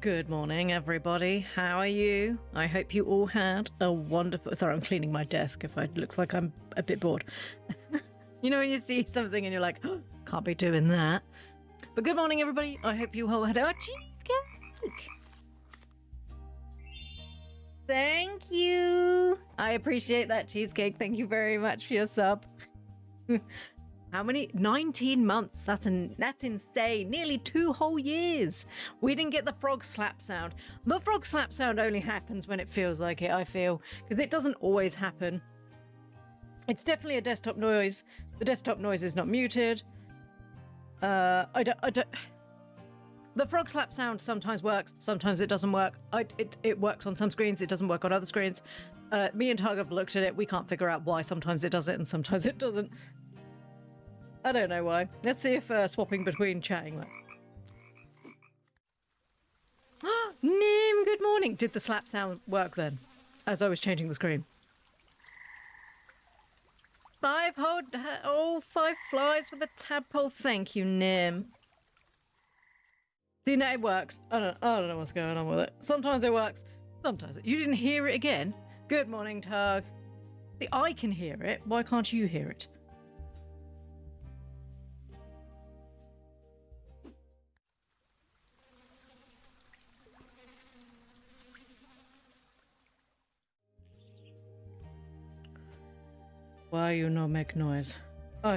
Good morning, everybody. How are you? I hope you all had a wonderful... Sorry, I'm cleaning my desk if it looks like I'm a bit bored. You know when you see something and you're like, oh, can't be doing that. But good morning, everybody. I hope you all had a cheesecake. Thank you. I appreciate that cheesecake. Thank you very much for your sub. How many? 19 months. That's insane. Nearly 2 whole years. We didn't get the frog slap sound. The frog slap sound only happens when it feels like it, I feel, because it doesn't always happen. It's definitely a desktop noise. The desktop noise is not muted. I don't. The frog slap sound sometimes works, sometimes it doesn't work. It works on some screens, it doesn't work on other screens. Me and Tug have looked at it. We can't figure out why sometimes it does it and sometimes it doesn't. I don't know why. Let's see if swapping between chatting works. Nim, good morning. Did the slap sound work then, as I was changing the screen? 5 flies for the tadpole. Thank you, Nim. See, now it works. I don't know what's going on with it. Sometimes it works, sometimes it... You didn't hear it again? Good morning, Tug. See, I can hear it. Why can't you hear it? Why you no make noise? Oh,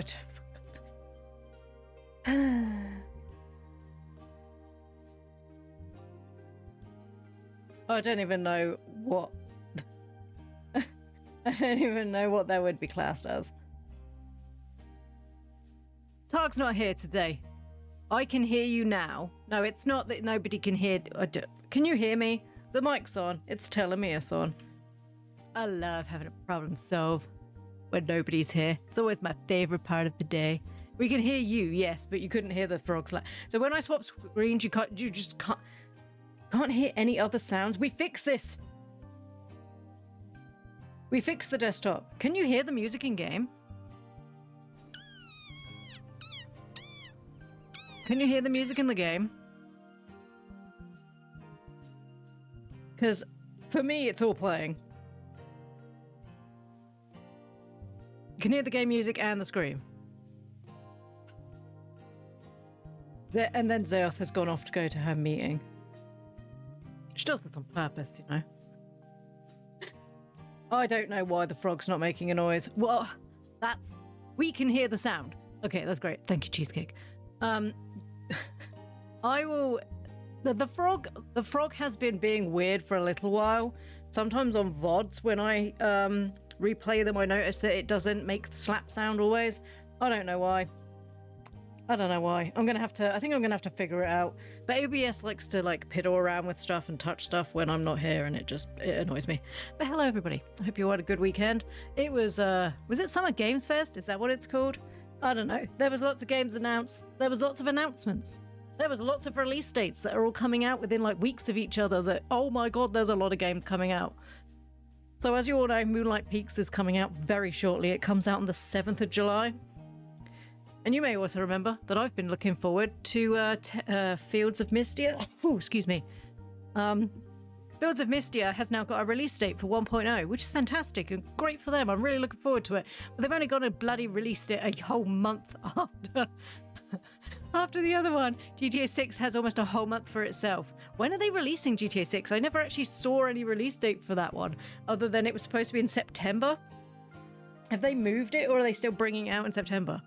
I don't even know what... I don't even know what that would be classed as. Tark's not here today. I can hear you now. No, it's not that nobody can hear... Can you hear me? The mic's on. It's telling me it's on. I love having a problem solve when nobody's here. It's always my favorite part of the day. We can hear you, yes, but you couldn't hear the frog slap. So when I swap screens, you just can't hear any other sounds. We fixed this. We fixed the desktop. Can you hear the music in game? Can you hear the music in the game? Because for me, it's all playing. You can hear the game music and the scream. And then Zeoth has gone off to go to her meeting. She does this on purpose, you know. I don't know why the frog's not making a noise. Well, we can hear the sound. Okay, that's great. Thank you, Cheesecake. I will... The frog has been being weird for a little while. Sometimes on VODs, when I replay them, I notice that it doesn't make the slap sound always. I don't know why. I don't know why. I think I'm gonna have to figure it out. But OBS likes to like piddle around with stuff and touch stuff when I'm not here, and it annoys me. But hello, everybody. I hope you had a good weekend. It was it Summer Games Fest? Is that what it's called? I don't know. There was lots of games announced. There was lots of announcements. There was lots of release dates that are all coming out within like weeks of each other. That, oh my god, there's a lot of games coming out. So as you all know, Moonlight Peaks is coming out very shortly. It comes out on the 7th of July. And you may also remember that I've been looking forward to Fields of Mystia. Oh, excuse me. Fields of Mystia has now got a release date for 1.0, which is fantastic and great for them. I'm really looking forward to it. But they've only got a bloody released it a whole month after the other one. GTA 6 has almost a whole month for itself. When are they releasing GTA 6? I never actually saw any release date for that one, other than it was supposed to be in September. Have they moved it, or are they still bringing it out in September?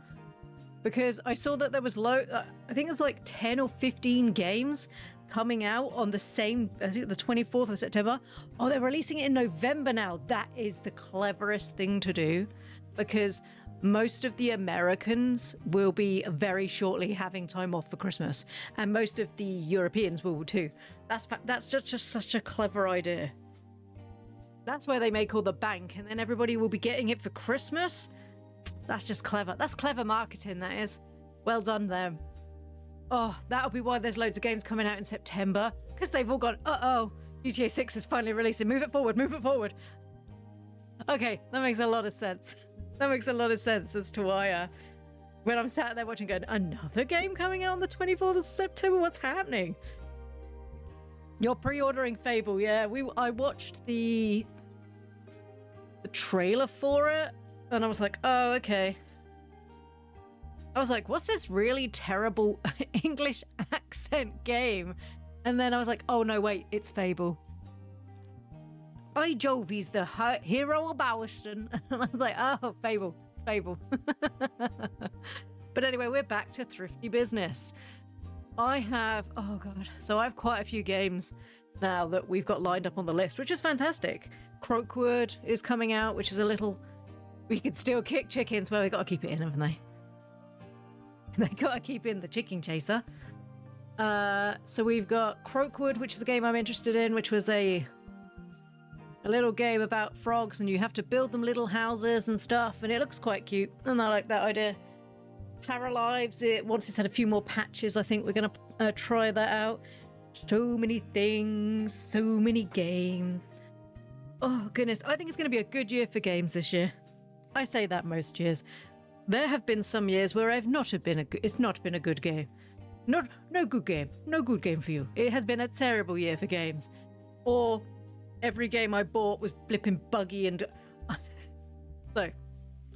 Because I saw that there was I think it's like 10 or 15 games coming out on the same, I think the 24th of September. Oh, they're releasing it in November now. That is the cleverest thing to do, because most of the Americans will be very shortly having time off for Christmas, and most of the Europeans will too. That's just such a clever idea. That's where they make all the bank, and then everybody will be getting it for Christmas. That's just clever. That's clever marketing, that is. Well done, them. Oh, that'll be why there's loads of games coming out in September, because they've all gone, uh-oh, GTA 6 is finally releasing. Move it forward, move it forward. Okay, that makes a lot of sense. That makes a lot of sense as to why, when I'm sat there watching going, another game coming out on the 24th of September? What's happening? You're pre-ordering Fable, yeah. I watched the trailer for it, and I was like, oh, okay. I was like, what's this really terrible English accent game? And then I was like, oh no, wait, it's Fable. By Jove, he's the hero of Bowiston. And I was like, oh, Fable, it's Fable. But anyway, we're back to thrifty business. I have quite a few games now that we've got lined up on the list, which is fantastic. Croakwood is coming out, which is a little... We could still kick chickens. Well, we got to keep it in, haven't they? They got to keep in the chicken chaser. So we've got Croakwood, which is a game I'm interested in, which was a little game about frogs, and you have to build them little houses and stuff, and it looks quite cute, and I like that idea. Paralives, once it's had a few more patches, I think we're going to try that out. So many things, so many games. Oh, goodness. I think it's going to be a good year for games this year. I say that most years. There have been some years where it's not been a good game. No good game. No good game for you. It has been a terrible year for games. Or every game I bought was blipping buggy and... So,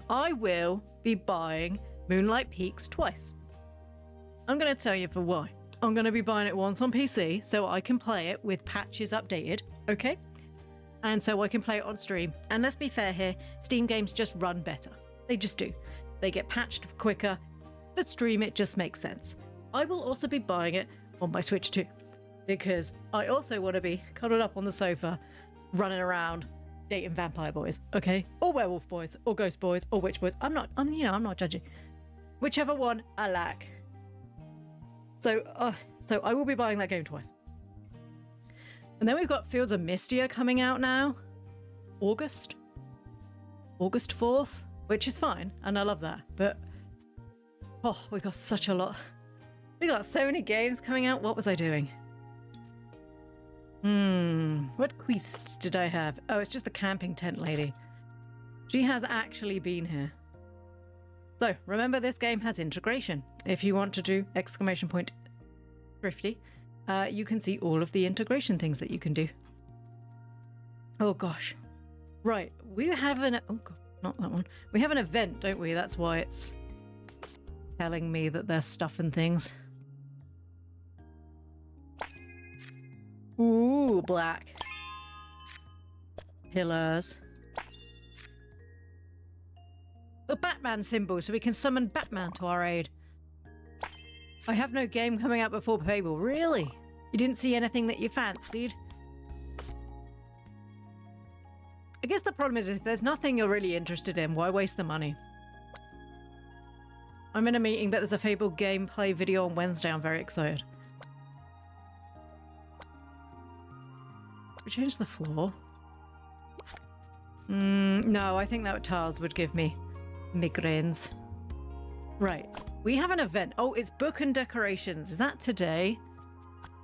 I will be buying Moonlight Peaks twice. I'm going to tell you for why. I'm going to be buying it once on PC so I can play it with patches updated, okay? And so I can play it on stream. And let's be fair here, Steam games just run better. They just do. They get patched quicker. For stream, it just makes sense. I will also be buying it on my Switch too, because I also want to be cuddled up on the sofa, running around, dating vampire boys, okay? Or werewolf boys, or ghost boys, or witch boys. I'm not judging. Whichever one I like. So I will be buying that game twice. And then we've got Fields of Mystia coming out now. August 4th, which is fine, and I love that. But, oh, we got such a lot. We got so many games coming out. What was I doing? What quests did I have? Oh, it's just the camping tent lady. She has actually been here. So, remember this game has integration. If you want to do ! Thrifty, you can see all of the integration things that you can do. Oh gosh. Right, we have an... Oh god, not that one. We have an event, don't we? That's why it's telling me that there's stuff and things. Ooh, black. Pillars. A Batman symbol, so we can summon Batman to our aid. I have no game coming out before Fable. Really? You didn't see anything that you fancied? I guess the problem is if there's nothing you're really interested in, why waste the money? I'm in a meeting, but there's a Fable gameplay video on Wednesday. I'm very excited. We change the floor? No, I think that tiles would give me migraines. Right. We have an event. Oh, it's book and decorations. Is that today?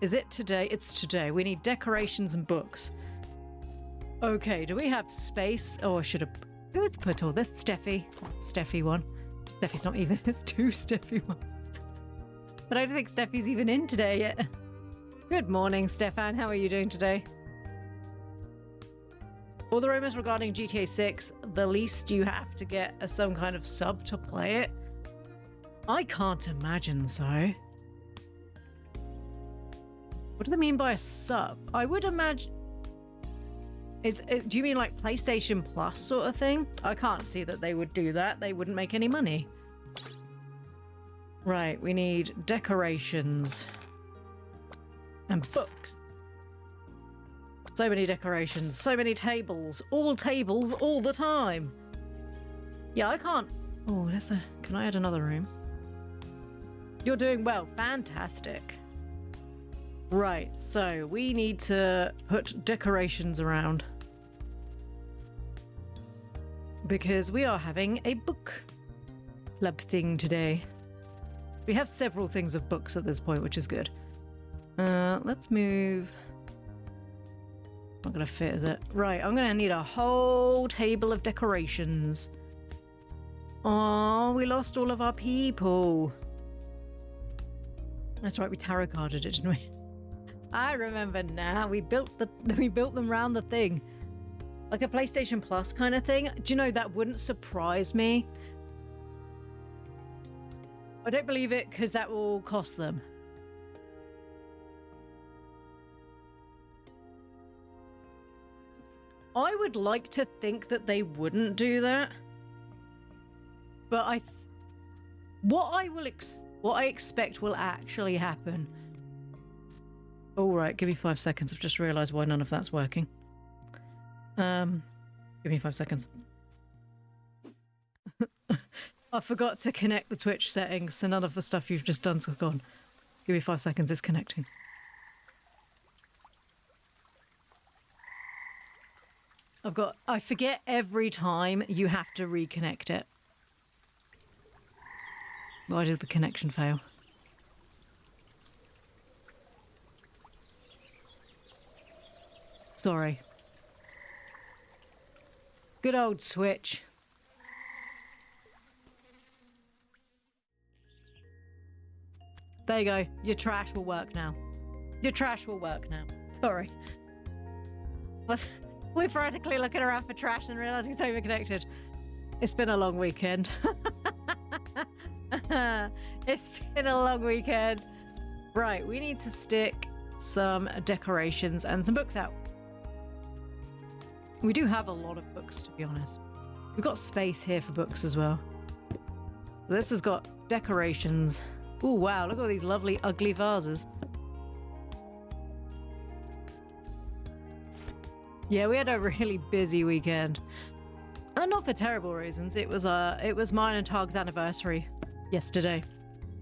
Is it today? It's today. We need decorations and books. Okay, do we have space? Oh, I should have... Who would put all this? Steffi. Steffi one. Steffi's not even... It's two Steffi one. But I don't think Steffi's even in today yet. Good morning, Stefan. How are you doing today? All the rumors regarding GTA 6, the least you have to get some kind of sub to play it. I can't imagine so. What do they mean by a sub? I would imagine... do you mean like PlayStation Plus sort of thing? I can't see that they would do that. They wouldn't make any money. Right, we need decorations. And books. So many decorations, so many tables all the time. Yeah, I can't... Oh, can I add another room? You're doing well. Fantastic. Right, so we need to put decorations around. Because we are having a book club thing today. We have several things of books at this point, which is good. Let's move... Not gonna fit, is it? Right, I'm gonna need a whole table of decorations. Oh, we lost all of our people. That's right, we tarot carded it, didn't we? I remember now. We built them round the thing. Like a PlayStation Plus kind of thing. Do you know, that wouldn't surprise me. I don't believe it because that will cost them. I would like to think that they wouldn't do that. But what I expect will actually happen. All right, give me 5 seconds. I've just realised why none of that's working. Give me 5 seconds. I forgot to connect the Twitch settings, so none of the stuff you've just done's gone. Give me 5 seconds, it's connecting. I forget every time you have to reconnect it. Why did the connection fail? Sorry. Good old Switch. There you go. Your trash will work now. Your trash will work now. Sorry. We're frantically looking around for trash and realising it's not even connected. It's been a long weekend. It's been a long weekend. Right, we need to stick some decorations and some books out. We do have a lot of books, to be honest. We've got space here for books as well. This has got decorations. Oh wow, look at all these lovely ugly vases. Yeah, we had a really busy weekend. And not for terrible reasons. It was mine and Targ's anniversary yesterday.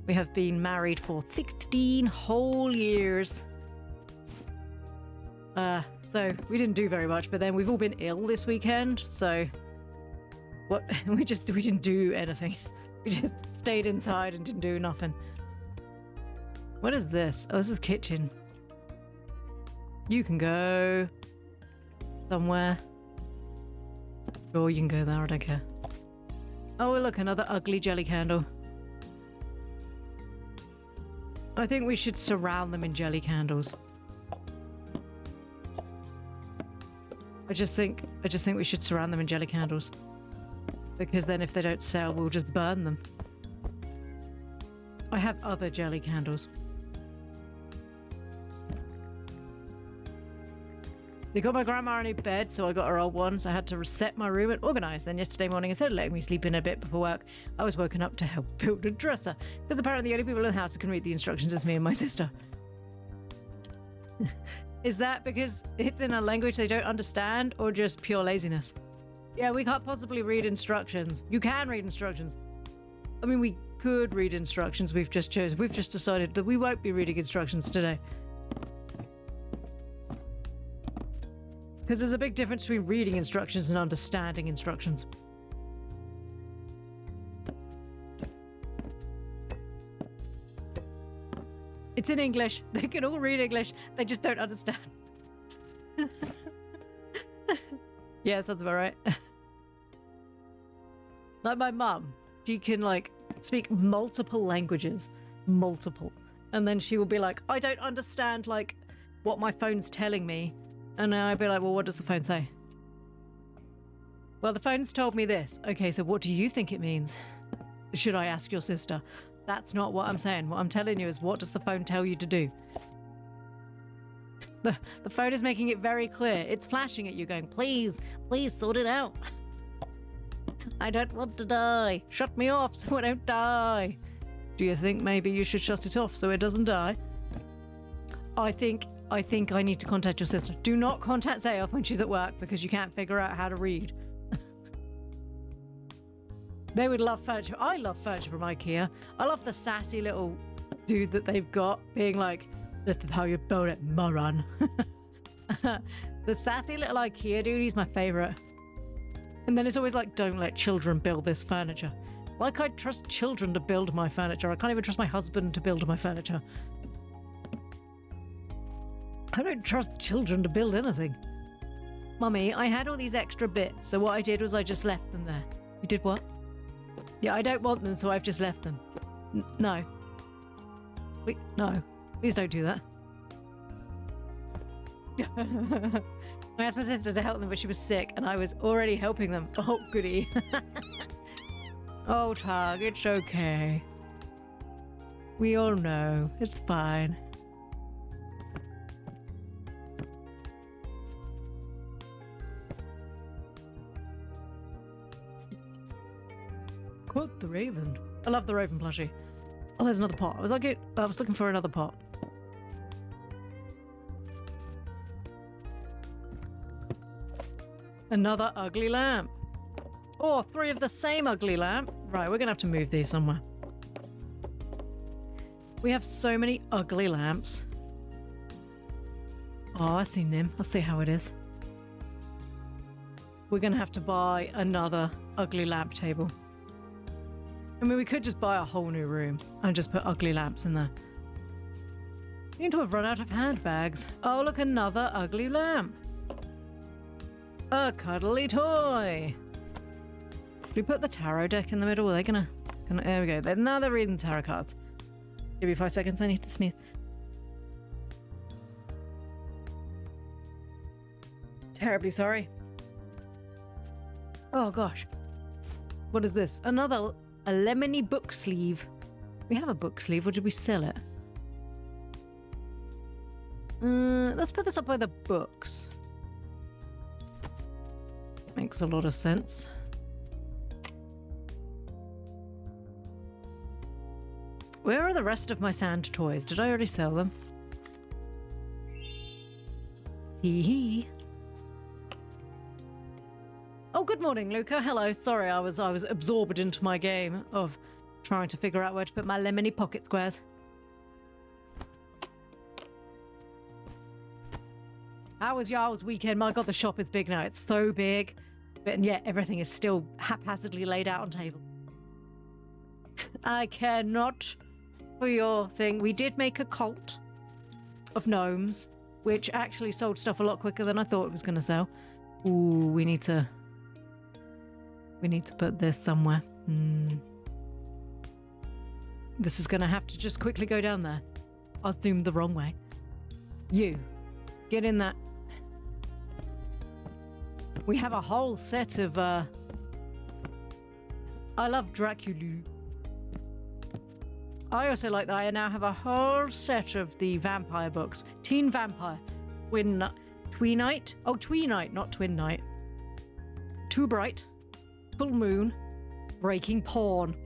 We have been married for 16 whole years. So we didn't do very much, but then we've all been ill this weekend, so we didn't do anything. We just stayed inside and didn't do nothing. What is this? Oh, this is kitchen. You can go somewhere. Sure, you can go there, I don't care. Oh, look, another ugly jelly candle. I think we should surround them in jelly candles. I just think we should surround them in jelly candles. Because then if they don't sell, we'll just burn them. I have other jelly candles. They got my grandma a new bed, so I got her old one, so I had to reset my room and organise. Then yesterday morning, instead of letting me sleep in a bit before work, I was woken up to help build a dresser. Because apparently the only people in the house who can read the instructions is me and my sister. Is that because it's in a language they don't understand, or just pure laziness? Yeah, we can't possibly read instructions. You can read instructions. I mean, we could read instructions. We've just decided that we won't be reading instructions today. Because there's a big difference between reading instructions and understanding instructions. It's in English. They can all read English. They just don't understand. Yeah, sounds about right. Like my mum. She can, like, speak multiple languages. Multiple. And then she will be like, I don't understand, like, what my phone's telling me. And I'd be like, well, what does the phone say? Well, the phone's told me this. Okay, so what do you think it means? Should I ask your sister? That's not what I'm saying. What I'm telling you is, what does the phone tell you to do? The phone is making it very clear. It's flashing at you going, please sort it out. I don't want to die. Shut me off so I don't die. Do you think maybe you should shut it off so it doesn't die? I think I need to contact your sister. Do not contact Zayoff when she's at work because you can't figure out how to read. They would love furniture. I love furniture from IKEA. I love the sassy little dude that they've got being like, this is how you build it, moron. The sassy little IKEA dude, he's my favourite. And then it's always like, don't let children build this furniture. Like I trust children to build my furniture. I can't even trust my husband to build my furniture. I don't trust children to build anything. Mummy, I had all these extra bits, so what I did was I just left them there. You did what? Yeah, I don't want them, so I've just left them. No. Wait, no. Please don't do that. I asked my sister to help them, but she was sick, and I was already helping them. Oh, goody. Oh, Tug, it's okay. We all know. It's fine. Quote the raven. I love the raven plushie. Oh, there's another pot. I was looking for another pot. Another ugly lamp. Oh, 3 of the same ugly lamp. Right, we're gonna have to move these somewhere. We have so many ugly lamps. Oh, I see Nim. I see how it is. We're gonna have to buy another ugly lamp table. I mean, we could just buy a whole new room and just put ugly lamps in there. Seem to have run out of handbags. Oh, look, another ugly lamp. A cuddly toy. Should we put the tarot deck in the middle? Are they gonna there we go. Now they're reading tarot cards. Give me 5 seconds, I need to sneeze. Terribly sorry. Oh gosh. What is this? A lemony book sleeve. We have a book sleeve, or did we sell it? Let's put this up by the books. Makes a lot of sense. Where are the rest of my sand toys? Did I already sell them? Tee-hee. Oh, good morning, Luca. Hello. Sorry, I was absorbed into my game of trying to figure out where to put my lemony pocket squares. How was y'all's weekend? My God, the shop is big now. It's so big. And yet everything is still haphazardly laid out on table. I care not for your thing. We did make a cult of gnomes, which actually sold stuff a lot quicker than I thought it was going to sell. Ooh, we need to put this somewhere. This is going to have to just quickly go down there. I zoomed the wrong way. You, get in that. We have a whole set of, I love Dracula. I also like that I now have a whole set of the vampire books. Teen Vampire. Tweenite? Oh, Tweenite, not Twin Night. Too Bright. Full Moon. Breaking Porn.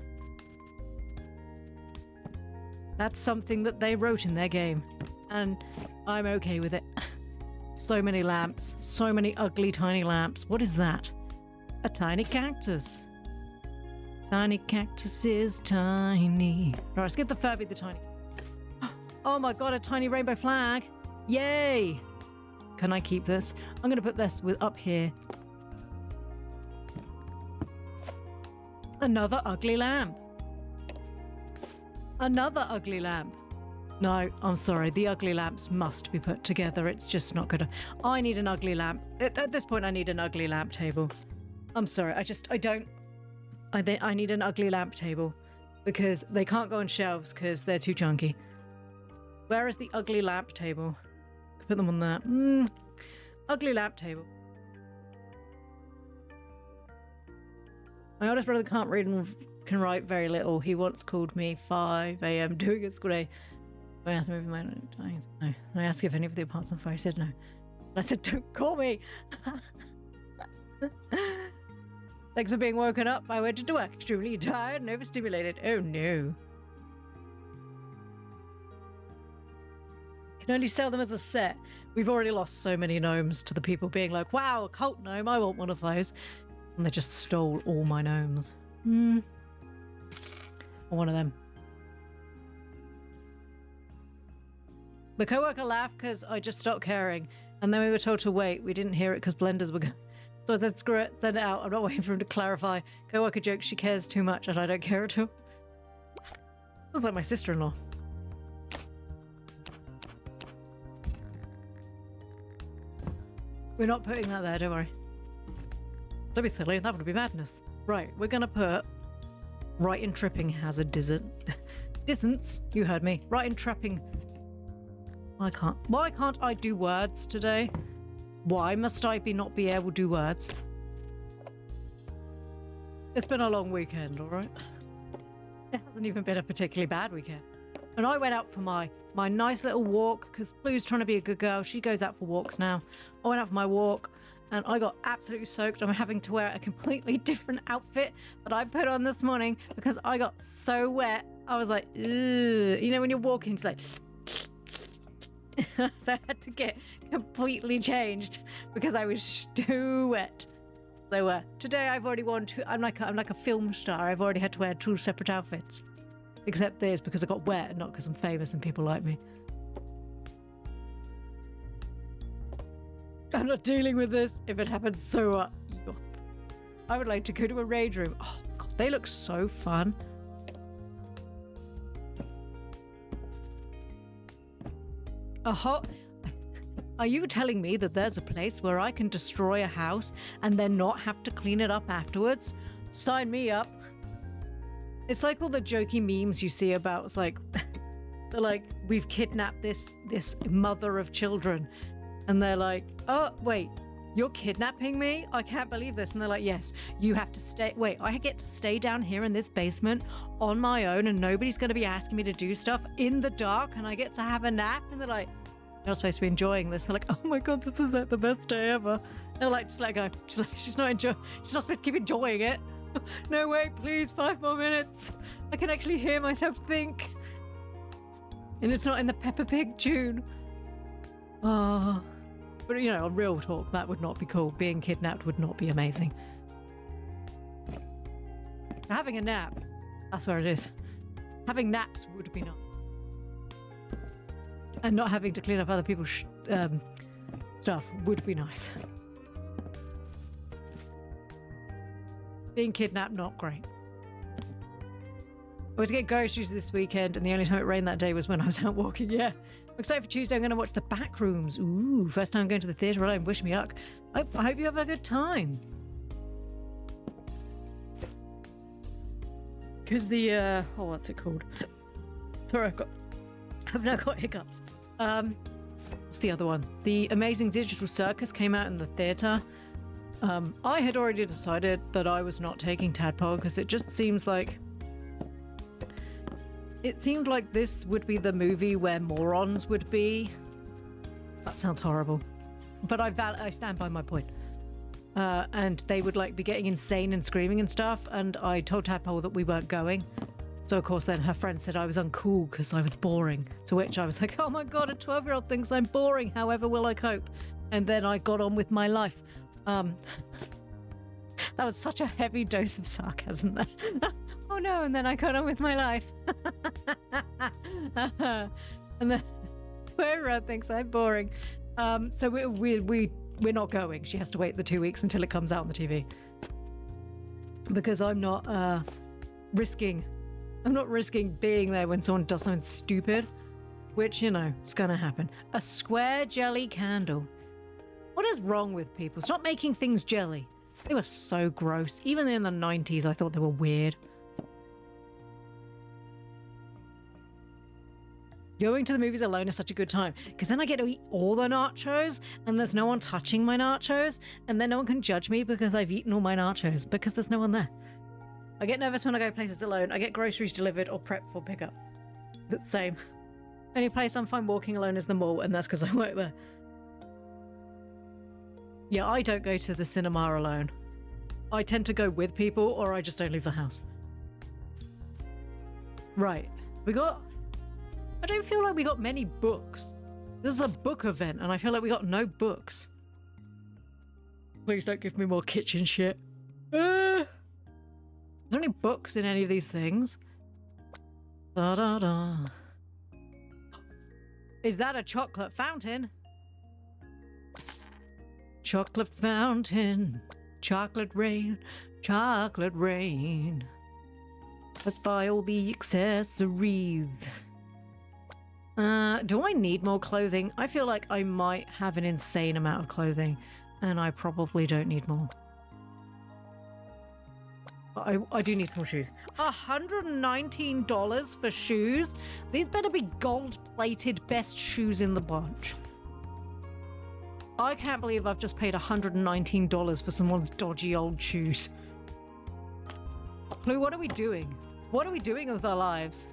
That's something that they wrote in their game. And I'm okay with it. So many lamps. So many ugly tiny lamps. What is that? A tiny cactus. Tiny cactus is tiny. Right, let's get the Furby the tiny. Oh my God, a tiny rainbow flag. Yay. Can I keep this? I'm going to put this up here. Another ugly lamp. Another ugly lamp. No, I'm sorry. The ugly lamps must be put together. It's just not good. I need an ugly lamp. At this point, I need an ugly lamp table. I'm sorry. I need an ugly lamp table because they can't go on shelves because they're too chunky. Where is the ugly lamp table? Put them on that. Ugly lamp table. My oldest brother can't read and can write very little. He once called me 5 a.m. doing a school day. I asked him if no. I asked if any of the apartments on fire. He said no. And I said, don't call me. Thanks for being woken up. I went into work extremely tired and overstimulated. Oh no. Can only sell them as a set. We've already lost so many gnomes to the people being like, wow, a cult gnome, I want one of those. And they just stole all my gnomes. Or one of them. The co-worker laughed because I just stopped caring. And then we were told to wait. We didn't hear it because blenders were going. So I said, screw it, send it out. I'm not waiting for him to clarify. Co-worker jokes she cares too much and I don't care at all. Sounds like my sister-in-law. We're not putting that there, don't worry. Don't be silly, that would be madness. Right, we're gonna put right in tripping has a distance. You heard me. Right in trapping. Why can't I do words today? Why must I not be able to do words? It's been a long weekend, all right? It hasn't even been a particularly bad weekend. And I went out for my nice little walk because Ploo's trying to be a good girl. She goes out for walks now. I went out for my walk and I got absolutely soaked. I'm having to wear a completely different outfit that I put on this morning because I got so wet. I was like, ugh. You know, when you're walking, it's like... So I had to get completely changed because I was too wet. So today I've already worn two. I'm like a film star. I've already had to wear 2 separate outfits, except this because I got wet, not because I'm famous and people like me. I'm not dealing with this. If it happens, so what? I would like to go to a rage room. Oh God, they look so fun. Are you telling me that there's a place where I can destroy a house and then not have to clean it up afterwards? Sign me up. It's like all the jokey memes you see about, it's like, they're like, we've kidnapped this mother of children. And they're like, oh, wait, you're kidnapping me? I can't believe this. And they're like, yes, you have to stay. Wait, I get to stay down here in this basement on my own and nobody's going to be asking me to do stuff in the dark and I get to have a nap? And they're like, you're not supposed to be enjoying this. They're like, oh my God, this is like the best day ever. They're like, just let go. She's not supposed to keep enjoying it. No, wait, please, 5 more minutes. I can actually hear myself think. And it's not in the Peppa Pig tune. Oh. But, you know, on real talk, that would not be cool. Being kidnapped would not be amazing. Having a nap, that's where it is. Having naps would be nice. And not having to clean up other people's stuff would be nice. Being kidnapped, not great. I was to get groceries this weekend, and the only time it rained that day was when I was out walking. Yeah. I'm excited for Tuesday. I'm going to watch The Backrooms. Ooh, first time going to the theatre alone. Wish me luck. I hope you have a good time. Because the, what's it called? Sorry, I've now got hiccups. What's the other one? The Amazing Digital Circus came out in the theatre. I had already decided that I was not taking Tadpole because it just seems like... It seemed like this would be the movie where morons would be. That sounds horrible. But I stand by my point. And they would like be getting insane and screaming and stuff. And I told Tadpole that we weren't going. So of course then her friend said I was uncool because I was boring. To which I was like, oh my God, a 12-year-old thinks I'm boring. However will I cope? And then I got on with my life. That was such a heavy dose of sarcasm there. Oh no, and then I got on with my life. And then Twitter thinks I'm boring. So we're not going. She has to wait the 2 weeks until it comes out on the TV. Because I'm not risking being there when someone does something stupid. Which, you know, it's gonna happen. A square jelly candle. What is wrong with people? Stop making things jelly. They were so gross. Even in the 90s, I thought they were weird. Going to the movies alone is such a good time because then I get to eat all the nachos and there's no one touching my nachos and then no one can judge me because I've eaten all my nachos because there's no one there. I get nervous when I go places alone. I get groceries delivered or prep for pickup. But same. Only place I'm fine walking alone is the mall and that's because I work there. Yeah, I don't go to the cinema alone. I tend to go with people or I just don't leave the house. Right. I don't feel like we got many books. This is a book event and I feel like we got no books. Please don't give me more kitchen shit. Is there any books in any of these things? Da da da. Is that a chocolate fountain? Chocolate fountain, chocolate rain, chocolate rain. Let's buy all the accessories. Do I need more clothing? I feel like I might have an insane amount of clothing, and I probably don't need more. I do need some shoes. $119 for shoes? These better be gold-plated best shoes in the bunch. I can't believe I've just paid $119 for someone's dodgy old shoes. Ploo, what are we doing? What are we doing with our lives?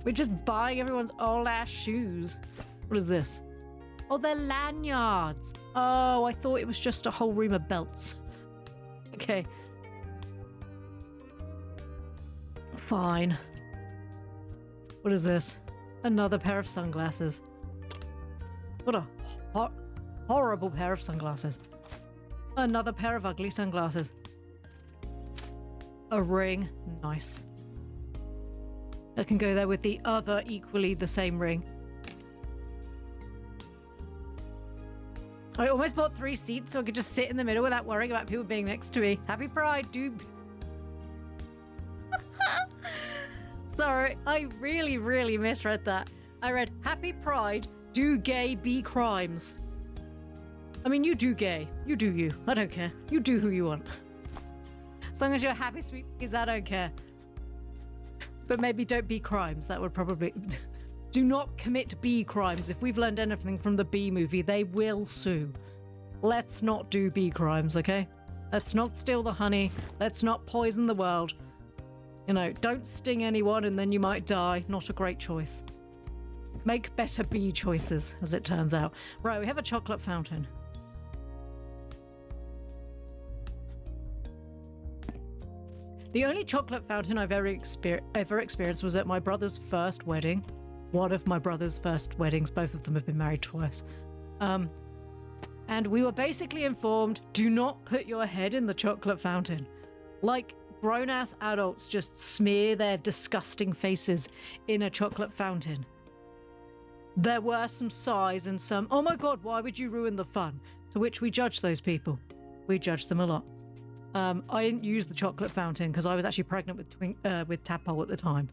We're just buying everyone's old-ass shoes. What is this? Oh, they're lanyards. Oh, I thought it was just a whole ream of belts. Okay. Fine. What is this? Another pair of sunglasses. What a horrible pair of sunglasses. Another pair of ugly sunglasses. A ring. Nice. That can go there with the other equally the same ring. I almost bought 3 seats so I could just sit in the middle without worrying about people being next to me. Happy Pride, dude. Sorry, I really misread that. I read, Happy Pride, do gay, be crimes. I mean, you do gay. You do you. I don't care. You do who you want. As long as you're happy, sweet peas, I don't care. But maybe don't be crimes. That would probably... Do not commit bee crimes. If we've learned anything from the Bee movie, they will sue. Let's not do bee crimes, okay? Let's not steal the honey. Let's not poison the world. You know, don't sting anyone and then you might die. Not a great choice. Make better bee choices, as it turns out. Right, we have a chocolate fountain. The only chocolate fountain I've ever experienced was at my brother's first wedding. One of my brother's first weddings. Both of them have been married twice. And we were basically informed, do not put your head in the chocolate fountain. Like, grown-ass adults just smear their disgusting faces in a chocolate fountain. There were some sighs and some, oh my god, why would you ruin the fun? To which we judged those people. We judged them a lot. I didn't use the chocolate fountain because I was actually pregnant with Tadpole at the time.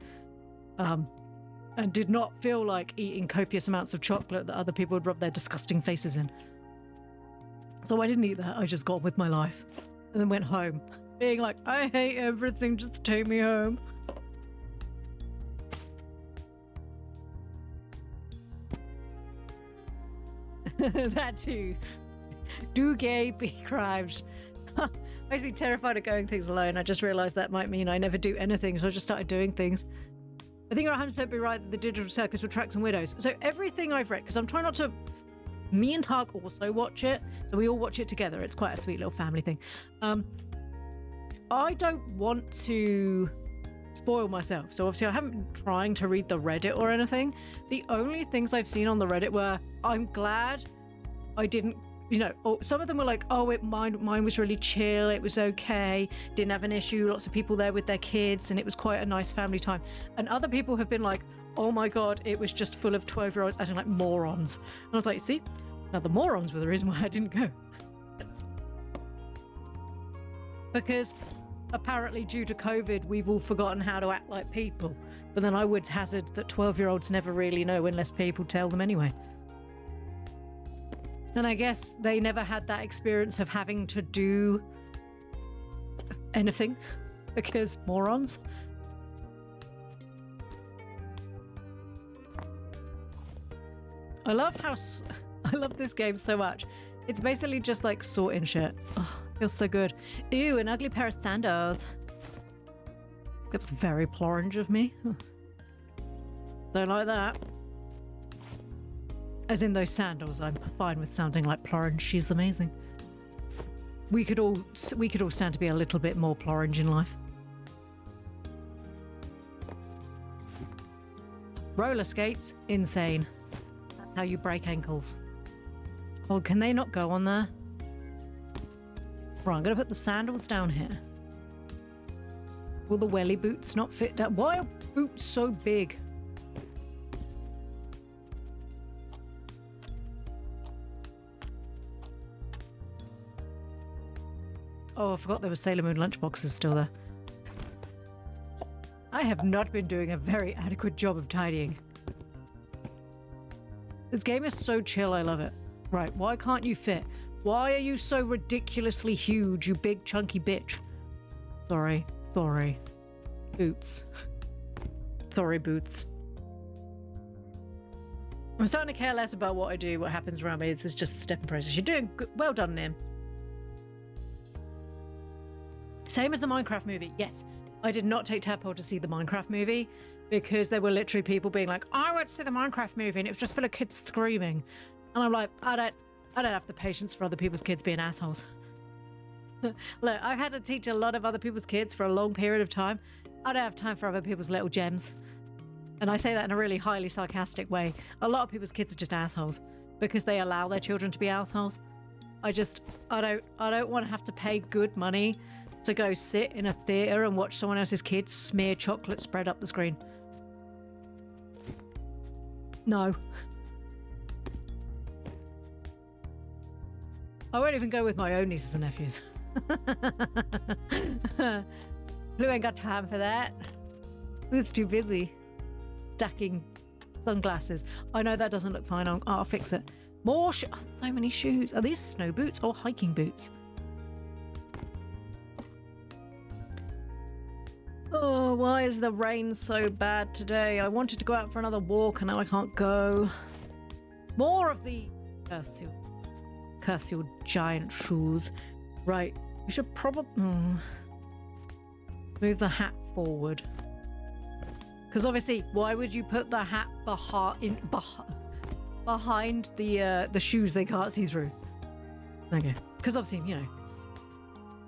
And did not feel like eating copious amounts of chocolate that other people would rub their disgusting faces in. So I didn't eat that. I just got on with my life. And then went home, being like, I hate everything, just take me home. That too. Do gay, be crimes. I used to be terrified of going things alone. I just realised that might mean I never do anything, so I just started doing things. I think you're 100% be right that the digital circus would track some widows. So everything I've read, because I'm trying not to... Me and Tark also watch it, so we all watch it together. It's quite a sweet little family thing. I don't want to spoil myself, so obviously I haven't been trying to read the Reddit or anything. The only things I've seen on the Reddit were, I'm glad I didn't... You know, some of them were like, oh, mine was really chill, it was okay, didn't have an issue, lots of people there with their kids, and it was quite a nice family time. And other people have been like, oh my god, it was just full of 12-year-olds acting like morons. And I was like, see? Now the morons were the reason why I didn't go. Because apparently due to COVID, we've all forgotten how to act like people. But then I would hazard that 12-year-olds never really know unless people tell them anyway. And I guess they never had that experience of having to do anything because morons. I love this game so much. It's basically just like sorting shit. Oh, feels so good. Ew, an ugly pair of sandals. That was very plorange of me. Don't like that. As in those sandals, I'm fine with sounding like Plorange. She's amazing. We could all stand to be a little bit more Plorange in life. Roller skates, insane. That's how you break ankles. Oh, can they not go on there? Right, I'm gonna put the sandals down here. Will the welly boots not fit down? Why are boots so big? Oh, I forgot there were Sailor Moon lunchboxes still there. I have not been doing a very adequate job of tidying. This game is so chill, I love it. Right, why can't you fit? Why are you so ridiculously huge, you big chunky bitch? Sorry. Sorry. Boots. Sorry, Boots. I'm starting to care less about what I do, what happens around me. This is just the stepping process. You're doing good. Well done, Nim. Same as the Minecraft movie. Yes, I did not take Tadpole to see the Minecraft movie because there were literally people being like, I went to see the Minecraft movie and it was just full of kids screaming. And I'm like, I don't have the patience for other people's kids being assholes. Look, I've had to teach a lot of other people's kids for a long period of time. I don't have time for other people's little gems. And I say that in a really highly sarcastic way. A lot of people's kids are just assholes because they allow their children to be assholes. I don't want to have to pay good money to go sit in a theater and watch someone else's kids smear chocolate spread up the screen. No. I won't even go with my own nieces and nephews. Blue ain't got time for that. Blue's too busy stacking sunglasses. I know that doesn't look fine. I'll fix it. More so many shoes. Are these snow boots or hiking boots? Oh, why is the rain so bad today? I wanted to go out for another walk and now I can't go. More of the curse your giant shoes. Right, we should probably move the hat forward. Because obviously, why would you put the hat behind the shoes they can't see through? Okay, because obviously, you know,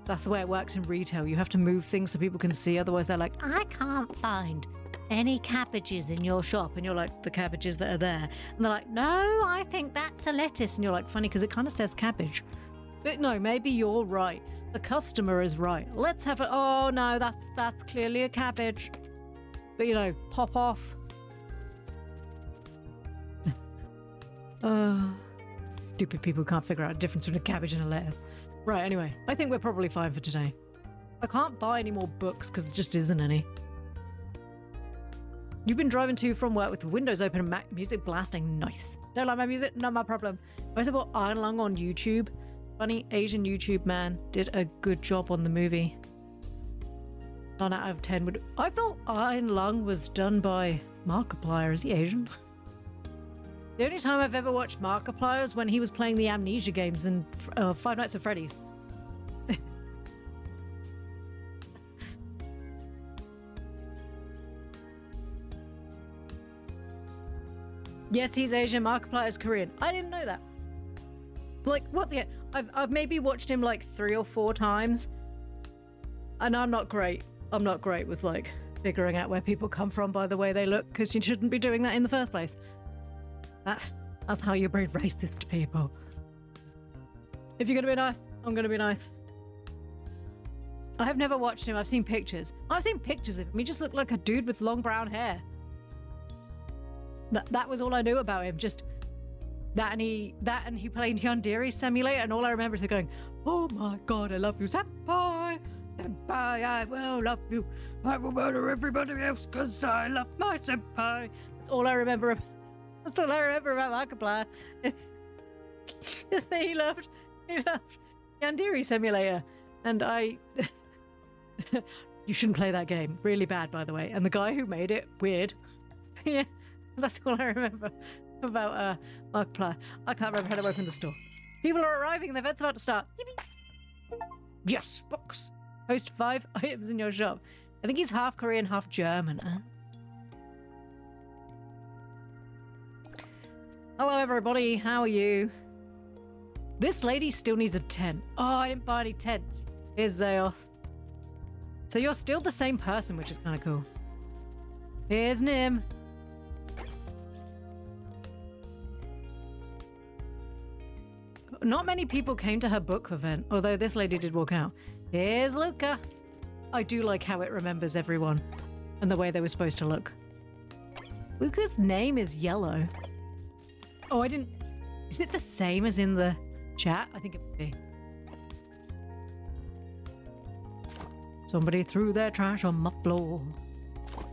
that's the way it works in retail. You have to move things so people can see. Otherwise, they're like, I can't find any cabbages in your shop. And you're like, the cabbages that are there. And they're like, no, I think that's a lettuce. And you're like, funny, because it kind of says cabbage. But no, maybe you're right. The customer is right. Let's have a, oh no, that's clearly a cabbage. But you know, pop off. Stupid people can't figure out the difference between a cabbage and a lettuce. Right, anyway, I think we're probably fine for today. I can't buy any more books because there just isn't any. You've been driving to from work with the windows open and music blasting. Nice. Don't like my music? Not my problem. I support Iron Lung on YouTube. Funny Asian YouTube man did a good job on the movie. 9 out of 10 would... I thought Iron Lung was done by Markiplier. Is he Asian? The only time I've ever watched Markiplier is when he was playing the Amnesia games in Five Nights at Freddy's. Yes, he's Asian. Markiplier is Korean. I didn't know that. Like, what's it? I've maybe watched him like 3 or 4 times. And I'm not great. I'm not great with like figuring out where people come from by the way they look, because you shouldn't be doing that in the first place. That's how you breed racist people. If you're gonna be nice, I'm gonna be nice. I have never watched him. I've seen pictures. I've seen pictures of him. He just looked like a dude with long brown hair. That was all I knew about him. Just that and he played Yandere Simulator, and all I remember is him going, "Oh my god, I love you, senpai! Senpai, I will love you. I will murder everybody else because I love my senpai." That's all I remember. That's all I remember about Markiplier. he loved Yandere Simulator, and I. You shouldn't play that game. Really bad, by the way. And the guy who made it, weird. Yeah, that's all I remember about Markiplier. I can't remember how to open the store. People are arriving. The event's about to start. Yippee! Yes, books. Host 5 items in your shop. I think he's half Korean, half German. Hello, everybody. How are you? This lady still needs a tent. Oh, I didn't buy any tents. Here's Zayoth. So you're still the same person, which is kind of cool. Here's Nim. Not many people came to her book event, although this lady did walk out. Here's Luca. I do like how it remembers everyone and the way they were supposed to look. Luca's name is Yellow. Oh, I didn't... Is it the same as in the chat? I think it would be. Somebody threw their trash on my floor.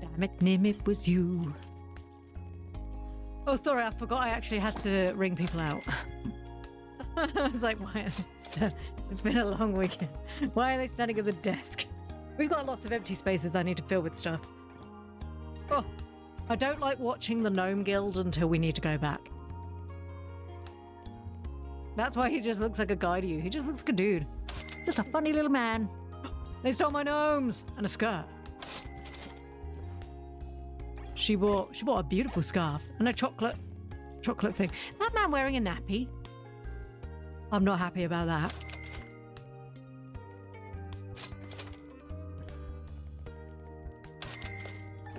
Damn it, Nim, it was you. Oh, sorry, I forgot I actually had to ring people out. I was like, why? It's been a long weekend. Why are they standing at the desk? We've got lots of empty spaces I need to fill with stuff. Oh, I don't like watching the Gnome Guild until we need to go back. That's why he just looks like a guy to you. He just looks like a dude. Just a funny little man. They stole my gnomes and a skirt. She bought a beautiful scarf and a chocolate thing. That man wearing a nappy. I'm not happy about that.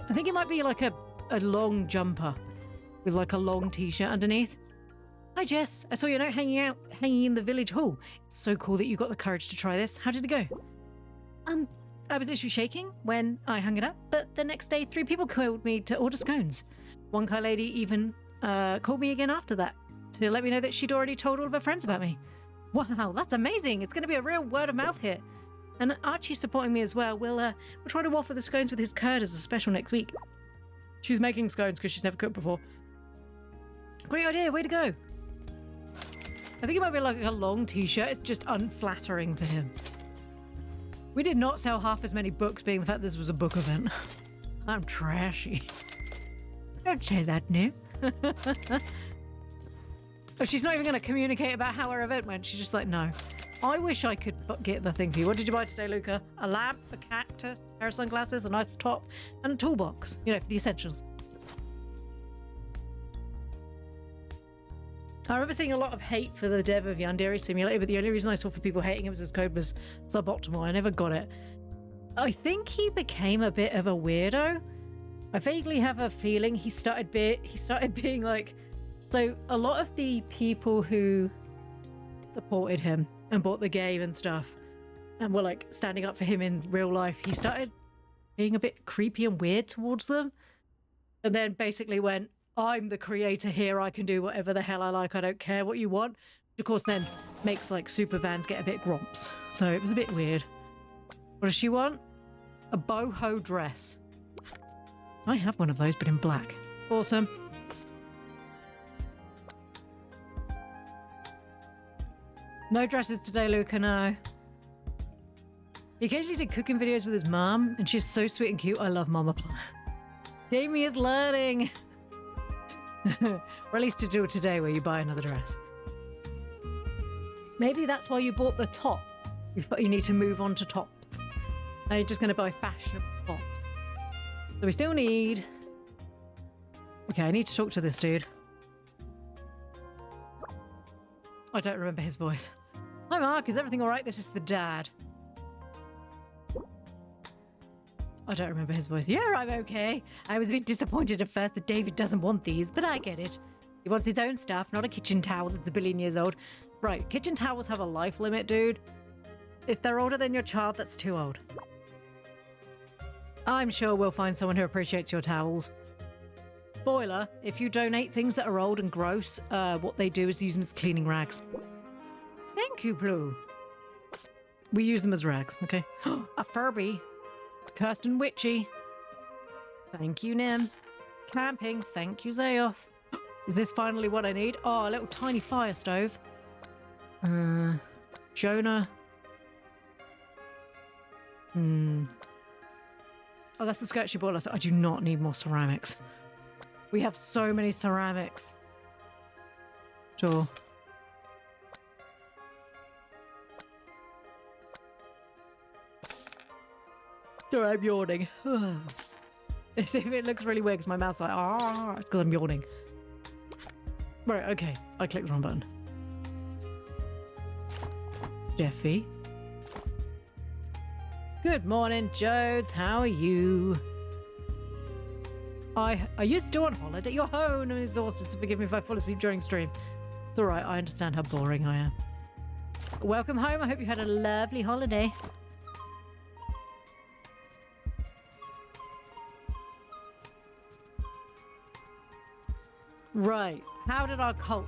I think it might be like a long jumper with like a long t-shirt underneath. Hi Jess, I saw your note hanging in the village hall. It's so cool that you got the courage to try this. How did it go? I was literally shaking when I hung it up, but the next day 3 people called me to order scones. One kind lady even called me again after that to let me know that she'd already told all of her friends about me. Wow, that's amazing. It's going to be a real word of mouth hit. And Archie's supporting me as well. We'll try to offer the scones with his curd as a special next week. She's making scones because she's never cooked before. Great idea, way to go. I think it might be like a long t-shirt. It's just unflattering for him. We did not sell half as many books, being the fact this was a book event. I'm trashy. Don't say that, no. Oh, she's not even going to communicate about how her event went. She's just like, no. I wish I could get the thing for you. What did you buy today, Luca? A lamp, a cactus, a pair of sunglasses, a nice top, and a toolbox. You know, for the essentials. I remember seeing a lot of hate for the dev of Yandere Simulator, but the only reason I saw for people hating it was his code was suboptimal. I never got it. I think he became a bit of a weirdo. I vaguely have a feeling he started being like... So a lot of the people who supported him and bought the game and stuff and were like standing up for him in real life, he started being a bit creepy and weird towards them. And then basically went, I'm the creator here, I can do whatever the hell I like, I don't care what you want. Which of course then makes like super vans get a bit grumps. So it was a bit weird. What does she want? A boho dress. I have one of those, but in black. Awesome. No dresses today, Luca, no. He occasionally did cooking videos with his mum, and she's so sweet and cute. I love Mama Ploo. Jamie is learning. Or at least to do it today where you buy another dress. Maybe that's why you bought the top. You need to move on to tops. Now you're just going to buy fashionable tops. So we still need... Okay, I need to talk to this dude. I don't remember his voice. Hi Mark, is everything alright? This is the dad. I don't remember his voice. Yeah, I'm okay. I was a bit disappointed at first that David doesn't want these, but I get it. He wants his own stuff, not a kitchen towel that's a billion years old. Right, kitchen towels have a life limit, dude. If they're older than your child, that's too old. I'm sure we'll find someone who appreciates your towels. Spoiler, if you donate things that are old and gross, what they do is use them as cleaning rags. Thank you, Ploo. We use them as rags, okay? A Furby. Kirsten Witchy. Thank you, Nim. Camping. Thank you, Zayoth. Is this finally what I need? Oh, a little tiny fire stove. Jonah. Oh, that's the skirt she bought us. I do not need more ceramics. We have so many ceramics. Sure. Sorry, I'm yawning. If it looks really weird because my mouth's like, ah, it's because I'm yawning. Right, okay. I clicked the wrong button. Jeffy. Good morning, Jodes. How are you? I used to on holiday. You're home. I'm exhausted, so forgive me if I fall asleep during stream. It's alright. I understand how boring I am. Welcome home. I hope you had a lovely holiday. Right. How did our cult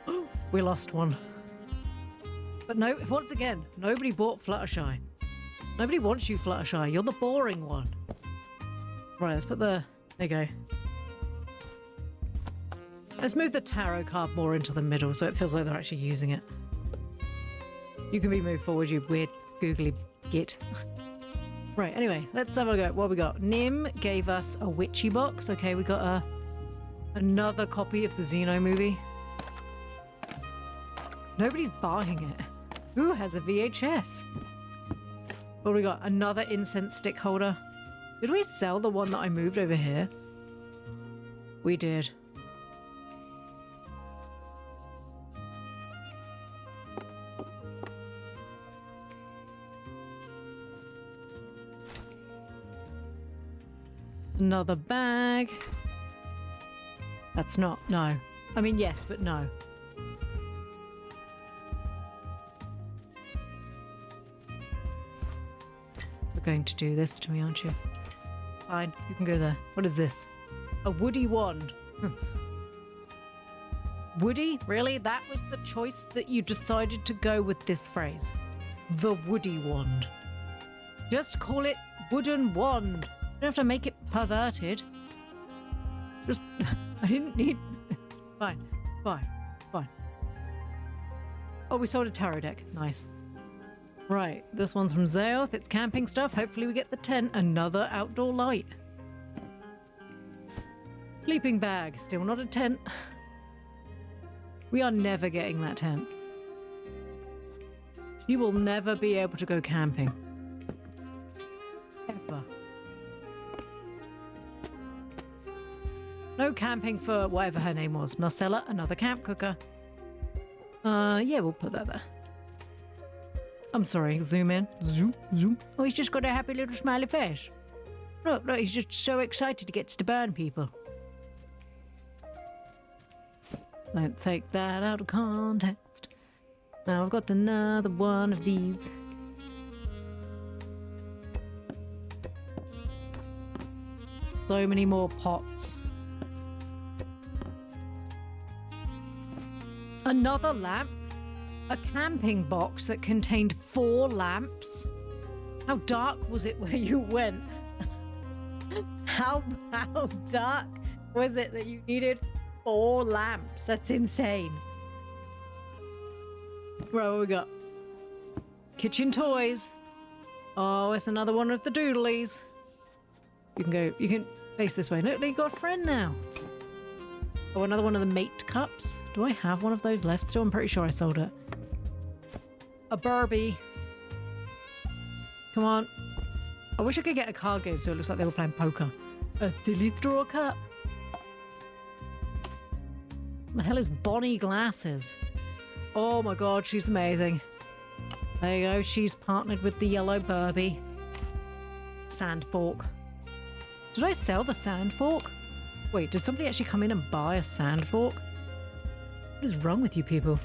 do? We lost one. But no, once again, nobody bought Fluttershy. Nobody wants you, Fluttershy. You're the boring one. Right, let's put the... There you go. Let's move the tarot card more into the middle so it feels like they're actually using it. You can be moved forward, you weird googly git. Right, anyway, let's have a go. What we got? Nim gave us a witchy box. Okay, we got another copy of the Xeno movie. Nobody's buying it. Who has a VHS? What we got? Another incense stick holder. Did we sell the one that I moved over here? We did. Another bag. That's not, no. I mean, yes, but no. You're going to do this to me, aren't you? Fine, you can go there. What is this? A woody wand. Woody? Really? That was the choice that you decided to go with this phrase? The woody wand. Just call it wooden wand. You don't have to make it perverted. Just, I didn't need... Fine, fine, fine. Oh, we sold a tarot deck. Nice. Right, this one's from Zaoth. It's camping stuff. Hopefully we get the tent. Another outdoor light. Sleeping bag. Still not a tent. We are never getting that tent. She will never be able to go camping. Ever. No camping for whatever her name was. Marcella, another camp cooker. Yeah, we'll put that there. I'm sorry, zoom in. Zoom, zoom. Oh, he's just got a happy little smiley face. Look, look, he's just so excited he gets to burn people. Don't take that out of context. Now I've got another one of these. So many more pots. Another lamp? A camping box that contained 4 lamps? How dark was it where you went? How dark was it that you needed 4 lamps? That's insane. Right, what we got? Kitchen toys. Oh, it's another one of the doodlies. You can face this way. Look, you got a friend now. Oh, another one of the mate cups. Do I have one of those left still? I'm pretty sure I sold it. A Barbie. Come on. I wish I could get a card game so it looks like they were playing poker. A silly straw cup. What the hell is Bonnie Glasses? Oh my god, she's amazing. There you go. She's partnered with the yellow Barbie. Sand fork. Did I sell the sand fork? Wait, did somebody actually come in and buy a sand fork? What is wrong with you people?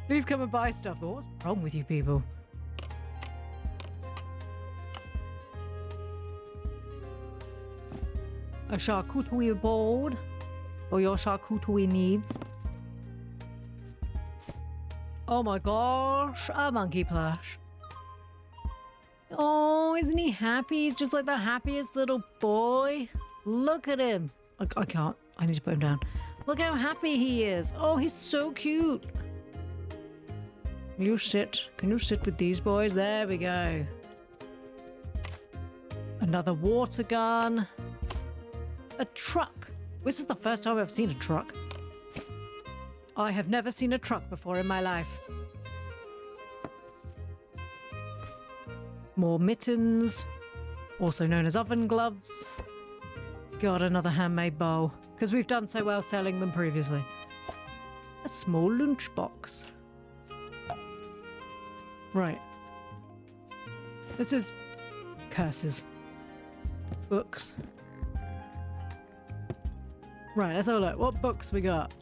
Please come and buy stuff. What's wrong with you people? A charcuterie board for your charcuterie needs. Oh my gosh, a monkey plush. Oh, isn't he happy? He's just like the happiest little boy. Look at him. I can't. I need to put him down. Look how happy he is. Oh, he's so cute. Can you sit? Can you sit with these boys? There we go. Another water gun. A truck. This is the first time I've seen a truck. I have never seen a truck before in my life. More mittens, also known as oven gloves. Got another handmade bowl, because we've done so well selling them previously. A small lunchbox. Right. This is curses. Books. Right, let's have a look. What books we got?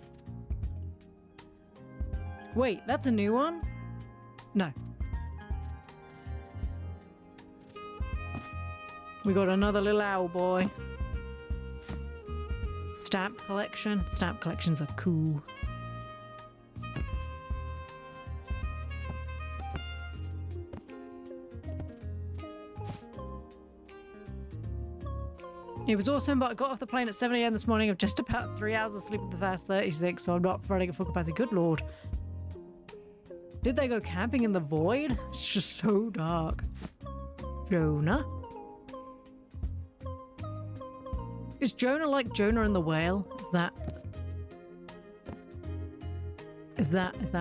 Wait, that's a new one? No. We got another little owl boy. Stamp collection. Stamp collections are cool. It was awesome, but I got off the plane at 7 a.m. this morning. I've just about 3 hours of sleep in the first 36, so I'm not running at full capacity. Good lord. Did they go camping in the void? It's just so dark. Jonah? Is Jonah like Jonah and the whale? Is that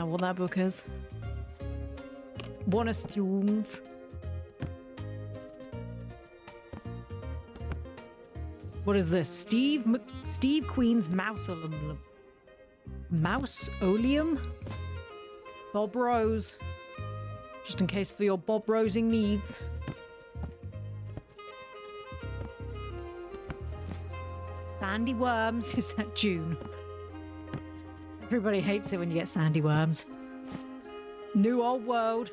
what that book is? One assumes. What is this? Steve Queen's Mausoleum. Mausoleum? Bob Rose. Just in case for your Bob Rosing needs. Sandy worms. Is that June? Everybody hates it when you get sandy worms. New Old World.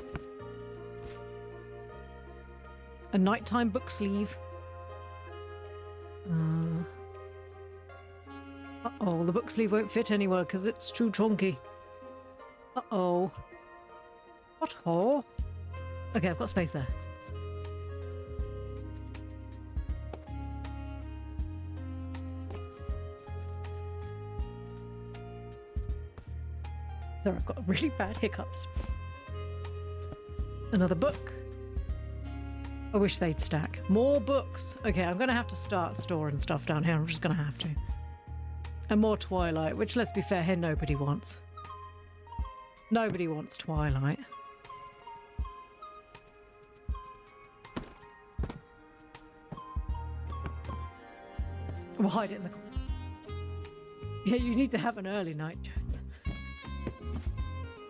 A nighttime book sleeve. Uh-oh, the book sleeve won't fit anywhere because it's too chunky. Uh-oh. What hole? Okay, I've got space there. Sorry, I've got really bad hiccups. Another book. I wish they'd stack. More books. Okay, I'm going to have to start storing stuff down here. I'm just going to have to. And more Twilight, which, let's be fair here, nobody wants. Nobody wants Twilight. We'll hide it in the corner. Yeah, you need to have an early night, Jones.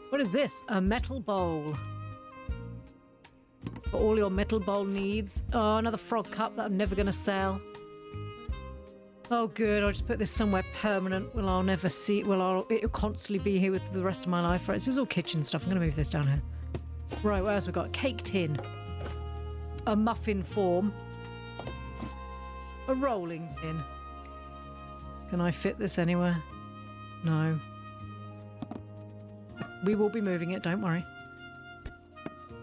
What is this? A metal bowl. For all your metal bowl needs. Oh, another frog cup that I'm never going to sell. Oh, good. I'll just put this somewhere permanent. Well, I'll never see it. Well, it'll constantly be here with the rest of my life. Right, this is all kitchen stuff. I'm going to move this down here. Right, what else we got? Cake tin. A muffin form. A rolling pin. Can I fit this anywhere? No. We will be moving it, don't worry.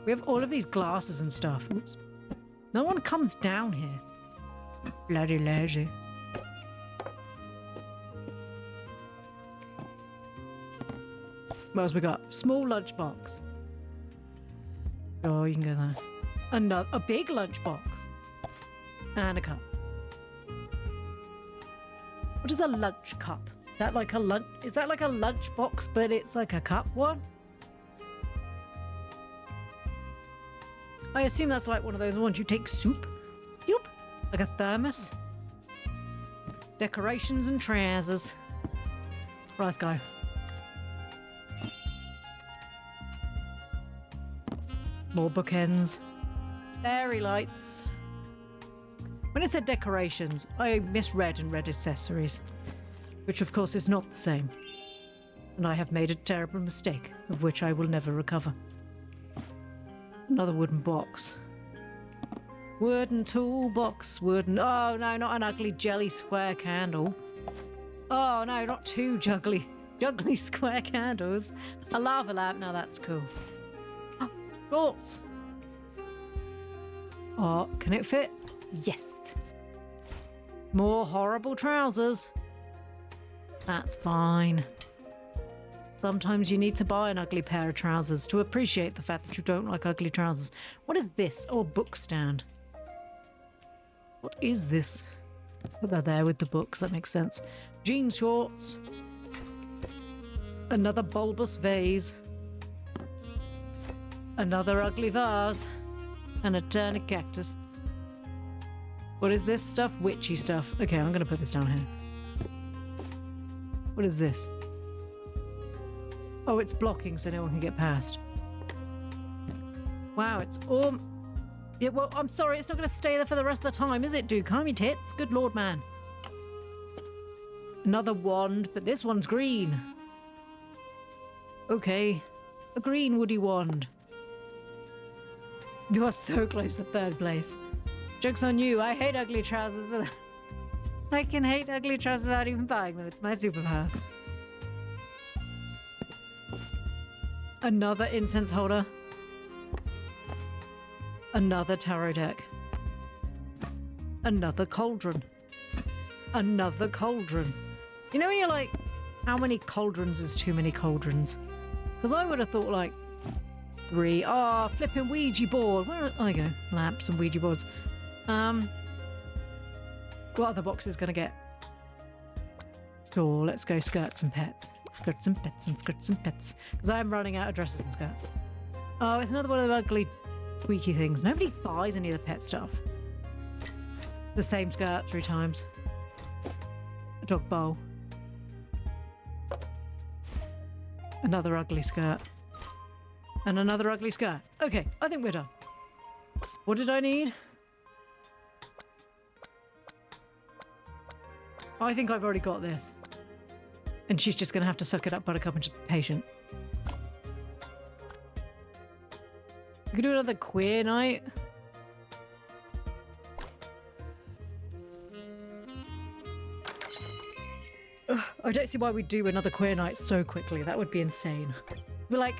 We have all of these glasses and stuff. Oops. No one comes down here. Bloody lazy. What else we got? Small lunchbox. Oh, you can go there. A big lunchbox. And a cup. What is a lunch cup? Is that like a lunchbox, but it's like a cup one? I assume that's like one of those ones you take soup. Yup. Like a thermos. Decorations and trousers. Right, let's go. More bookends. Fairy lights. When it said decorations, I misread and read accessories. Which of course is not the same. And I have made a terrible mistake, of which I will never recover. Another wooden box. Wooden toolbox. Wooden... Oh, no, not an ugly jelly square candle. Oh, no, not two juggly square candles. A lava lamp. Now that's cool. Oh, shorts. Oh, can it fit? Yes. More horrible trousers. That's fine. Sometimes you need to buy an ugly pair of trousers to appreciate the fact that you don't like ugly trousers. What is this? Oh, a book stand. What is this? Put that there with the books. That makes sense. Jean shorts. Another bulbous vase. Another ugly vase. And a turnip cactus. What is this stuff? Witchy stuff. Okay, I'm going to put this down here. What is this? Oh, it's blocking so no one can get past. Wow, it's all... Yeah, well, I'm sorry, it's not going to stay there for the rest of the time, is it, dude? Calm your tits. Good lord, man. Another wand, but this one's green. Okay. A green woody wand. You are so close to third place. Joke's on you. I hate ugly trousers, but I can hate ugly trousers without even buying them. It's my superpower. Another incense holder. Another tarot deck. Another cauldron. Another cauldron. You know when you're like, how many cauldrons is too many cauldrons? Because I would have thought like 3. Oh, flipping Ouija board. Where I go? Lamps and Ouija boards. What other boxes gonna get? Sure, let's go skirts and pets. Skirts and pets and skirts and pets. Because I am running out of dresses and skirts. Oh, it's another one of the ugly, squeaky things. Nobody buys any of the pet stuff. The same skirt 3 times. A dog bowl. Another ugly skirt. And another ugly skirt. Okay, I think we're done. What did I need? I think I've already got this. And she's just going to have to suck it up, Buttercup, and just be patient. We could do another queer night. Ugh, I don't see why we'd do another queer night so quickly. That would be insane. We're like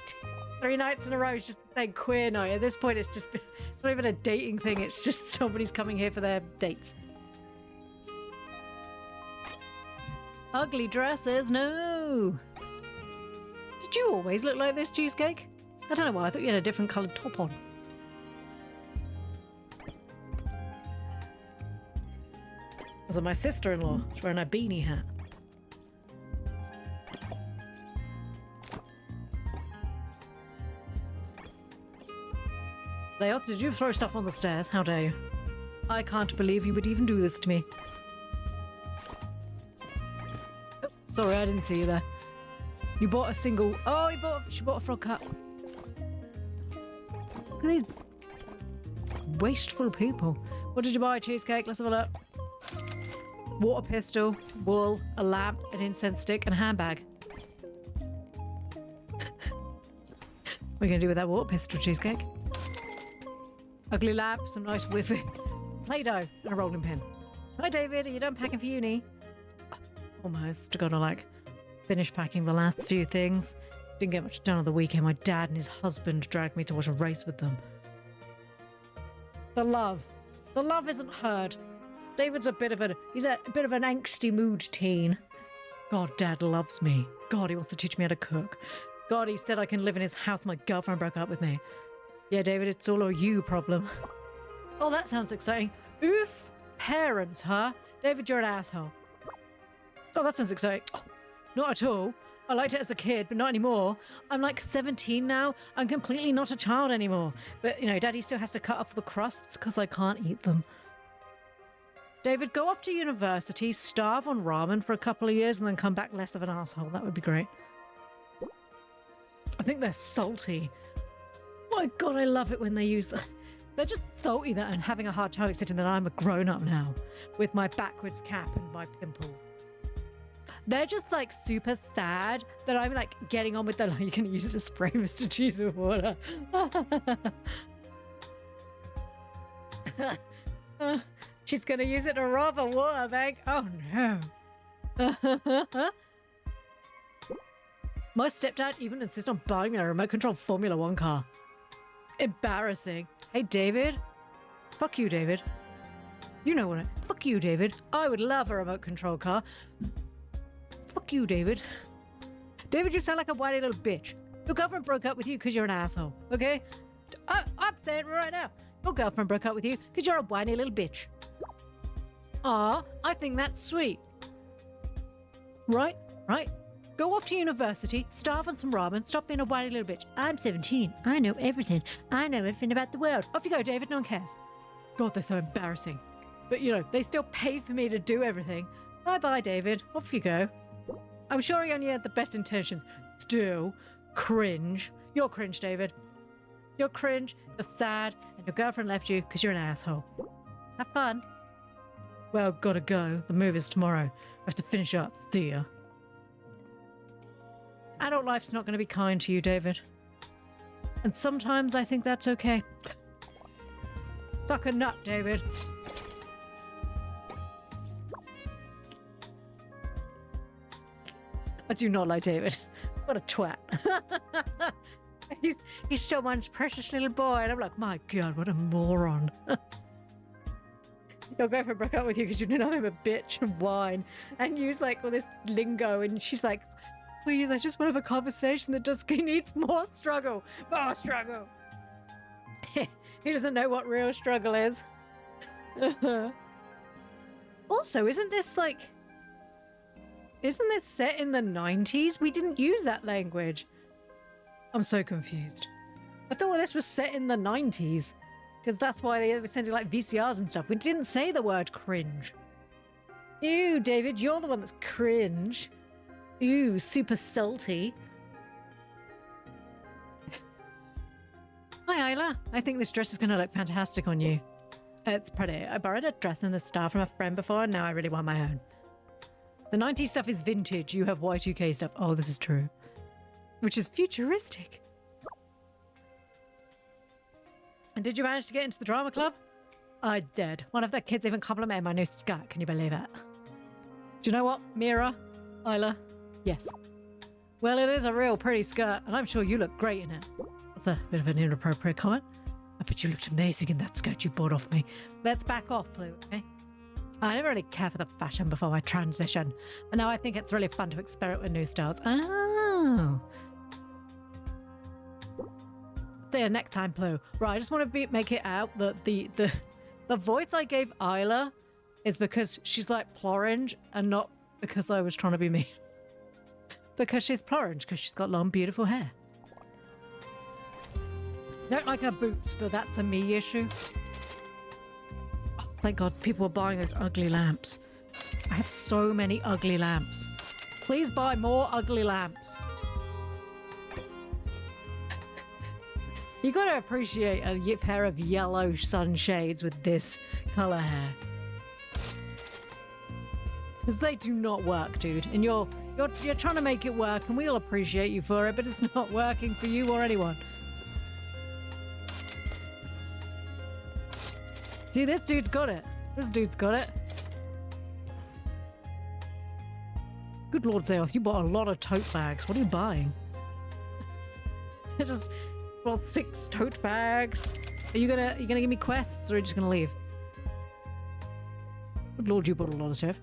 3 nights in a row, it's just saying queer night. At this point, it's just it's not even a dating thing. It's just somebody's coming here for their dates. Ugly dresses, no. Did you always look like this, Cheesecake? I don't know why. I thought you had a different coloured top on. Was it my sister-in-law? She's wearing a beanie hat. Leoth, did you throw stuff on the stairs? How dare you? I can't believe you would even do this to me. Oh, sorry, I didn't see you there. You bought a single... Oh, she bought a frog cup. Look at these wasteful people. What did you buy, Cheesecake? Let's have a look. Water pistol, wool, a lamp, an incense stick, and a handbag. What are you going to do with that water pistol, Cheesecake? Ugly lamp, some nice whiffy Play-Doh, and a rolling pin. Hi, David. Are you done packing for uni? Almost. Gonna, like, finish packing the last few things. Didn't get much done on the weekend. My dad and his husband dragged me to watch a race with them. The love. The love isn't heard. David's he's a bit of an angsty mood teen. God, Dad loves me. God, he wants to teach me how to cook. God, he said I can live in his house. My girlfriend broke up with me. Yeah, David, it's all a you problem. Oh, that sounds exciting. Oof. Parents, huh? David, you're an asshole. Oh, that sounds exciting. Oh, not at all. I liked it as a kid, but not anymore. I'm like 17 now. I'm completely not a child anymore. But, you know, Daddy still has to cut off the crusts because I can't eat them. David, go off to university, starve on ramen for a couple of years, and then come back less of an asshole. That would be great. I think they're salty. My God, I love it when they use the... They're just salty that I'm having a hard time accepting that I'm a grown-up now with my backwards cap and my pimple. They're just like super sad that I'm like getting on with the... You can use it to spray Mr. Cheese with water. She's going to use it to rob a water bank. Oh, no. My stepdad even insists on buying me a remote control Formula 1 car. Embarrassing. Hey, David. Fuck you, David. You know what Fuck you, David. I would love a remote control car. Fuck you, David. David, you sound like a whiny little bitch. Your girlfriend broke up with you because you're an asshole, okay? I'm saying it right now. Your girlfriend broke up with you because you're a whiny little bitch. Aw, I think that's sweet. Right? Go off to university, starve on some ramen, stop being a whiny little bitch. I'm 17. I know everything. I know everything about the world. Off you go, David. No one cares. God, they're so embarrassing. But, you know, they still pay for me to do everything. Bye-bye, David. Off you go. I'm sure he only had the best intentions. Still, cringe. You're cringe, David. You're cringe, you're sad, and your girlfriend left you because you're an asshole. Have fun. Well, gotta go. The move is tomorrow. I have to finish up. See ya. Adult life's not going to be kind to you, David. And sometimes I think that's okay. Suck a nut, David. I do not like David. What a twat. He's so much precious little boy. And I'm like, my God, what a moron. Your girlfriend broke up with you because you did nothing but bitch and whine and use like all this lingo. And she's like, please, I just want to have a conversation that just needs more struggle. More struggle. He doesn't know what real struggle is. Also, isn't this set in the 90s? We didn't use that language. I'm so confused. I thought this was set in the 90s. Because that's why they were sending like VCRs and stuff. We didn't say the word cringe. Ew, David, you're the one that's cringe. Ew, super salty. Hi, Isla. I think this dress is going to look fantastic on you. It's pretty. I borrowed a dress in the style from a friend before, and now I really want my own. The 90s stuff is vintage. You have Y2K stuff. Oh, this is true. Which is futuristic. And did you manage to get into the drama club? I did. One of the kids even complimented my new skirt. Can you believe it? Do you know what, Mira? Isla? Yes. Well, it is a real pretty skirt, and I'm sure you look great in it. That's a bit of an inappropriate comment. I bet you looked amazing in that skirt you bought off me. Let's back off, Ploo, okay? I never really cared for the fashion before my transition, but now I think it's really fun to experiment with new styles. Oh. See you next time, Ploo. Right, I just want to make it out that the voice I gave Isla is because she's like Plorange and not because I was trying to be mean. Because she's Plorange, because she's got long, beautiful hair. Don't like her boots, but that's a me issue. Oh, thank God people are buying those ugly lamps. I have so many ugly lamps. Please buy more ugly lamps. You gotta appreciate a pair of yellow sunshades with this color hair. Because they do not work, dude. And you're trying to make it work, and we'll appreciate you for it, but it's not working for you or anyone. See, this dude's got it. This dude's got it. Good Lord, Zeoth, you bought a lot of tote bags. What are you buying? Just bought 6 tote bags. Are you gonna give me quests, or are you just gonna leave? Good Lord, you bought a lot of stuff.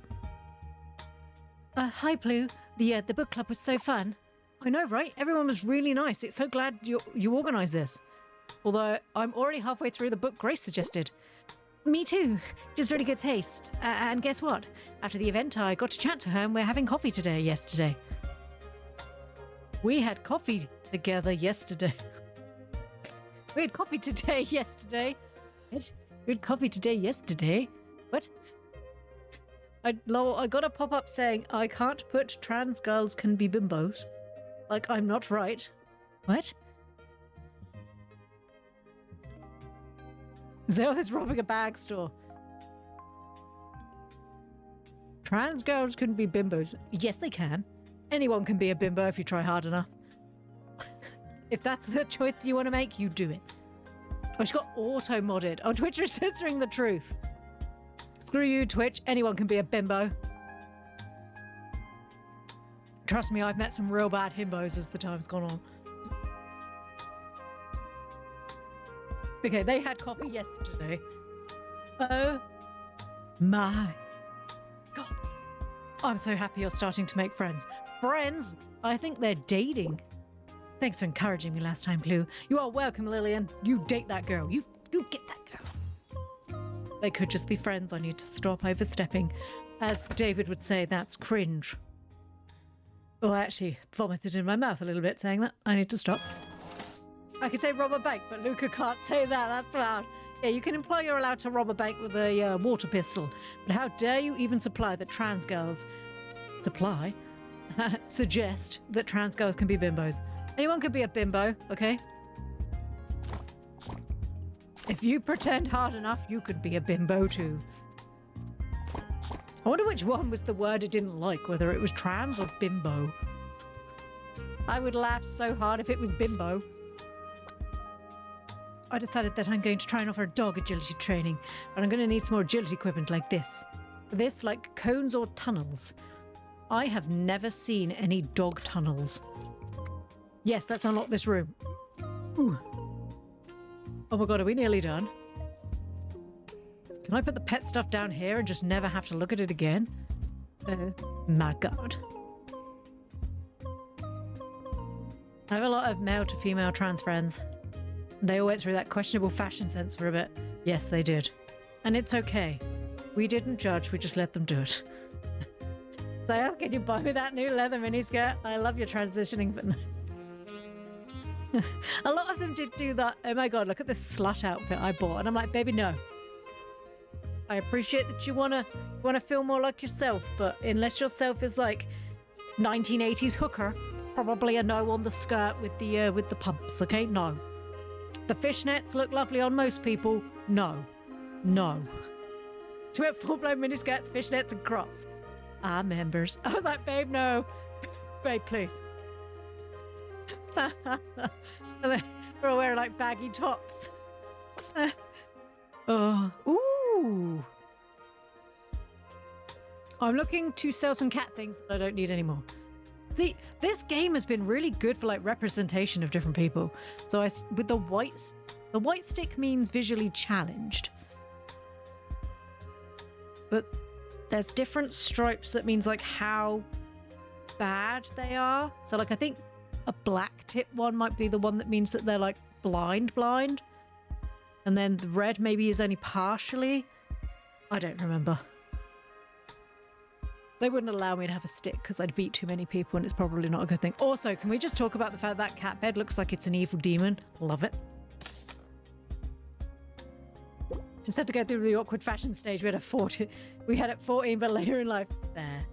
Hi, Ploo. The book club was so fun. I know, right? Everyone was really nice. It's so glad you organised this. Although I'm already halfway through the book Grace suggested. Me too. Just really good taste. And guess what? After the event, I got to chat to her, and we're having coffee yesterday. We had coffee together yesterday. We had coffee today yesterday. What? We had coffee today yesterday? What? I got a pop-up saying, I can't put trans girls can be bimbos. Like, I'm not right. What? Zeoth is robbing a bag store. Trans girls can be bimbos. Yes, they can. Anyone can be a bimbo if you try hard enough. If that's the choice you want to make, you do it. Oh, she got auto-modded. Oh, Twitch is censoring the truth. Screw you, Twitch. Anyone can be a bimbo. Trust me, I've met some real bad himbos as the time's gone on. Okay, they had coffee yesterday. Oh my God. I'm so happy you're starting to make friends. Friends? I think they're dating. Thanks for encouraging me last time, Ploo. You are welcome, Lillian. You date that girl. You get that girl. They could just be friends. I need to stop overstepping. As David would say, that's cringe. Oh, I actually vomited in my mouth a little bit saying that. I need to stop. I could say rob a bank, but Luca can't say that. That's loud. Yeah, you can imply you're allowed to rob a bank with a water pistol. But how dare you even supply that trans girls... Supply? Suggest that trans girls can be bimbos. Anyone could be a bimbo, okay? If you pretend hard enough, you could be a bimbo too. I wonder which one was the word it didn't like, whether it was trans or bimbo. I would laugh so hard if it was bimbo. I decided that I'm going to try and offer dog agility training, but I'm going to need some more agility equipment like this. This, like cones or tunnels. I have never seen any dog tunnels. Yes, let's unlock this room. Ooh. Oh my God, are we nearly done? Can I put the pet stuff down here and just never have to look at it again? Oh my God. I have a lot of male to female trans friends. They all went through that questionable fashion sense for a bit. Yes, they did. And it's okay. We didn't judge, we just let them do it. So, can you buy me that new leather miniskirt? I love your transitioning, but no. A lot of them did do that. Oh my god, look at this slut outfit I bought. And I'm like, baby, no. I appreciate that you wanna feel more like yourself, but unless yourself is like 1980s hooker, probably a no on the skirt with the pumps, okay? No. The fishnets look lovely on most people. No. No. To wear full-blown miniskirts, fishnets, and crops. Ah, members. I was like, babe, no. Babe, please. We're all wearing like baggy tops. Oh. Ooh. I'm looking to sell some cat things that I don't need anymore. See, this game has been really good for like representation of different people. So with the white stick means visually challenged. But there's different stripes that means like how bad they are. So like I think a black tip one might be the one that means that they're like blind. And then the red maybe is only partially. I don't remember. They wouldn't allow me to have a stick because I'd beat too many people and it's probably not a good thing. Also, can we just talk about the fact that cat bed looks like it's an evil demon? Love it. Just had to go through the awkward fashion stage. We had at 14, but later in life. There.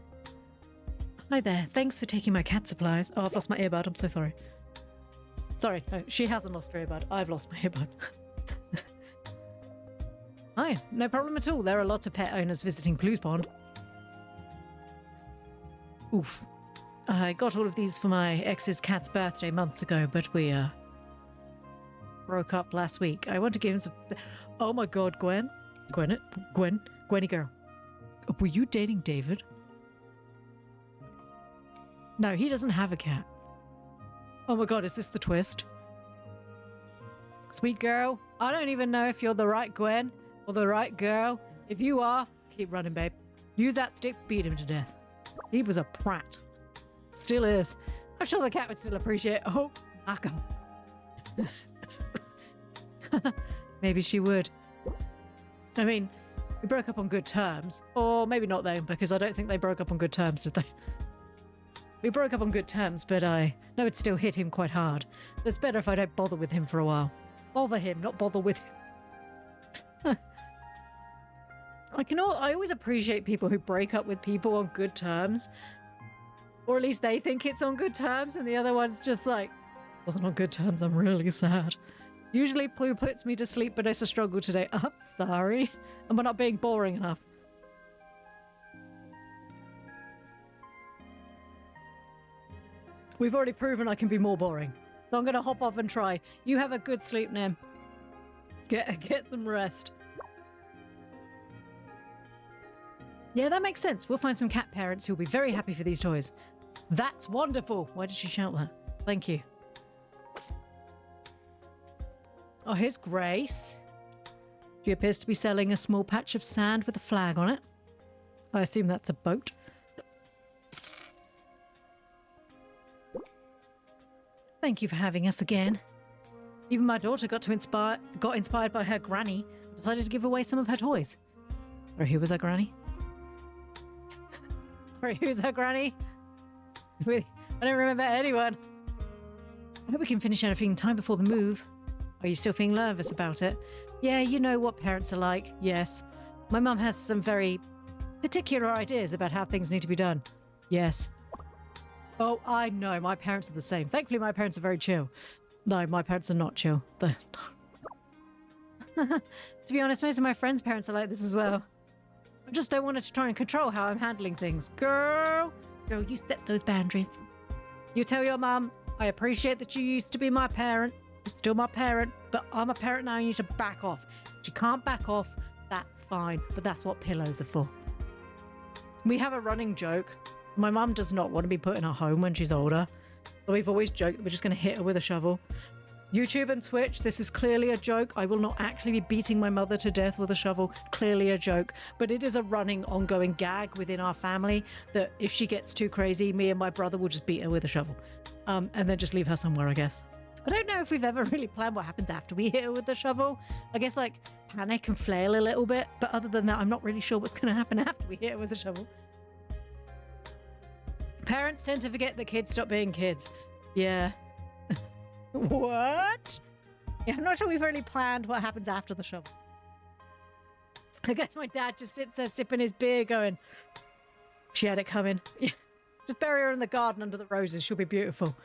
Hi there. Thanks for taking my cat supplies. Oh, I've lost my earbud. I'm so sorry. Sorry. No, she hasn't lost her earbud. I've lost my earbud. Hi. No problem at all. There are lots of pet owners visiting Ploo's Pond. Oof. I got all of these for my ex's cat's birthday months ago, but we broke up last week. I want to give him some... Oh my god, Gwenny girl. Were you dating David? No, he doesn't have a cat. Oh my god, is this the twist? Sweet girl, I don't even know if you're the right Gwen or the right girl. If you are, keep running, babe. Use that stick, beat him to death. He was a prat. Still is. I'm sure the cat would still appreciate it. Oh, knock him. Maybe she would. I mean, we broke up on good terms. Or maybe not though, because I don't think they broke up on good terms, did they? We broke up on good terms, but I know it still hit him quite hard. So it's better if I don't bother with him for a while. Bother him, not bother with him. I always appreciate people who break up with people on good terms. Or at least they think it's on good terms, and the other one's just like, wasn't on good terms, I'm really sad. Usually Ploo puts me to sleep, but it's a struggle today. I'm sorry. And we're not being boring enough. We've already proven I can be more boring. So I'm going to hop off and try. You have a good sleep, Nim. Get some rest. Yeah, that makes sense. We'll find some cat parents who'll be very happy for these toys. That's wonderful. Why did she shout that? Thank you. Oh, here's Grace. She appears to be selling a small patch of sand with a flag on it. I assume that's a boat. Thank you for having us again. Even my daughter got inspired by her granny and decided to give away some of her toys. Or who was her granny? Sorry, who's her granny? I don't remember anyone. I hope we can finish everything in time before the move. Are you still feeling nervous about it? Yeah, you know what parents are like. Yes. My mum has some very particular ideas about how things need to be done. Yes. Oh, I know. My parents are the same. Thankfully, my parents are very chill. No, my parents are not chill. To be honest, most of my friends' parents are like this as well. I just don't want to try and control how I'm handling things. Girl, you set those boundaries. You tell your mum, I appreciate that you used to be my parent. You're still my parent, but I'm a parent now. You need to back off. If you can't back off, that's fine. But that's what pillows are for. We have a running joke. My mum does not want to be put in a home when she's older. But we've always joked that we're just going to hit her with a shovel. YouTube and Twitch, this is clearly a joke. I will not actually be beating my mother to death with a shovel. Clearly a joke. But it is a running, ongoing gag within our family that if she gets too crazy, me and my brother will just beat her with a shovel. and then just leave her somewhere, I guess. I don't know if we've ever really planned what happens after we hit her with the shovel. I guess like panic and flail a little bit, but other than that, I'm not really sure what's going to happen after we hit her with the shovel. Parents tend to forget that kids stop being kids. Yeah. What? Yeah, I'm not sure we've really planned what happens after the shovel. I guess my dad just sits there sipping his beer going, she had it coming. Yeah. Just bury her in the garden under the roses. She'll be beautiful.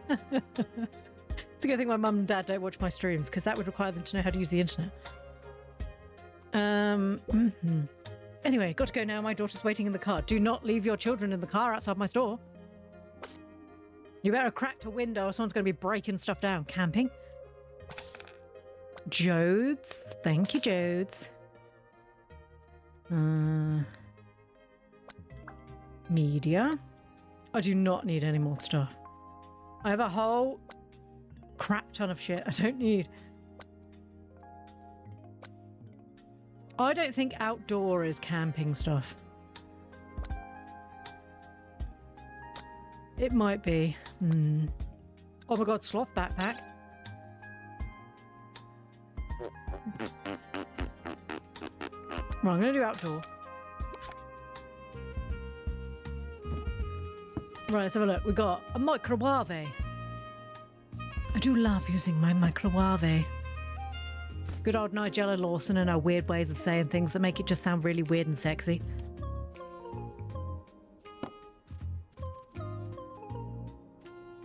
It's a good thing my mum and dad don't watch my streams, because that would require them to know how to use the internet. Anyway, got to go now. My daughter's waiting in the car. Do not leave your children in the car outside my store. You better crack a window or someone's going to be breaking stuff down. Camping. Jodes. Thank you, Jodes. Media. I do not need any more stuff. I have a whole crap ton of shit I don't need. I don't think outdoor is camping stuff. It might be. Oh my god, sloth backpack. Right, I'm going to do outdoor. Right, let's have a look. We've got a microwave. I do love using my microwave. Good old Nigella Lawson and her weird ways of saying things that make it just sound really weird and sexy.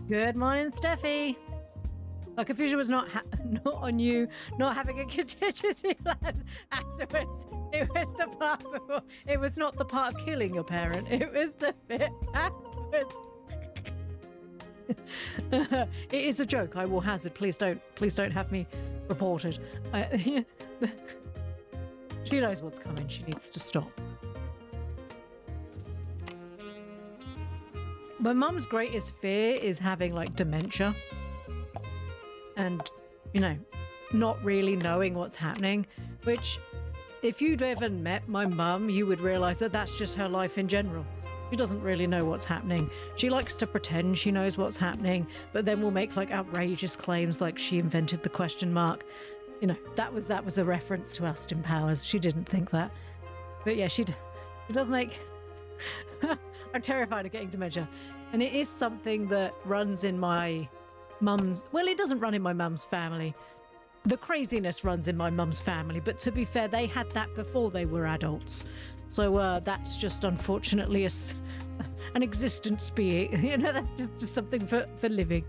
Good morning, Steffi. My confusion was not on you not having a contingency plan afterwards. It was the part before. It was not the part of killing your parent. It was the bit afterwards. It is a joke. I will hazard. Please don't have me reported. She knows what's coming. She needs to stop. My mum's greatest fear is having like dementia and, you know, not really knowing what's happening, which if you'd ever met my mum, you would realize that that's just her life in general. She doesn't really know what's happening. She likes to pretend she knows what's happening, but then will make like outrageous claims like she invented the question mark. You know, that was a reference to Austin Powers. She didn't think that. But yeah, she does make... I'm terrified of getting dementia. And it is something that runs in my mum's... Well, it doesn't run in my mum's family. The craziness runs in my mum's family. But to be fair, they had that before they were adults. So that's just unfortunately an existence being. You know, that's just something for living.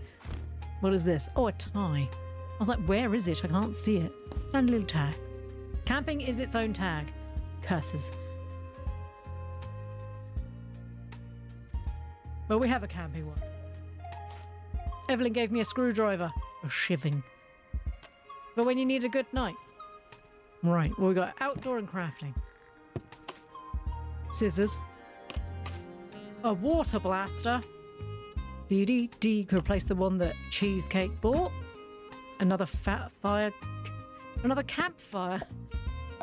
What is this? Oh, a tie. I was like, where is it? I can't see it. And a little tag. Camping is its own tag. Curses. Well, we have a camping one. Evelyn gave me a screwdriver for shivving. But when you need a good night. Right, well, we got outdoor and crafting. Scissors. A water blaster. Could replace the one that Cheesecake bought. Another fat fire. Another campfire.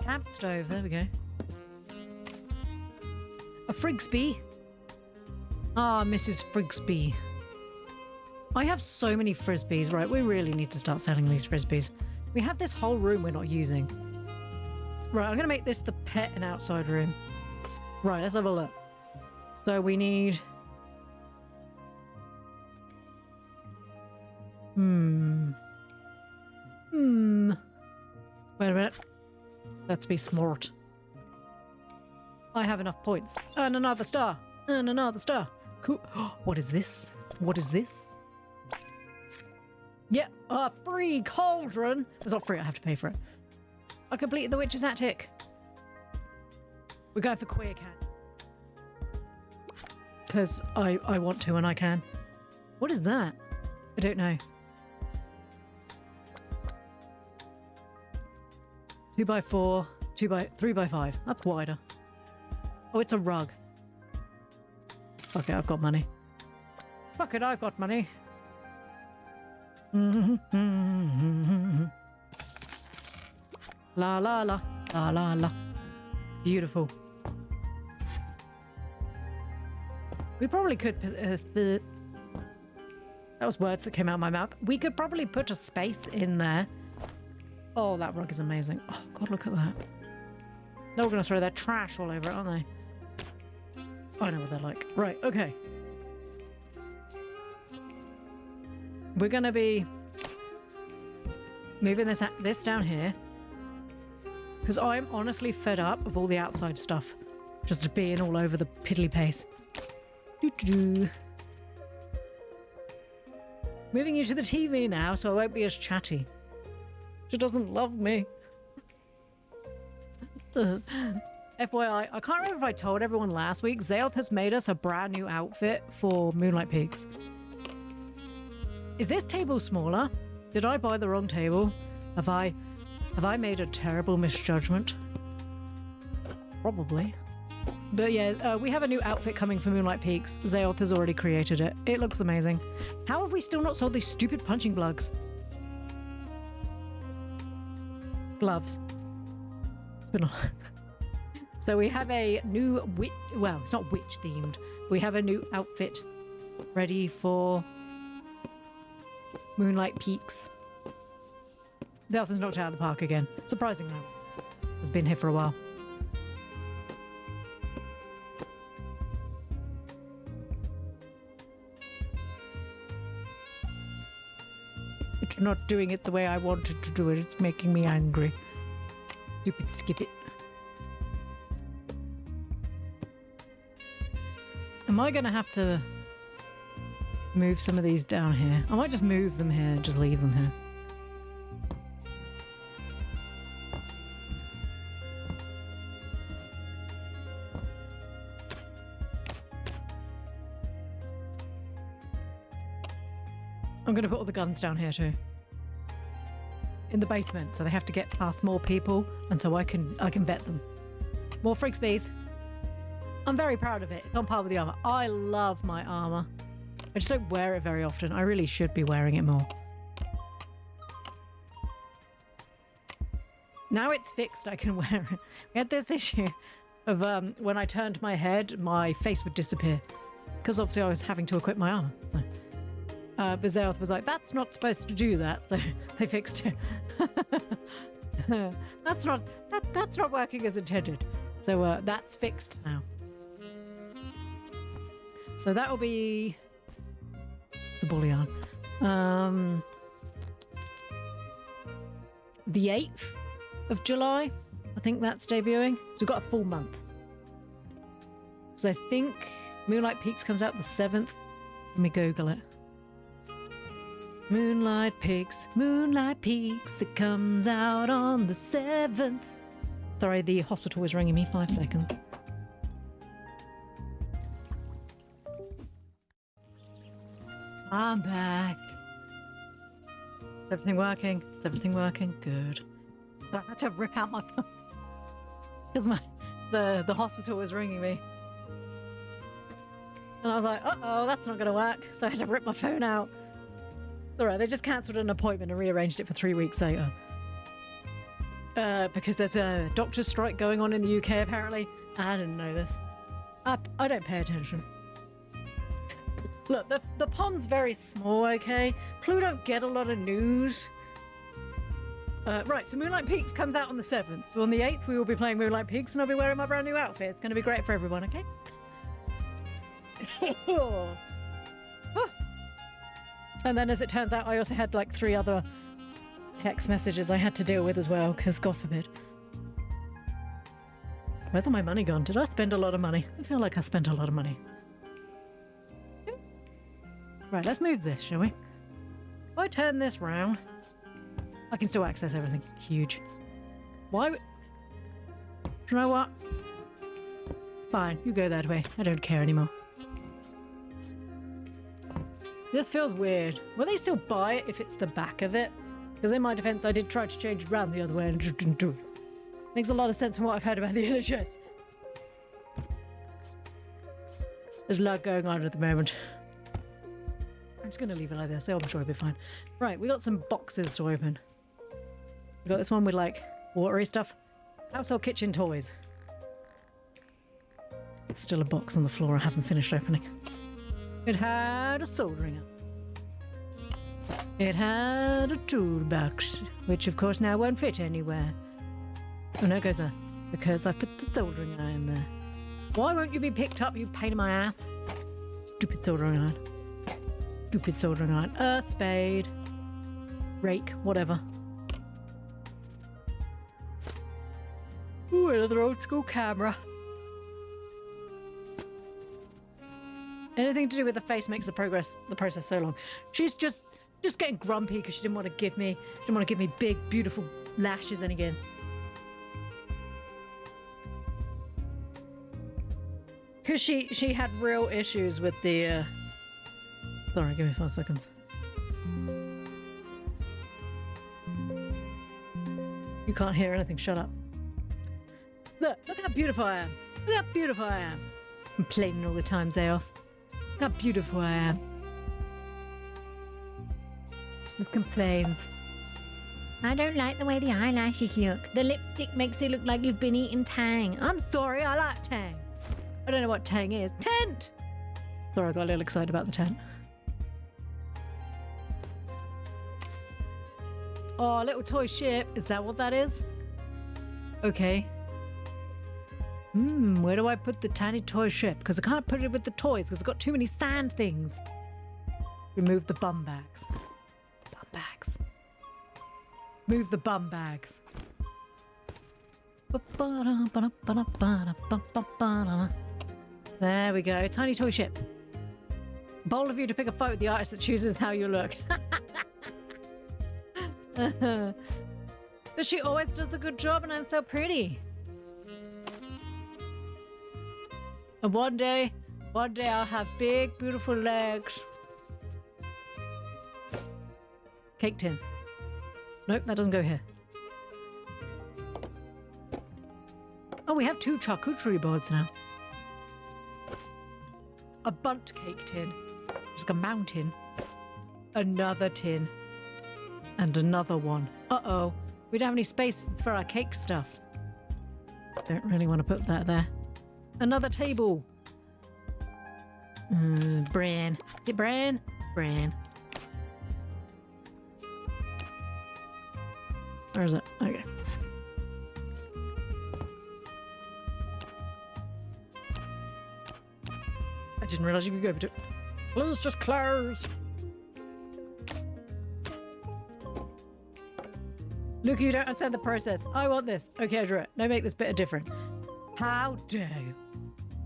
Camp stove, there we go. A Frigsby. Ah, Mrs. Frigsby. I have so many frisbees, right? We really need to start selling these frisbees. We have this whole room we're not using. Right, I'm going to make this the pet and outside room. Right, let's have a look. So we need... Wait a minute. Let's be smart. I have enough points. And another star. And another star. Cool. What is this? What is this? Yeah, a free cauldron. It's not free, I have to pay for it. I completed the witch's attic. We're going for queer cat. Because I want to and I can. What is that? I don't know. 2x4, 3x5. That's wider. Oh, it's a rug. Fuck it, I've got money. Fuck it, I've got money. La la la, la la la. Beautiful. We probably could... that was words that came out of my mouth. We could probably put a space in there. Oh, that rug is amazing. Oh, God, look at that. They're all going to throw their trash all over it, aren't they? I know what they're like. Right, okay. We're going to be moving this down here. Because I'm honestly fed up of all the outside stuff. Just being all over the piddly place. Doo-doo-doo. Moving you to the TV now, so I won't be as chatty. She doesn't love me. FYI, I can't remember if I told everyone last week, Zayoth has made us a brand new outfit for Moonlight Peaks. Is this table smaller? Did I buy the wrong table? Have I made a terrible misjudgment? Probably. But yeah, we have a new outfit coming for Moonlight Peaks. Zayoth has already created it. It looks amazing. How have we still not sold these stupid punching plugs? Gloves. It's been a... So we have a new witch... Well, it's not witch themed. We have a new outfit ready for Moonlight Peaks. Zayoth has knocked it out of the park again. Surprisingly. Has been here for a while. It's not doing it the way I wanted to do it. It's making me angry. Stupid skip it. Am I going to have to move some of these down here? I might just move them here and just leave them here. I'm going to put all the guns down here too. In the basement, so they have to get past more people, and so I can vet them. More Frigsbees. I'm very proud of it. It's on par with the armor. I love my armor. I just don't wear it very often. I really should be wearing it more. Now it's fixed, I can wear it. We had this issue of when I turned my head, my face would disappear. Because obviously I was having to equip my armor. So. But Zayoth was like, that's not supposed to do that. So they fixed it. That's not working as intended. So that's fixed now. So that'll be... It's a bullion. The 8th of July, I think that's debuting. So we've got a full month. So I think Moonlight Peaks comes out the 7th. Let me Google it. Moonlight Peaks, it comes out on the 7th. Sorry, the hospital was ringing me. 5 seconds. I'm back. Is everything working? Is everything working? Good. So I had to rip out my phone because the hospital was ringing me. And I was like, uh-oh, that's not going to work. So I had to rip my phone out. Alright, they just cancelled an appointment and rearranged it for 3 weeks later. Because there's a doctor's strike going on in the UK, apparently. I didn't know this. I don't pay attention. Look, the pond's very small, okay? Ploo don't get a lot of news. Right, so Moonlight Peaks comes out on the 7th. So on the 8th, we will be playing Moonlight Peaks and I'll be wearing my brand new outfit. It's going to be great for everyone, okay? And then as it turns out, I also had like 3 other text messages I had to deal with as well, because God forbid. Where's all my money gone? Did I spend a lot of money? I feel like I spent a lot of money. Right, let's move this, shall we? If I turn this round, I can still access everything. Huge. Why? Do you know what? Fine, you go that way. I don't care anymore. This feels weird. Will they still buy it if it's the back of it? Because in my defense, I did try to change it around the other way and just didn't do it. Makes a lot of sense from what I've heard about the NHS. There's a lot going on at the moment. I'm just going to leave it like this. I'm sure it'll be fine. Right, we got some boxes to open. We got this one with like watery stuff. Household kitchen toys. It's still a box on the floor I haven't finished opening. It had a soldering iron. It had a toolbox, which of course now won't fit anywhere. Oh no, it goes there. Because I put the soldering iron there. Why won't you be picked up, you pain in my ass? Stupid soldering iron. Stupid soldering iron. A spade. Rake, whatever. Ooh, another old school camera. Anything to do with the face makes the process so long. She's just getting grumpy because she didn't want to give me big, beautiful lashes then again. Because she had real issues with the sorry, give me 5 seconds. You can't hear anything, shut up. Look how beautiful I am. Look how beautiful I am. Complaining all the time, Zayoth. Look how beautiful I am. With complaints. I don't like the way the eyelashes look. The lipstick makes it look like you've been eating Tang. I'm sorry, I like Tang. I don't know what Tang is. Tent! Sorry, I got a little excited about the tent. Oh, a little toy ship. Is that what that is? Okay. Where do I put the tiny toy ship? Because I can't put it with the toys because I've got too many sand things. Remove the bum bags. Bum bags. Move the bum bags. There we go. Tiny toy ship. Bold of you to pick a fight with the artist that chooses how you look. But she always does a good job and I'm so pretty. And one day I'll have big, beautiful legs. Cake tin. Nope, that doesn't go here. Oh, we have 2 charcuterie boards now. A bundt cake tin. Just a mountain. Another tin. And another one. Uh-oh. We don't have any space for our cake stuff. Don't really want to put that there. Another table. Bran. Is it Bran? It's Bran. Where is it? Okay. I didn't realize you could go to... Please just close. Look, you don't understand the process. I want this. Okay, I drew it. Now make this bit different. How dare you?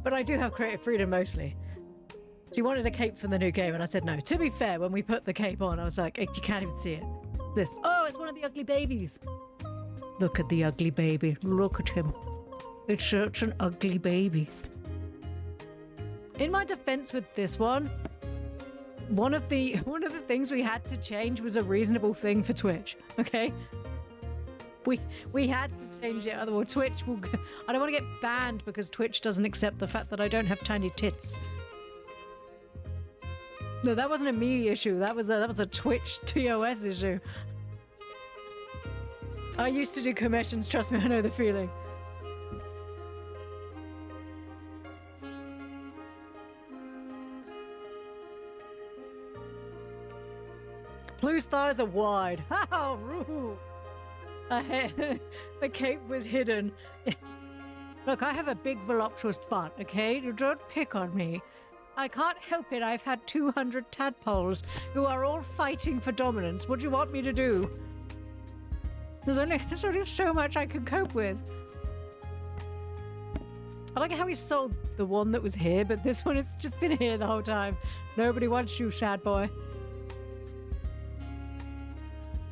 But I do have creative freedom mostly. She wanted a cape for the new game and I said no. To be fair, when we put the cape on, I was like, you can't even see it. This. Oh, it's one of the ugly babies. Look at the ugly baby. Look at him. It's such an ugly baby. In my defense with this one, one of the things we had to change was a reasonable thing for Twitch. Okay? We had to change it, otherwise Twitch will... I don't want to get banned because Twitch doesn't accept the fact that I don't have tiny tits. No, that wasn't a me issue. That was a Twitch TOS issue. I used to do commissions, trust me, I know the feeling. Ploo's thighs are wide. How rude! The cape was hidden. Look, I have a big voluptuous butt, okay? You don't pick on me. I can't help it. I've had 200 tadpoles who are all fighting for dominance. What do you want me to do? There's only so much I can cope with. I like how he sold the one that was here, but this one has just been here the whole time. Nobody wants you, sad boy.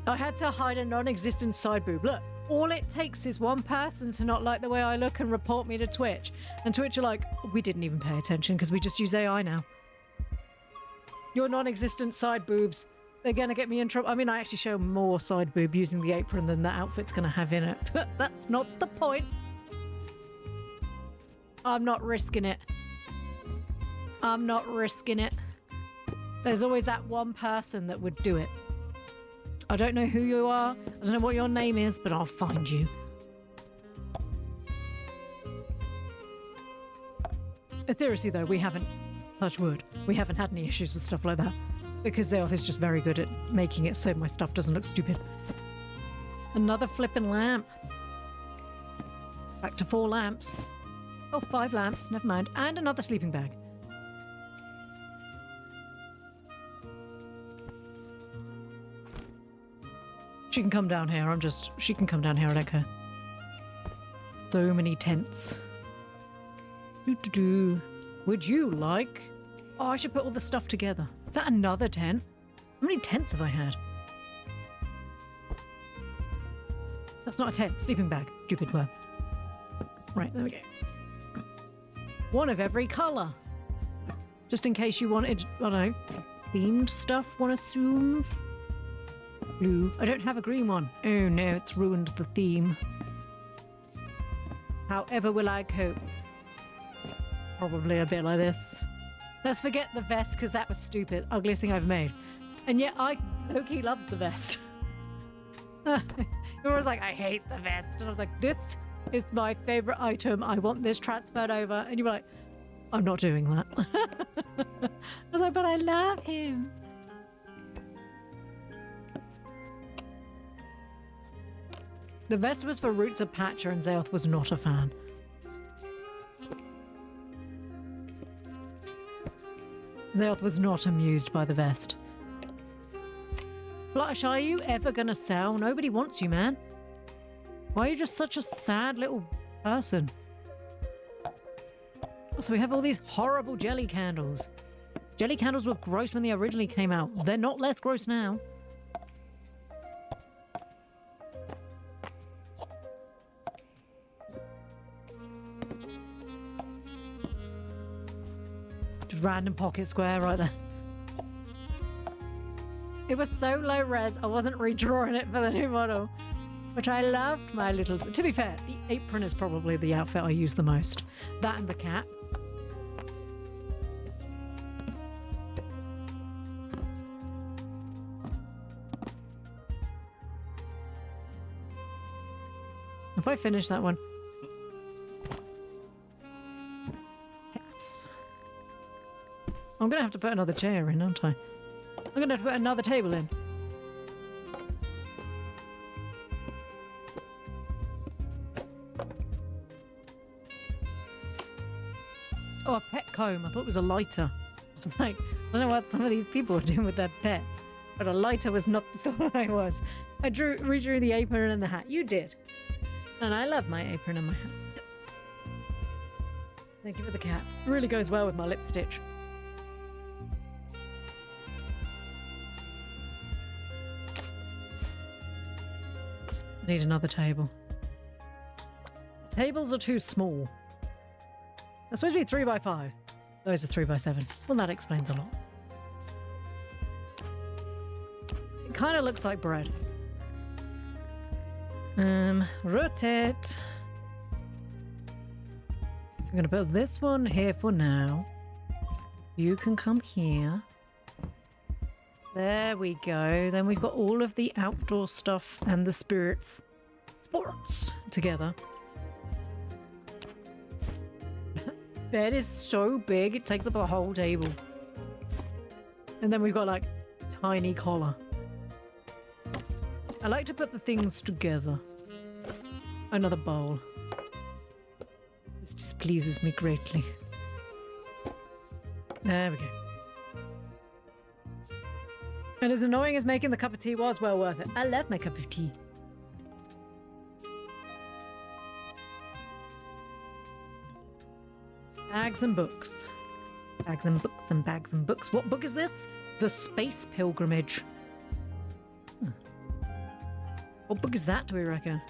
I had to hide a non-existent side boob. Look, all it takes is one person to not like the way I look and report me to Twitch. And Twitch are like, we didn't even pay attention because we just use AI now. Your non-existent side boobs, they're going to get me in trouble. I mean, I actually show more side boob using the apron than the outfit's going to have in it. But that's not the point. I'm not risking it. I'm not risking it. There's always that one person that would do it. I don't know who you are. I don't know what your name is, but I'll find you. Seriously though, we haven't, touch wood, we haven't had any issues with stuff like that. Because Zealth is just very good at making it so my stuff doesn't look stupid. Another flippin' lamp. Back to 4 lamps. Oh, 5 lamps, never mind. And another sleeping bag. She can come down here, she can come down here, I don't care. So many tents. Doo-doo-doo. Would you like... Oh, I should put all the stuff together. Is that another tent? How many tents have I had? That's not a tent. Sleeping bag. Stupid word. Right, there we go. One of every colour. Just in case you wanted, I don't know, themed stuff, one assumes. Blue. I don't have a green one. Oh no, it's ruined the theme. However will I cope? Probably a bit like this. Let's forget the vest because that was stupid. Ugliest thing I've made. And yet I low-key loved the vest. It was like, I hate the vest. And I was like, this is my favourite item. I want this transferred over. And you were like, I'm not doing that. I was like, but I love him. The vest was for Roots of Patcher and Zealth was not a fan. Zealth was not amused by the vest. Fluttershy, are you ever gonna sell? Nobody wants you, man. Why are you just such a sad little person? So we have all these horrible jelly candles. Jelly candles were gross when they originally came out. They're not less gross now. Just random pocket square right there. It was so low res, I wasn't redrawing it for the new model. But I loved my little... To be fair, the apron is probably the outfit I use the most. That and the cap. If I finish that one... Yes. I'm going to have to put another chair in, aren't I? I'm going to have to put another table in. Oh, a pet comb. I thought it was a lighter. I was like, I don't know what some of these people are doing with their pets. But a lighter was not the thought I was. I redrew the apron and the hat. You did. And I love my apron and my hat. Thank you for the cap. Really goes well with my lip stitch. I need another table. The tables are too small. They're supposed to be 3x5. Those are 3x7. Well, that explains a lot. It kind of looks like bread. Rotate. I'm going to put this one here for now. You can come here. There we go. Then we've got all of the outdoor stuff and the sports together. Bed is so big, it takes up a whole table. And then we've got like tiny collar. I like to put the things together. Another bowl. This displeases me greatly. There we go. And as annoying as making the cup of tea was, well worth it. I love my cup of tea. Bags and books. Bags and books and bags and books. What book is this? The Space Pilgrimage. What book is that, do we reckon?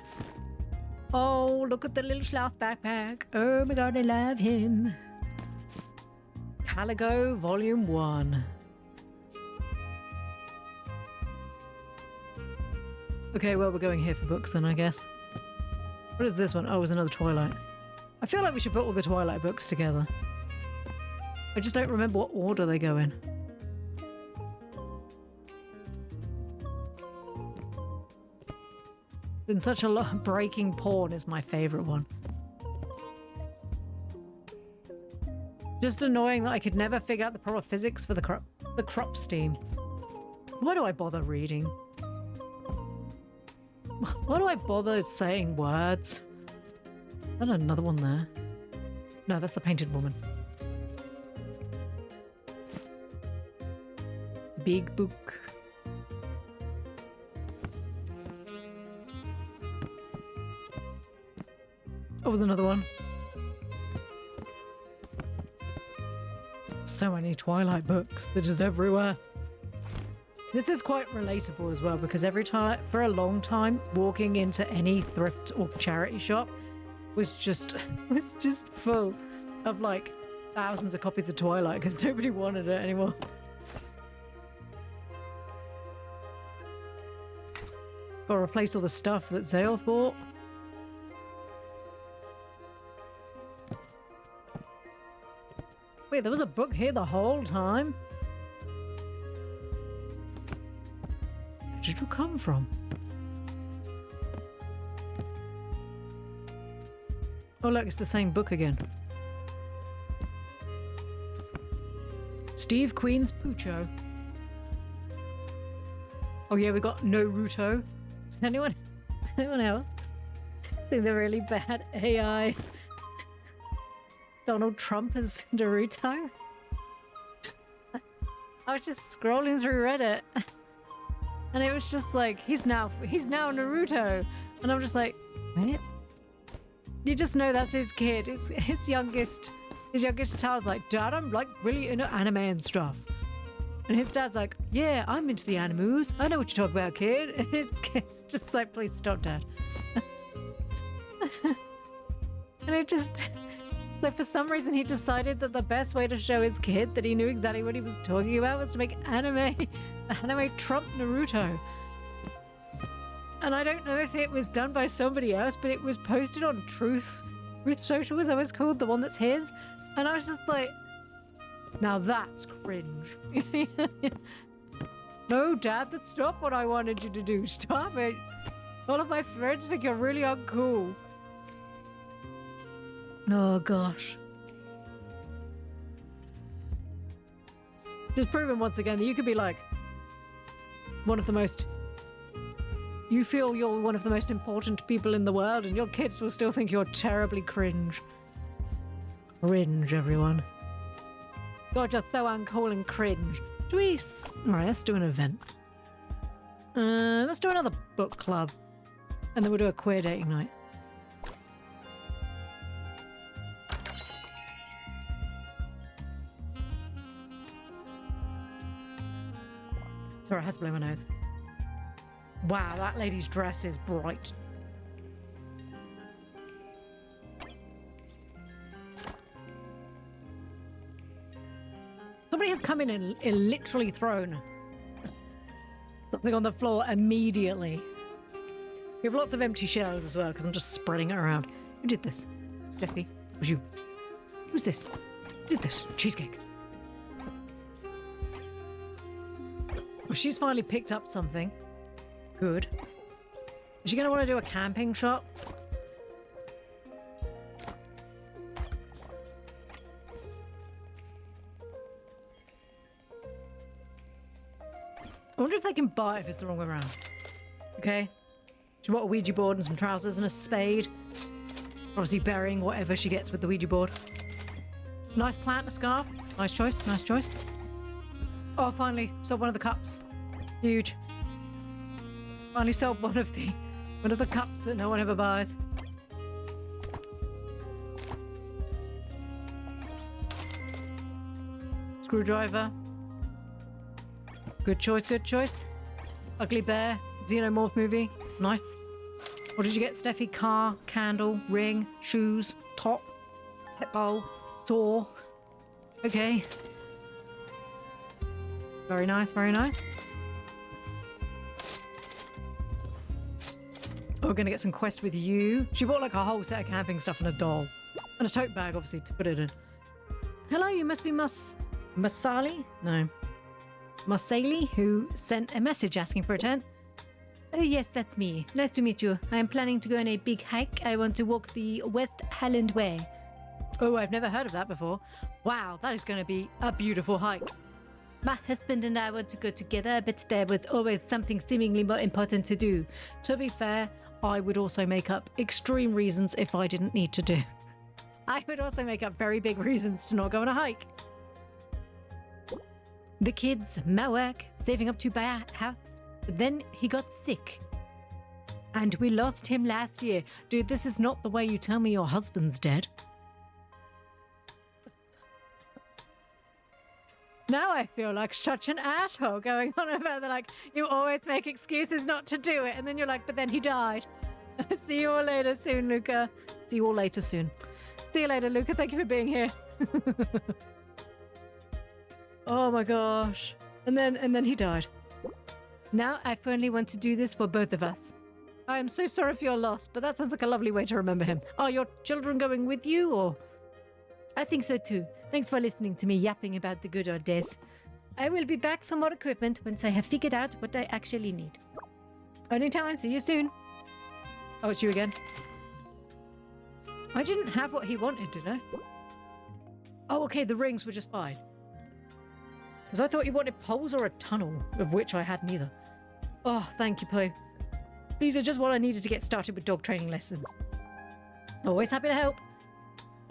Oh, look at the little sloth backpack. Oh my god, I love him. Caligo, Volume 1. Okay, well, we're going here for books then, I guess. What is this one? Oh, it's another Twilight. I feel like we should put all the Twilight books together. I just don't remember what order they go in. Been such a lot. Breaking Porn is my favourite one. Just annoying that I could never figure out the proper physics for the crop steam. Why do I bother reading? Why do I bother saying words? Is that another one there? No, that's the painted woman. It's a big book. Oh, was another one. So many Twilight books. They're just everywhere. This is quite relatable as well because every time, for a long time, walking into any thrift or charity shop was just full of like thousands of copies of Twilight because nobody wanted it anymore. Gotta replace all the stuff that Zaelth bought. Wait, there was a book here the whole time? Where did you come from? Oh look, it's the same book again. Steve Queen's Pucho. Oh yeah, we got Naruto. Does anyone else see the really bad AI Donald Trump as Naruto? I was just scrolling through Reddit and it was just like, he's now Naruto. And I'm just like, wait. You just know that's his kid. His youngest child's like, Dad, I'm like really into anime and stuff. And his dad's like, yeah, I'm into the animus. I know what you talk about, kid. And his kid's just like, please stop, Dad. And it just... So for some reason he decided that the best way to show his kid that he knew exactly what he was talking about was to make anime trump Naruto. And I don't know if it was done by somebody else, but it was posted on Truth Social, as it was called, the one that's his. And I was just like, now that's cringe. No, Dad, that's not what I wanted you to do. Stop it. All of my friends think you're really uncool. Oh, gosh. Just proving once again that you could be like you feel you're one of the most important people in the world and your kids will still think you're terribly cringe. Cringe, everyone. You're just so uncool and cringe. Alright, let's do an event. Let's do another book club. And then we'll do a queer dating night. Sorry, I had to blow my nose. Wow, that lady's dress is bright. Somebody has come in and literally thrown something on the floor immediately. We have lots of empty shells as well because I'm just spreading it around. Who did this? Steffi? It was you. Who's this? Who did this? Cheesecake. Well, she's finally picked up something. Good. Is she going to want to do a camping shop? I wonder if they can buy it if it's the wrong way around. Okay. She bought a Ouija board and some trousers and a spade. Obviously burying whatever she gets with the Ouija board. Nice plant, a scarf. Nice choice, nice choice. Oh, finally sold one of the cups. Huge. Finally sold one of the cups that no one ever buys. Screwdriver. Good choice, good choice. Ugly Bear, Xenomorph movie. Nice. What did you get, Steffi? Car, candle, ring, shoes, top, pet bowl, saw. Okay. Very nice, very nice. Oh, we're gonna get some quests with you. She bought like a whole set of camping stuff and a doll. And a tote bag, obviously, to put it in. Hello, you must be Masali? No. Masali, who sent a message asking for a tent. Oh yes, that's me. Nice to meet you. I am planning to go on a big hike. I want to walk the West Highland Way. Oh, I've never heard of that before. Wow, that is going to be a beautiful hike. My husband and I want to go together, but there was always something seemingly more important to do. To be fair, I would also make up extreme reasons if I didn't need to do. I would also make up very big reasons to not go on a hike. The kids, my work, saving up to buy a house. Then he got sick. And we lost him last year. Dude, this is not the way you tell me your husband's dead. Now I feel like such an asshole going on about you always make excuses not to do it. And then you're like, but then he died. See you all later soon, Luca. See you all later soon. See you later, Luca. Thank you for being here. Oh my gosh. And then he died. Now I finally want to do this for both of us. I am so sorry for your loss, but that sounds like a lovely way to remember him. Are your children going with you, or? I think so too. Thanks for listening to me yapping about the good old days. I will be back for more equipment once I have figured out what I actually need. Anytime. See you soon. Oh, it's you again. I didn't have what he wanted, did I? Oh, okay. The rings were just fine. Because I thought he wanted poles or a tunnel, of which I had neither. Oh, thank you, Ploo. These are just what I needed to get started with dog training lessons. Always happy to help.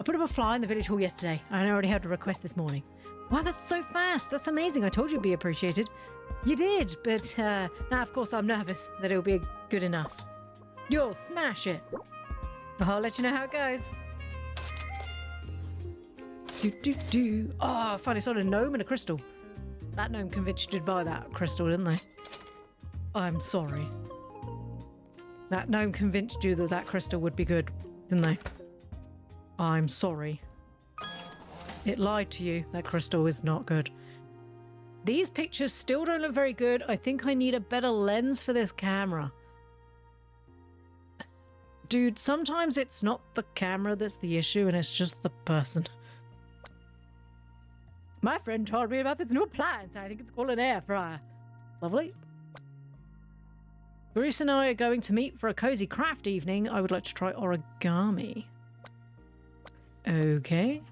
I put up a fly in the village hall yesterday, and I already had a request this morning. Wow, that's so fast. That's amazing. I told you it'd be appreciated. You did, but now, of course, I'm nervous that it'll be good enough. You'll smash it. I'll let you know how it goes. Oh, I finally saw a gnome and a crystal. That gnome convinced you to buy that crystal, didn't they? I'm sorry. That gnome convinced you that crystal would be good, didn't they? I'm sorry. It lied to you. That crystal is not good. These pictures still don't look very good. I think I need a better lens for this camera. Dude, sometimes it's not the camera that's the issue and it's just the person. My friend told me about this new appliance. I think it's called an air fryer. Lovely. Grease and I are going to meet for a cozy craft evening. I would like to try origami. Okay.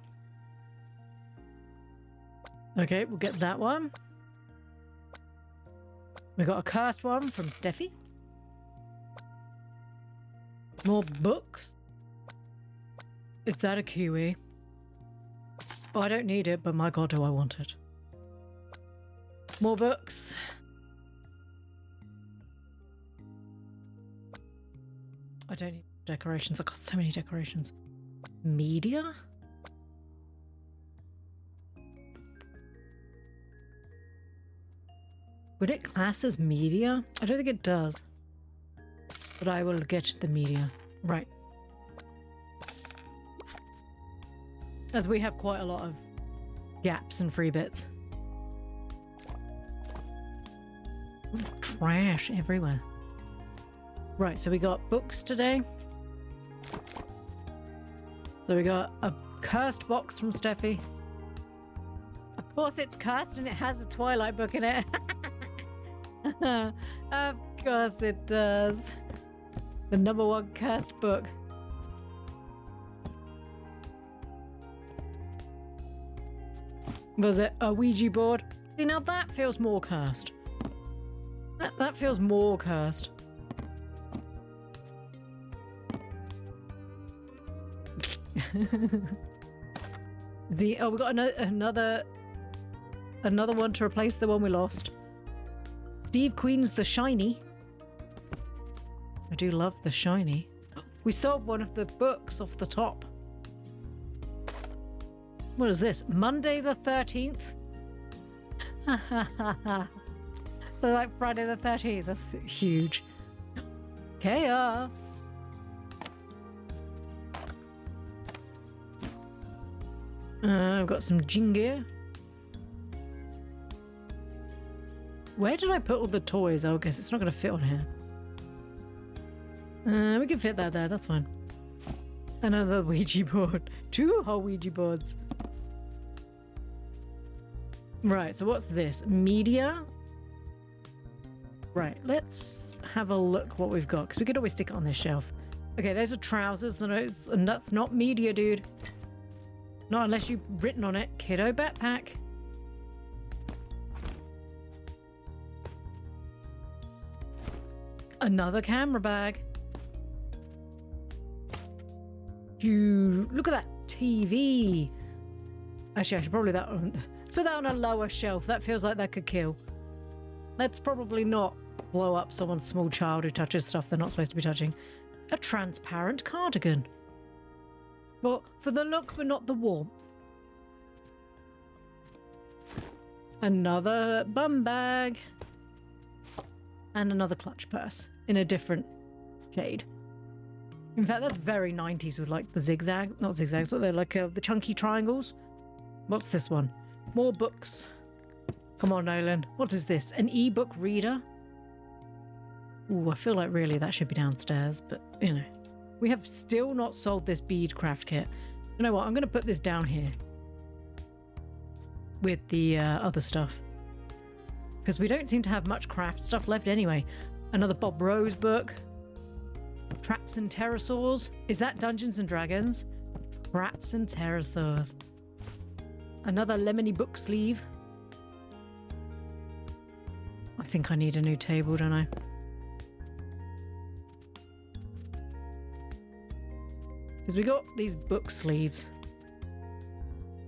Okay, we'll get that one. We got a cursed one from Steffi. More books. Is that a kiwi? Oh, I don't need it, but my god, do I want it. More books. I don't need decorations. I've got so many decorations. Media? Would it class as media? I don't think it does. But I will get the media. Right. As we have quite a lot of gaps and free bits. Ooh, trash everywhere. Right, so we got books today. So we got a cursed box from Steffi. Of course it's cursed and it has a Twilight book in it. Of course it does. The #1 cursed book. Was it a Ouija board? See, now that feels more cursed. That feels more cursed. We got another one to replace the one we lost. Steve Queen's The Shiny. I do love The Shiny. We sold one of the books off the top. What is this? Monday the 13th? So like Friday the 13th. That's huge. Chaos. I've got some gin gear. Where did I put all the toys? Oh, I guess it's not going to fit on here. We can fit that there. That's fine. Another Ouija board. 2 whole Ouija boards. Right, so what's this? Media? Right, let's have a look what we've got, because we could always stick it on this shelf. Okay, those are trousers, and that's not media, dude. Not unless you've written on it, kiddo backpack. Another camera bag. Look at that TV. Actually, I should probably let's put that on a lower shelf. That feels like that could kill. Let's probably not blow up someone's small child who touches stuff they're not supposed to be touching. A transparent cardigan. But for the look, but not the warmth. Another bum bag. And another clutch purse in a different shade. In fact, that's very 90s with like the zigzag, not zigzags, but they're like the chunky triangles. What's this one? More books. Come on, Nolan. What is this? An e-book reader? Ooh, I feel like really that should be downstairs, but you know. We have still not sold this bead craft kit. You know what? I'm going to put this down here with the other stuff. Because we don't seem to have much craft stuff left anyway. Another Bob Rose book. Traps and Pterosaurs. Is that Dungeons and Dragons? Traps and Pterosaurs. Another lemony book sleeve. I think I need a new table, don't I? Because we got these book sleeves.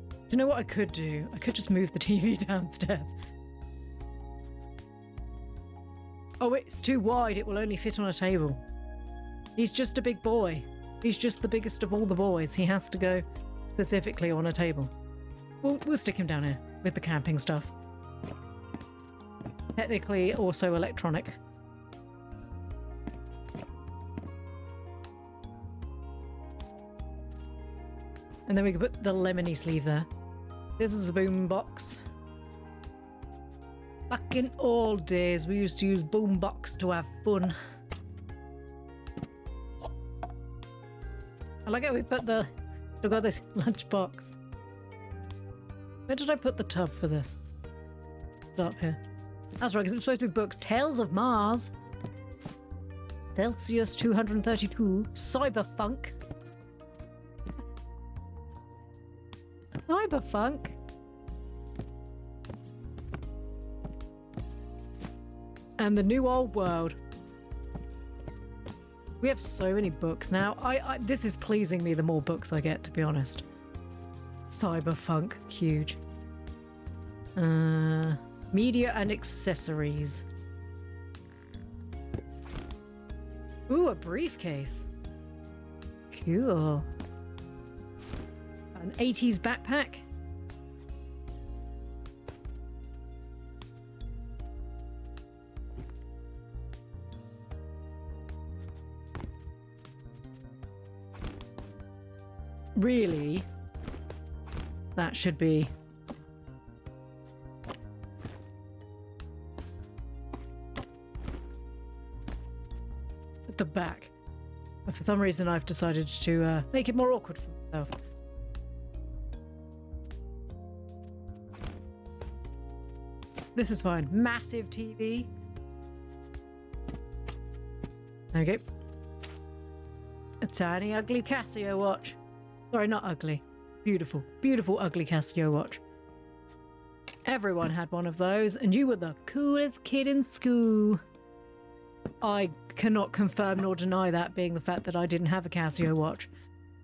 Do you know what I could do? I could just move the TV downstairs. Oh, it's too wide. It will only fit on a table. He's just a big boy. He's just the biggest of all the boys. He has to go specifically on a table. We'll stick him down here with the camping stuff. Technically also electronic. And then we can put the lemony sleeve there. This is a boom box. Back in old days, we used to use boombox to have fun. I like how we put we've got this lunchbox. Where did I put the tub for this? Up here. That's right, because it's supposed to be books. Tales of Mars. Celsius 232. Cyberfunk. Cyberfunk. And the New Old World. We have so many books now. This is pleasing me the more books I get, to be honest. Cyberfunk, huge. Media and accessories. Ooh, a briefcase. Cool. An 80s backpack. Really, that should be at the back. But for some reason, I've decided to make it more awkward for myself. This is fine. Massive TV. There we go. A tiny, ugly Casio watch. Sorry, not ugly. Beautiful, beautiful, ugly Casio watch. Everyone had one of those, and you were the coolest kid in school. I cannot confirm nor deny that, being the fact that I didn't have a Casio watch.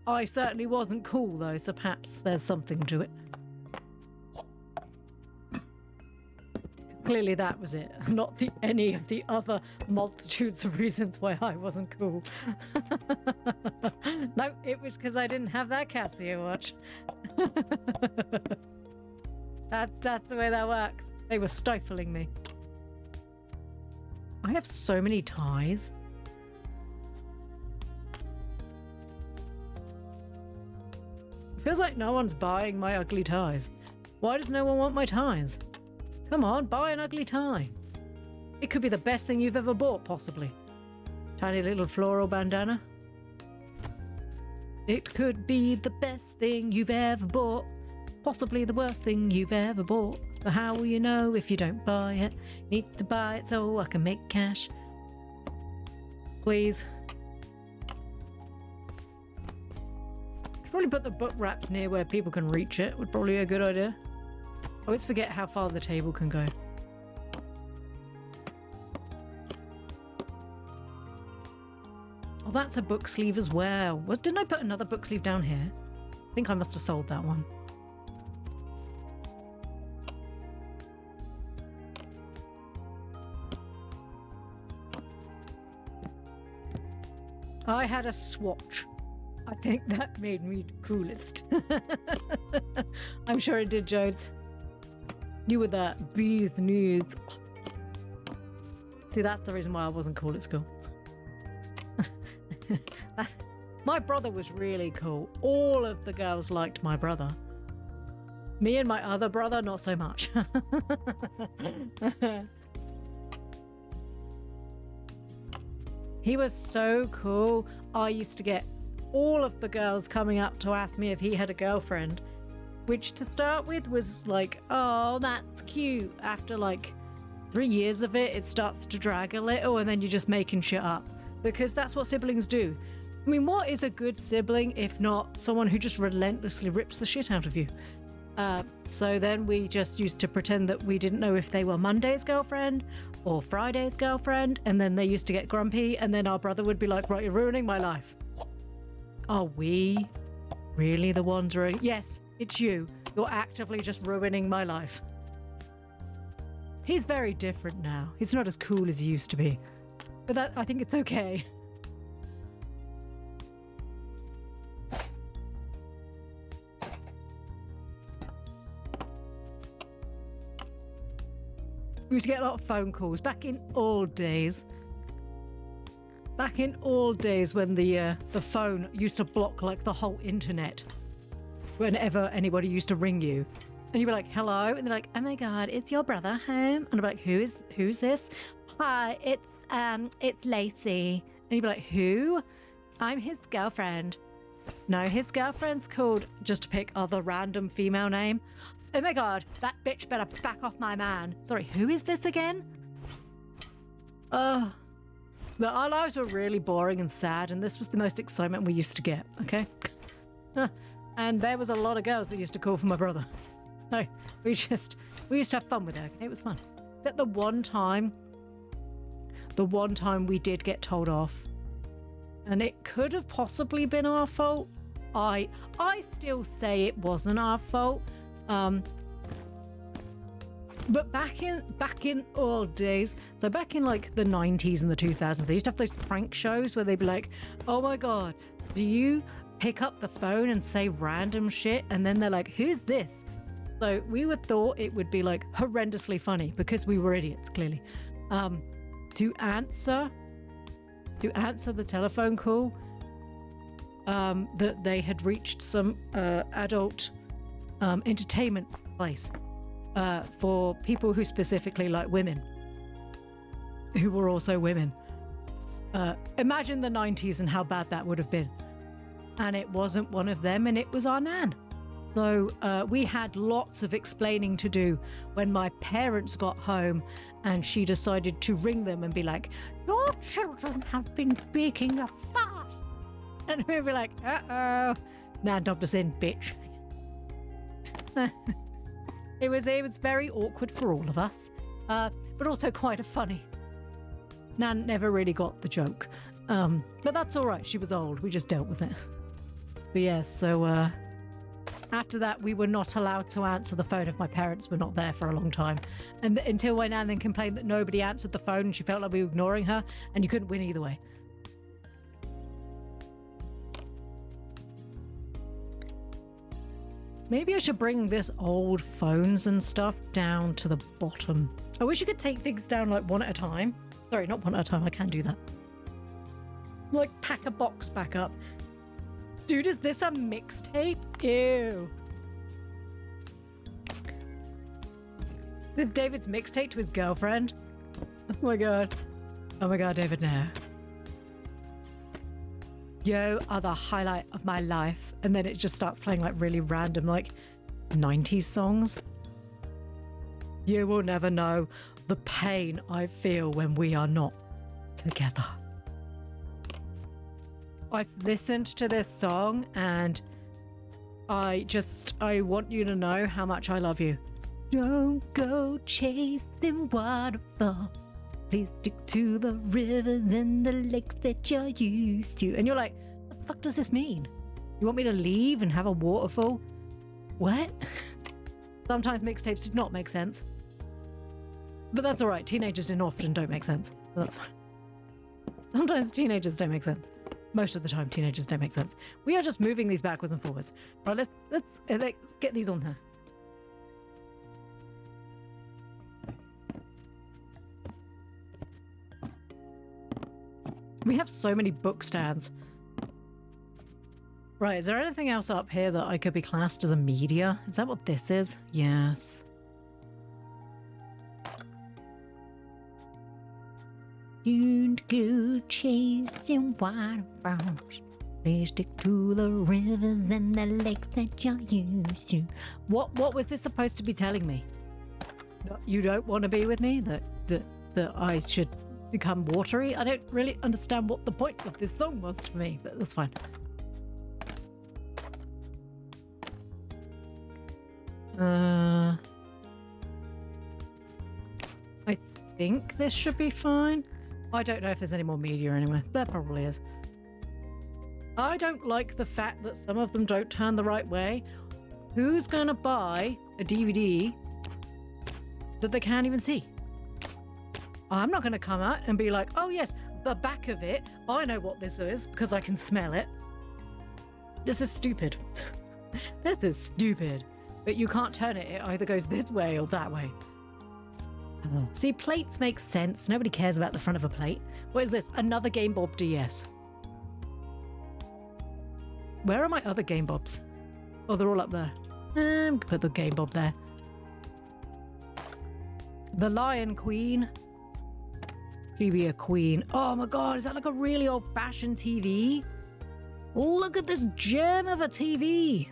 I certainly wasn't cool, though, so perhaps there's something to it. Clearly that was it, not any of the other multitudes of reasons why I wasn't cool. No, it was because I didn't have that Casio watch. That's the way that works. They were stifling me. I have so many ties. It feels like no one's buying my ugly ties. Why does no one want my ties? Come on, buy an ugly tie. It could be the best thing you've ever bought, possibly. Tiny little floral bandana. It could be the best thing you've ever bought. Possibly the worst thing you've ever bought. But how will you know if you don't buy it? Need to buy it so I can make cash. Please. Probably put the book wraps near where people can reach it. Would probably be a good idea. I always forget how far the table can go. Oh, that's a book sleeve as well. Well, didn't I put another book sleeve down here? I think I must have sold that one. I had a swatch. I think that made me the coolest. I'm sure it did, Jodes. You were the bee's knees. See, that's the reason why I wasn't cool at school. My brother was really cool. All of the girls liked my brother. Me and my other brother, not so much. He was so cool. I used to get all of the girls coming up to ask me if he had a girlfriend, which to start with was like, oh, that's cute. After like 3 years of it, it starts to drag a little, and then you're just making shit up, because that's what siblings do. I mean, what is a good sibling if not someone who just relentlessly rips the shit out of you? So then we just used to pretend that we didn't know if they were Monday's girlfriend or Friday's girlfriend, and then they used to get grumpy, and then our brother would be like, right, you're ruining my life. Are we really the ones ruining? Yes, it's you. You're actively just ruining my life. He's very different now. He's not as cool as he used to be. But that, I think it's okay. We used to get a lot of phone calls back in old days. Back in old days when the phone used to block like the whole internet. Whenever anybody used to ring you, and you'd be like, "Hello," and they're like, "Oh my God, it's your brother home?" And I'd be like, "Who's this?" "Hi, it's Lacey." And you'd be like, "Who?" "I'm his girlfriend." "No, his girlfriend's called," just to pick other random female name. "Oh my God, that bitch better back off my man." "Sorry, who is this again?" But our lives were really boring and sad, and this was the most excitement we used to get, okay? And there was a lot of girls that used to call for my brother. So we used to have fun with it. It was fun. Except the one time we did get told off, and it could have possibly been our fault. I still say it wasn't our fault. But back in old days, so back in like the 90s and the 2000s, they used to have those prank shows where they'd be like, "Oh my God, do you pick up the phone and say random shit?" And then they're like, "Who's this?" So we would thought it would be like horrendously funny, because we were idiots, clearly. To answer the telephone call, that they had reached some adult entertainment place. For people who specifically like women, who were also women. Imagine the 90s and how bad that would have been. And it wasn't one of them, and it was our nan. So we had lots of explaining to do when my parents got home, and she decided to ring them and be like, "Your children have been speaking a fast." And we'd be like, "Uh-oh." Nan dubbed us in, bitch. It was very awkward for all of us, but also quite funny. Nan never really got the joke, but that's all right. She was old. We just dealt with it. But yeah, so after that, we were not allowed to answer the phone if my parents were not there for a long time, and until my nan then complained that nobody answered the phone, and she felt like we were ignoring her, and you couldn't win either way. Maybe I should bring this old phones and stuff down to the bottom. I wish you could take things down like one at a time. Sorry, not one at a time. I can't do that. Like pack a box back up. Dude, is this a mixtape? Ew. This is David's mixtape to his girlfriend. Oh my God. Oh my God, David, no. "You are the highlight of my life." And then it just starts playing like really random, like 90s songs. "You will never know the pain I feel when we are not together." I've listened to this song, and I want you to know how much I love you. Don't go chasing waterfalls. Please stick to the rivers and the lakes that you're used to. And you're like, what the fuck does this mean? You want me to leave and have a waterfall? What? Sometimes mixtapes do not make sense. But that's all right. Teenagers often don't make sense. So that's fine. Sometimes teenagers don't make sense. Most of the time, teenagers don't make sense. We are just moving these backwards and forwards. Right, let's get these on here. We have so many book stands. Right, is there anything else up here that I could be classed as a media? Is that what this is? Yes. Don't go chasing waterfalls. Please stick to the rivers and the lakes that you're used to. What was this supposed to be telling me? You don't want to be with me? That I should become watery? I don't really understand what the point of this song was to me, but that's fine. I think this should be fine. I don't know if there's any more media anywhere. There probably is. I don't like the fact that some of them don't turn the right way. Who's gonna buy a DVD that they can't even see? I'm not gonna come out and be like, oh yes, the back of it, I know what this is because I can smell it. This is stupid. This is stupid. But you can't turn it. It either goes this way or that way. See, plates make sense. Nobody cares about the front of a plate. What is this? Another Game Bob DS. Where are my other Game Bobs? Oh, they're all up there. Put the Game Bob there. The Lion Queen. She be a queen. Oh my god, is that like a really old-fashioned TV? Look at this gem of a TV.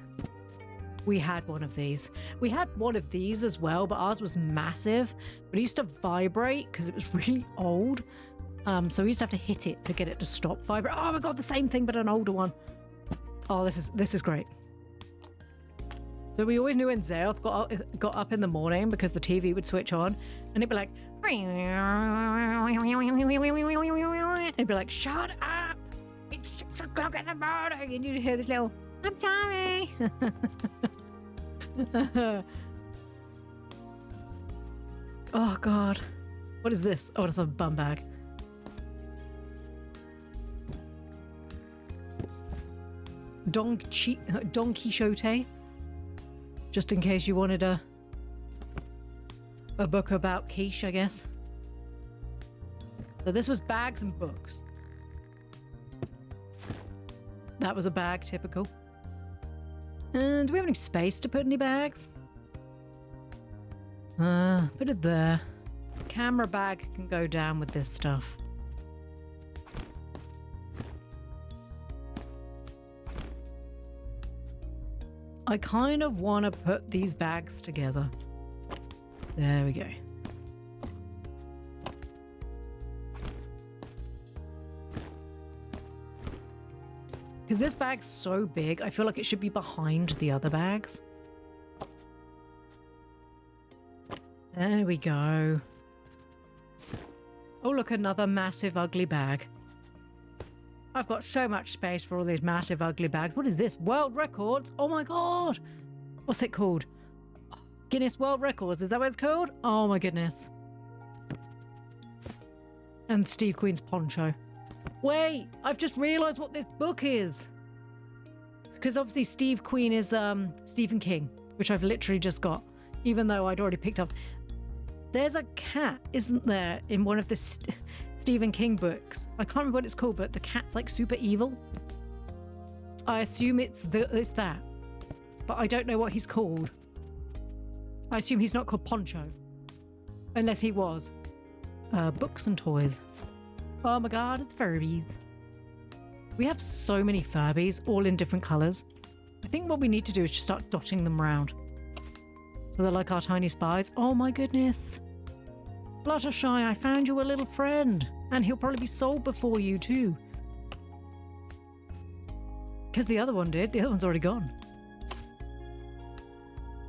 We had one of these. We had one of these as well, but ours was massive. But it used to vibrate because it was really old. So we used to have to hit it to get it to stop vibrating. Oh my god, the same thing, but an older one. Oh, this is great. So we always knew when Zayoth got up in the morning because the TV would switch on, and it'd be like, it'd be like, shut up! It's 6 o'clock in the morning, and you'd hear this little, I'm sorry. Oh god, what is this? Oh, it's a bum bag. Don Quixote, just in case you wanted a book about quiche, I guess. So this was bags and books. That was a bag, typical. And do we have any space to put any bags? Put it there. Camera bag can go down with this stuff. I kind of want to put these bags together. There we go. Because this bag's so big, I feel like it should be behind the other bags. There we go. Oh, look, another massive ugly bag. I've got so much space for all these massive ugly bags. What is this? World Records? Oh my god! What's it called? Guinness World Records, is that what it's called? Oh my goodness. And Steve Queen's poncho. Wait, I've just realised what this book is. Because obviously Steve Queen is Stephen King, which I've literally just got, even though I'd already picked up. There's a cat, isn't there, in one of the Stephen King books? I can't remember what it's called, but the cat's like super evil. I assume it's that, but I don't know what he's called. I assume he's not called Poncho, unless he was. Books and toys. Oh my god, it's Furbies. We have so many Furbies, all in different colours. I think what we need to do is just start dotting them around. So they're like our tiny spies. Oh my goodness. Fluttershy, I found you a little friend. And he'll probably be sold before you too. Because the other one did. The other one's already gone.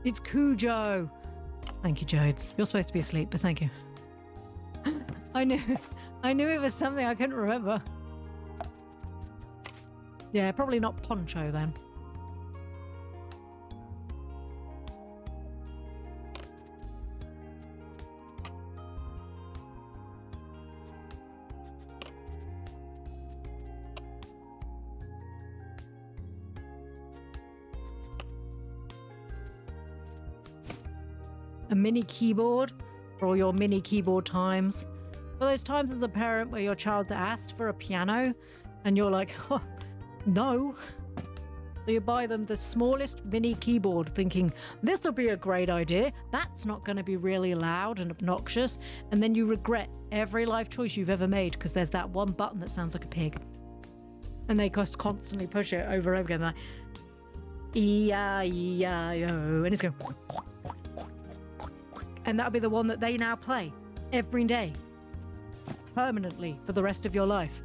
It's Cujo. Thank you, Jodes. You're supposed to be asleep, but thank you. I knew it was something I couldn't remember. Yeah, probably not Poncho then. A mini keyboard for all your mini keyboard times. For those times as a parent where your child's asked for a piano and you're like, oh, no. So you buy them the smallest mini keyboard thinking, this will be a great idea. That's not going to be really loud and obnoxious. And then you regret every life choice you've ever made because there's that one button that sounds like a pig. And they just constantly push it over and over again. Like, E-I-E-I-O. And it's going... And that'll be the one that they now play every day, permanently for the rest of your life.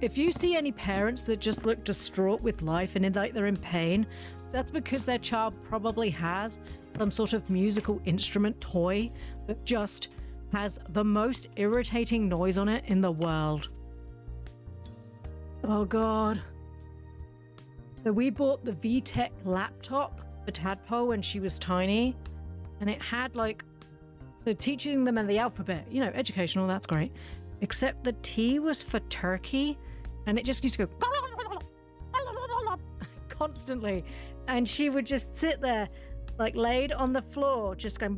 If you see any parents that just look distraught with life and like they're in pain, that's because their child probably has some sort of musical instrument toy that just has the most irritating noise on it in the world. Oh God. So we bought the VTech laptop for Tadpole when she was tiny, and it had like, so teaching them the alphabet, you know, educational, that's great, except the T was for turkey, and it just used to go constantly, and she would just sit there like laid on the floor just going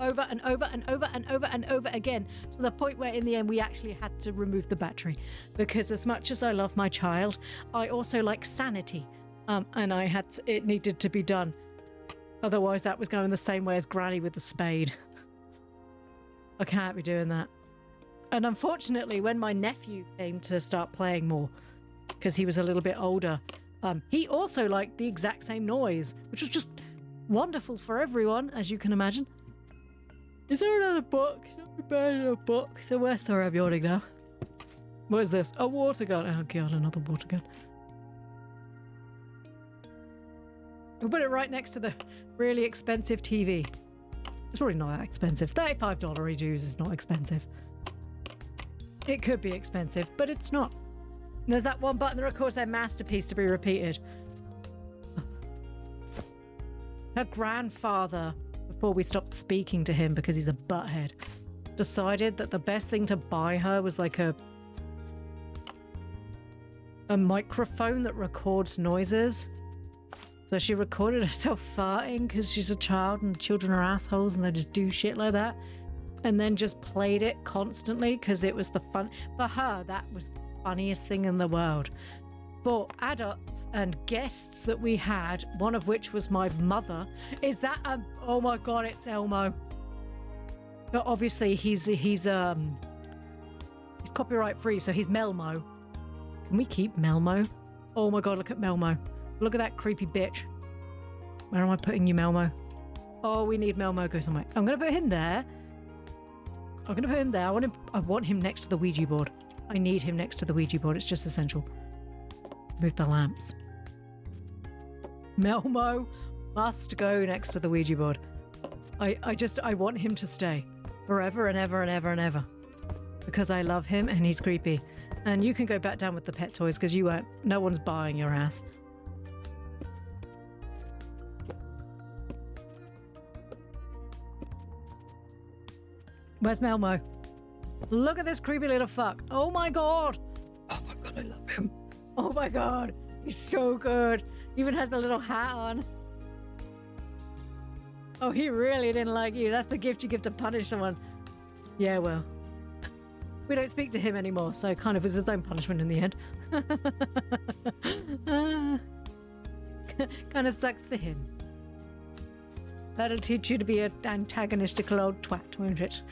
over and over and over and over and over again, to the point where in the end we actually had to remove the battery, because as much as I love my child, I also like sanity. And it needed to be done. Otherwise that was going the same way as Granny with the spade. I can't be doing that. And unfortunately, when my nephew came to start playing more, because he was a little bit older, he also liked the exact same noise, which was just wonderful for everyone, as you can imagine. Is there another book? Not prepared a book. So we're sorry, I'm yawning now. What is this? A water gun. Oh God, another water gun. We'll put it right next to the really expensive TV. It's probably not that expensive. $35 redos is not expensive. It could be expensive, but it's not. And there's that one button that records their masterpiece to be repeated. Her grandfather, before we stopped speaking to him because he's a butthead, decided that the best thing to buy her was like a microphone that records noises. So she recorded herself farting because she's a child and children are assholes and they just do shit like that. And then just played it constantly because it was the fun. For her, that was the funniest thing in the world. For adults and guests that we had, one of which was my mother, is that, oh my God, it's Elmo. But obviously he's copyright free, so he's Melmo. Can we keep Melmo? Oh my God, look at Melmo. Look at that creepy bitch. Where am I putting you, Melmo? Oh, we need Melmo. Go somewhere. I'm going to put him there. I want him next to the Ouija board. I need him next to the Ouija board. It's just essential. Move the lamps. Melmo must go next to the Ouija board. I want him to stay forever and ever and ever and ever. Because I love him and he's creepy. And you can go back down with the pet toys because you won't. No one's buying your ass. Where's Melmo? Look at this creepy little fuck. Oh my God. Oh my God, I love him. Oh my God. He's so good. Even has the little hat on. Oh, he really didn't like you. That's the gift you give to punish someone. Yeah, well. We don't speak to him anymore, so kind of was his own punishment in the end. Kind of sucks for him. That'll teach you to be an antagonistical old twat, won't it?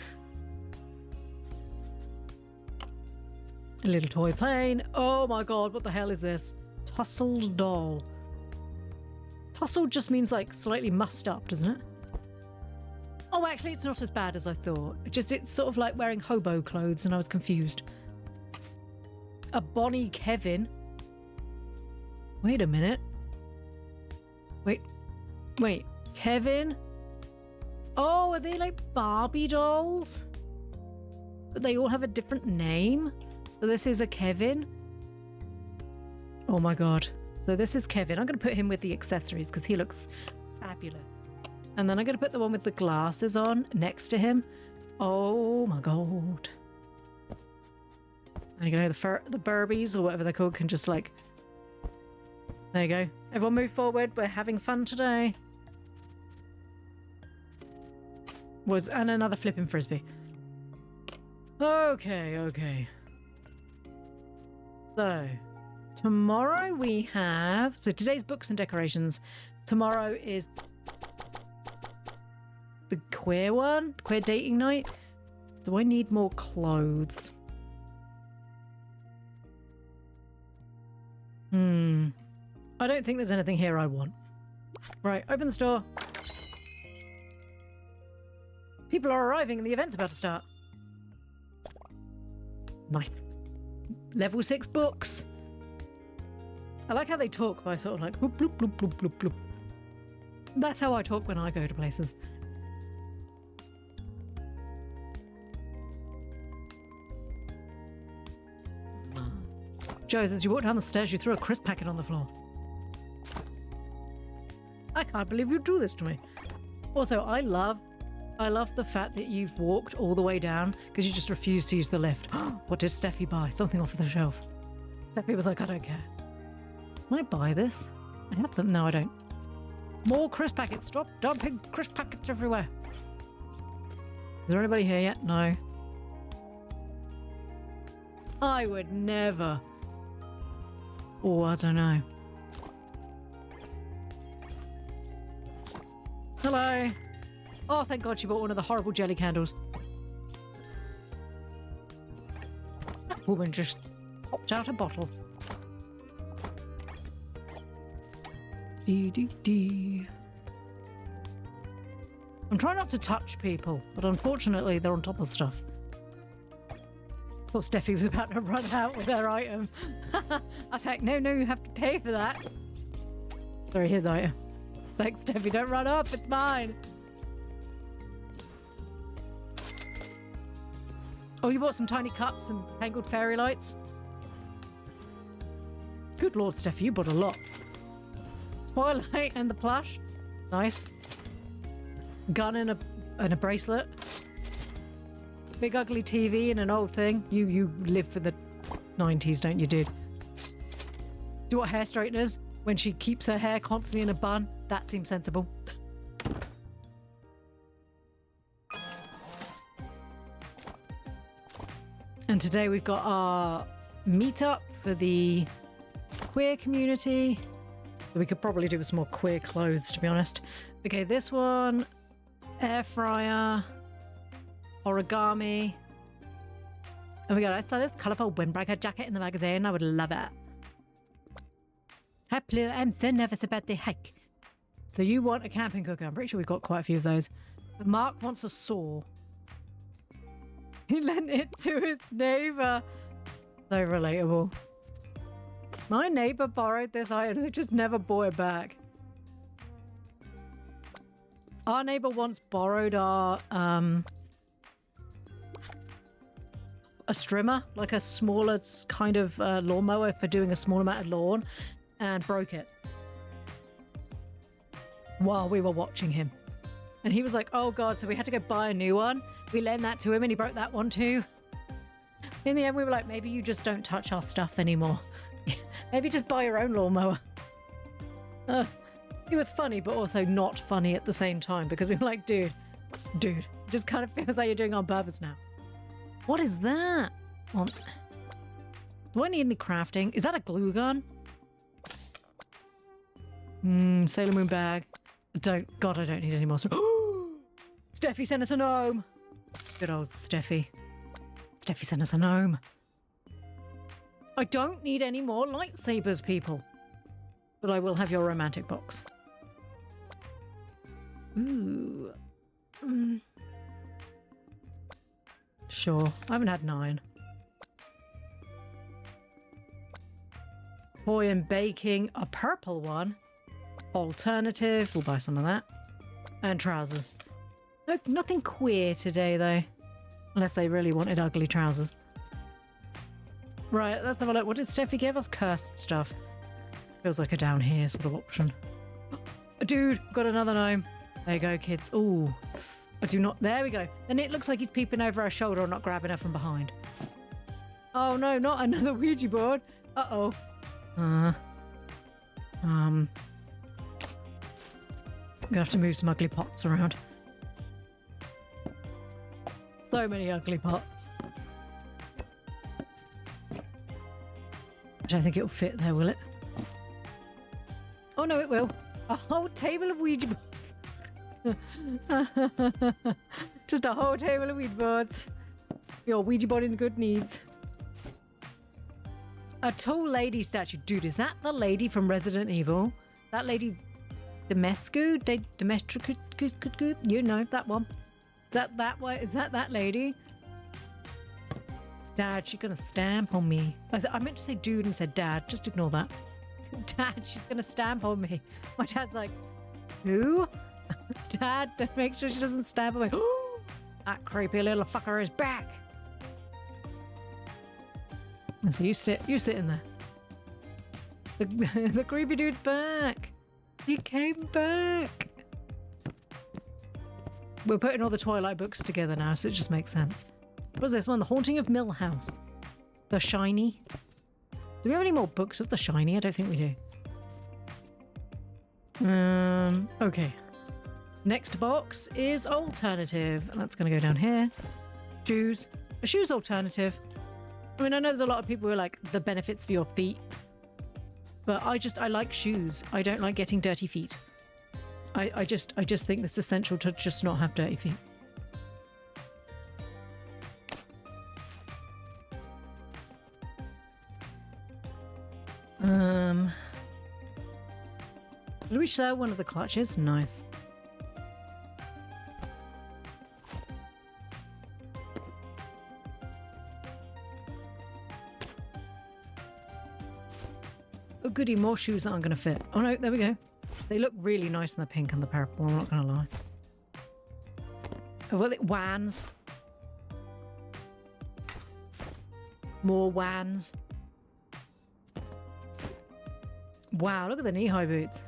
A little toy plane. Oh my God, what the hell is this? Tussled doll. Tussled just means like slightly mussed up, doesn't it? Oh, actually, it's not as bad as I thought. It's sort of like wearing hobo clothes and I was confused. A Bonnie Kevin. Wait a minute. Wait. Kevin? Oh, are they like Barbie dolls? But they all have a different name? So this is a Kevin? Oh my god. So this is Kevin. I'm going to put him with the accessories because he looks fabulous. And then I'm going to put the one with the glasses on next to him. Oh my god. There you go. The Burbies or whatever they're called can just like... There you go. Everyone move forward. We're having fun today. And another flipping frisbee. Okay. So, tomorrow we have... So today's books and decorations. Tomorrow is the queer one. Queer dating night. Do I need more clothes? I don't think there's anything here I want. Right, open the store. People are arriving and the event's about to start. Nice. Level 6 books. I like how they talk by sort of like bloop, bloop, bloop, bloop, bloop, bloop. That's how I talk when I go to places. Joe, as you walked down the stairs, you threw a crisp packet on the floor. I can't believe you do this to me. Also, I love the fact that you've walked all the way down because you just refused to use the lift. What did Steffi buy? Something off the shelf. Steffi was like, I don't care. Can I buy this? I have them. No, I don't. More crisp packets. Stop dumping crisp packets everywhere. Is there anybody here yet? No. I would never. Oh, I don't know. Hello. Oh, thank God she bought one of the horrible jelly candles. That woman just popped out a bottle. Dee. I'm trying not to touch people, but unfortunately they're on top of stuff. Thought Steffi was about to run out with her item. I was like, no, you have to pay for that. Sorry, his item. Thanks, Steffi, don't run up, it's mine. Oh, you bought some tiny cups and tangled fairy lights? Good Lord, Steffi, you bought a lot. Twilight and the plush. Nice. Gun and a bracelet. Big ugly TV and an old thing. You live for the 90s, don't you, dude? Do you want hair straighteners? When she keeps her hair constantly in a bun? That seems sensible. And today we've got our meetup for the queer community. We could probably do with some more queer clothes, to be honest. Okay, this one. Air fryer. Origami. Oh my god, I saw this colourful windbreaker jacket in the magazine. I would love it. Hi, Ploo. I'm so nervous about the hike. So you want a camping cooker. I'm pretty sure we've got quite a few of those. But Mark wants a saw. He lent it to his neighbour. So relatable. My neighbour borrowed this item and they just never bought it back. Our neighbour once borrowed our a strimmer, like a smaller kind of lawnmower for doing a small amount of lawn, and broke it while we were watching him. And he was like, oh god, so we had to go buy a new one. We lent that to him and he broke that one too. In the end, we were like, maybe you just don't touch our stuff anymore. Maybe just buy your own lawnmower. It was funny, but also not funny at the same time because we were like, dude, it just kind of feels like you're doing it on purpose now. What is that? Do I need any crafting? Is that a glue gun? Sailor Moon bag. God, I don't need any more. Steffi sent us a gnome. Good old Steffi. Steffi sent us a gnome. I don't need any more lightsabers, people. But I will have your romantic box. Ooh. Sure. I haven't had 9. Toy and baking, a purple one. Alternative, we'll buy some of that. And trousers. Look, nothing queer today though. Unless they really wanted ugly trousers. Right, let's have a look. What did Steffi give us? Cursed stuff. Feels like a down here sort of option. Dude, got another gnome. There you go, kids. Ooh. I do not. There we go. Then it looks like he's peeping over our shoulder and not grabbing her from behind. Oh no, not another Ouija board. Uh-oh. I'm gonna have to move some ugly pots around. So many ugly pots. I don't think it'll fit there, will it? Oh no, it will. A whole table of Ouija boards. Just a whole table of Ouija boards. Your Ouija board in good needs. A tall lady statue. Dude, is that the lady from Resident Evil? That lady... Domescu? Domescu? You know, that one. That way? Is that lady? Dad, she's gonna stamp on me. I meant to say dude and said dad. Just ignore that. Dad, she's gonna stamp on me. My dad's like, who? Dad, make sure she doesn't stamp on me. That creepy little fucker is back. And so you sit in there. The creepy dude's back. He came back. We're putting all the Twilight books together now, so it just makes sense. What's this one? The Haunting of Mill House. The Shiny. Do we have any more books of The Shiny? I don't think we do. Okay. Next box is alternative. And that's going to go down here. Shoes. A shoes alternative. I mean, I know there's a lot of people who are like the benefits for your feet. But I like shoes. I don't like getting dirty feet. I just think it's essential to just not have dirty feet. Did we share one of the clutches? Nice. Oh goody, more shoes that aren't going to fit. Oh no, there we go. They look really nice in the pink and the purple, I'm not going to lie. Oh, well, Wans. More Wans. Wow, look at the knee-high boots.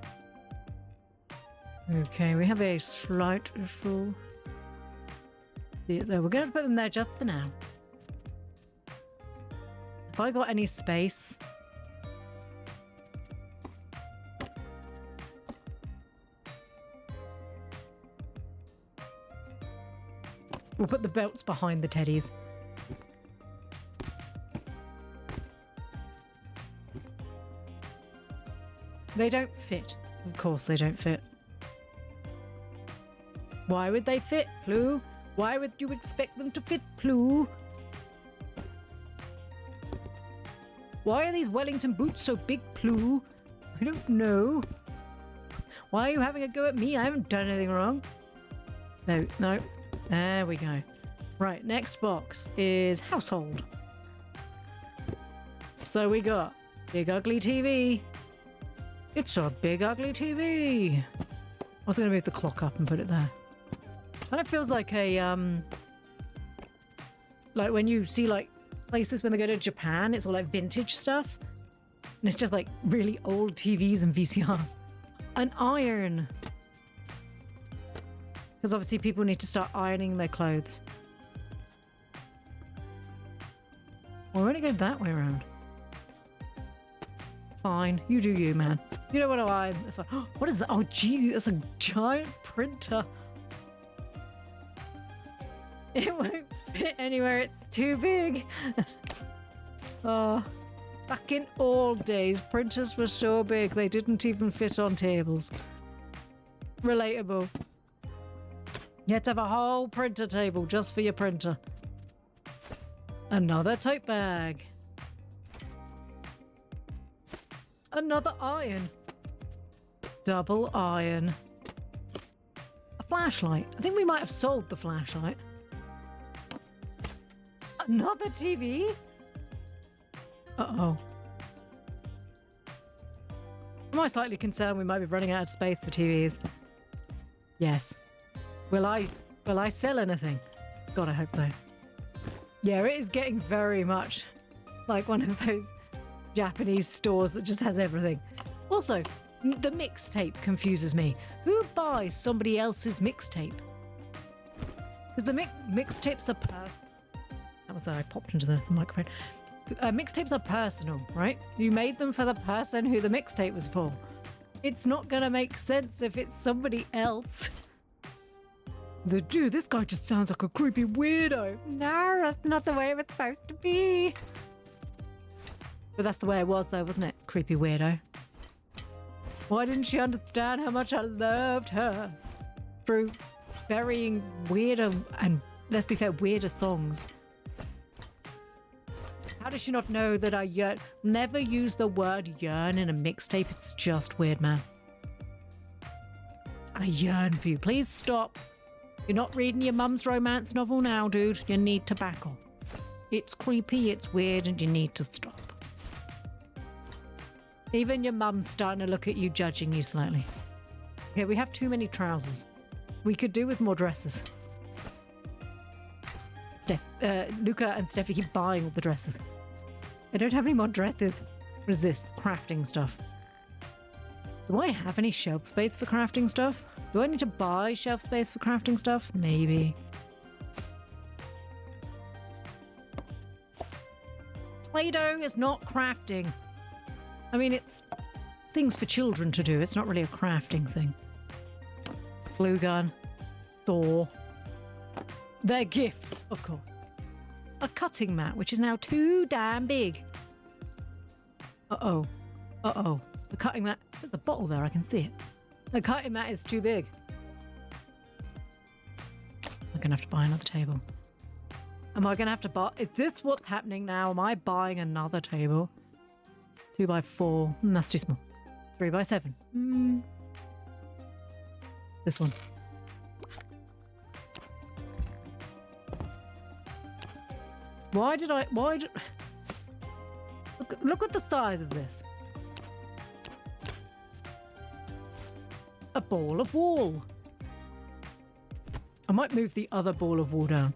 Okay, we have a slight issue. There, we're going to put them there just for now. Have I got any space? We'll put the belts behind the teddies. They don't fit. Of course they don't fit. Why would they fit, Ploo? Why would you expect them to fit, Ploo? Why are these Wellington boots so big, Ploo? I don't know. Why are you having a go at me? I haven't done anything wrong. No, no. There we go. Right, next box is household. So we got big ugly TV. It's a big ugly TV. I was going to move the clock up and put it there. And it feels like a, like when you see like places when they go to Japan, it's all like vintage stuff. And it's just like really old TVs and VCRs. An iron. Because obviously people need to start ironing their clothes. Well, we're going to go that way around. Fine. You do you, man. You don't want to iron. That's fine. What is that? Oh, gee, that's a giant printer. It won't fit anywhere. It's too big. Oh, back in old days, printers were so big they didn't even fit on tables. Relatable. You had to have a whole printer table just for your printer. Another tote bag. Another iron. Double iron. A flashlight. I think we might have sold the flashlight. Another TV? Uh-oh. Am I slightly concerned we might be running out of space for TVs? Yes. Will I sell anything? God, I hope so. Yeah, it is getting very much like one of those Japanese stores that just has everything. Also, the mixtape confuses me. Who buys somebody else's mixtape? Because the mixtapes are that was I popped into the microphone. Mixtapes are personal, right? You made them for the person who the mixtape was for. It's not gonna make sense if it's somebody else. Dude, this guy just sounds like a creepy weirdo. No, that's not the way it was supposed to be. But that's the way it was though, wasn't it? Creepy weirdo. Why didn't she understand how much I loved her? Through varying weirder and, let's be fair, weirder songs. How does she not know that I yearn? Never use the word yearn in a mixtape. It's just weird, man. I yearn for you. Please stop. You're not reading your mum's romance novel now, dude. You need to back off. It's creepy, it's weird, and you need to stop. Even your mum's starting to look at you, judging you slightly. Okay, we have too many trousers. We could do with more dresses. Luca and Steffi keep buying all the dresses. I don't have any more dresses. What is this? Crafting stuff. Do I have any shelf space for crafting stuff? Do I need to buy shelf space for crafting stuff? Maybe. Play-Doh is not crafting. I mean, it's things for children to do. It's not really a crafting thing. Glue gun. Saw. They're gifts, of course. A cutting mat, which is now too damn big. Uh-oh. Uh-oh. The cutting mat... At the bottle there, I can see it. The cutting mat is too big. I'm going to have to buy another table. Am I going to have to buy... Is this what's happening now? Am I buying another table? 2x4. That's too small. 3x7. This one. Why did... Look at the size of this. A ball of wool. I might move the other ball of wool down.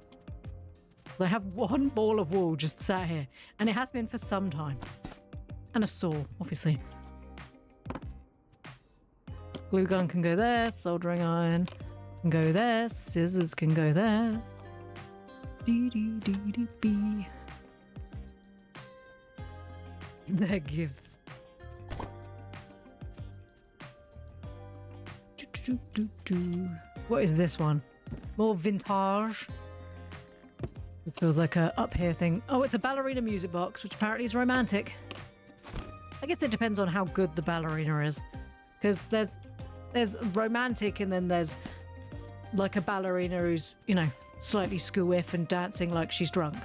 I have one ball of wool just sat here, and it has been for some time. And a saw, obviously. Glue gun can go there, soldering iron can go there, scissors can go there. Dee-dee-dee-dee-bee. They're gifts. What is this one? More vintage. This feels like a up here thing. Oh, it's a ballerina music box, which apparently is romantic. I guess it depends on how good the ballerina is. Because there's romantic and then there's like a ballerina who's, you know, slightly skew-whiff and dancing like she's drunk.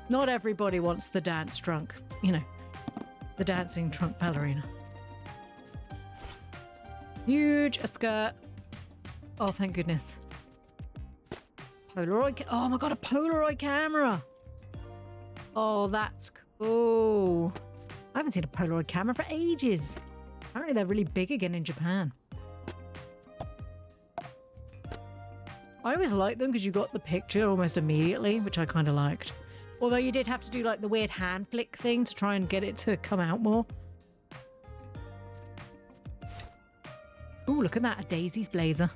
Not everybody wants the dance drunk, you know, the dancing drunk ballerina. Huge, a skirt. Oh, thank goodness. Polaroid. Oh my god, a Polaroid camera. Oh, that's cool. I haven't seen a Polaroid camera for ages. Apparently they're really big again in Japan. I always liked them because you got the picture almost immediately, which I kind of liked. Although you did have to do like the weird hand flick thing to try and get it to come out more. Ooh, look at that, a Daisy's blazer.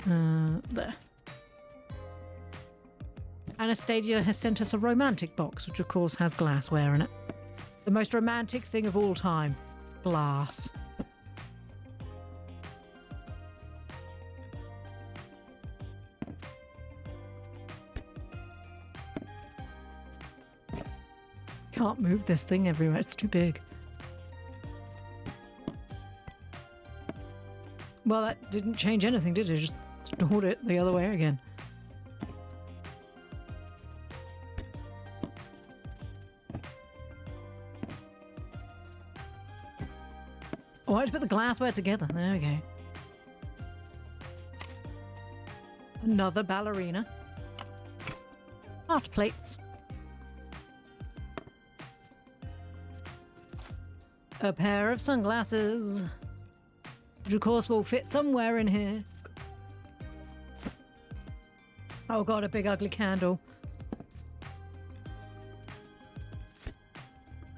There. Anastasia has sent us a romantic box, which of course has glassware in it. The most romantic thing of all time. Glass. Can't move this thing everywhere, it's too big. Well, that didn't change anything, did it? Just stored it the other way again. Oh, I had to put the glassware together. There we go. Another ballerina. Art plates. a pair of sunglasses, which of course will fit somewhere in here. Oh god, a big ugly candle.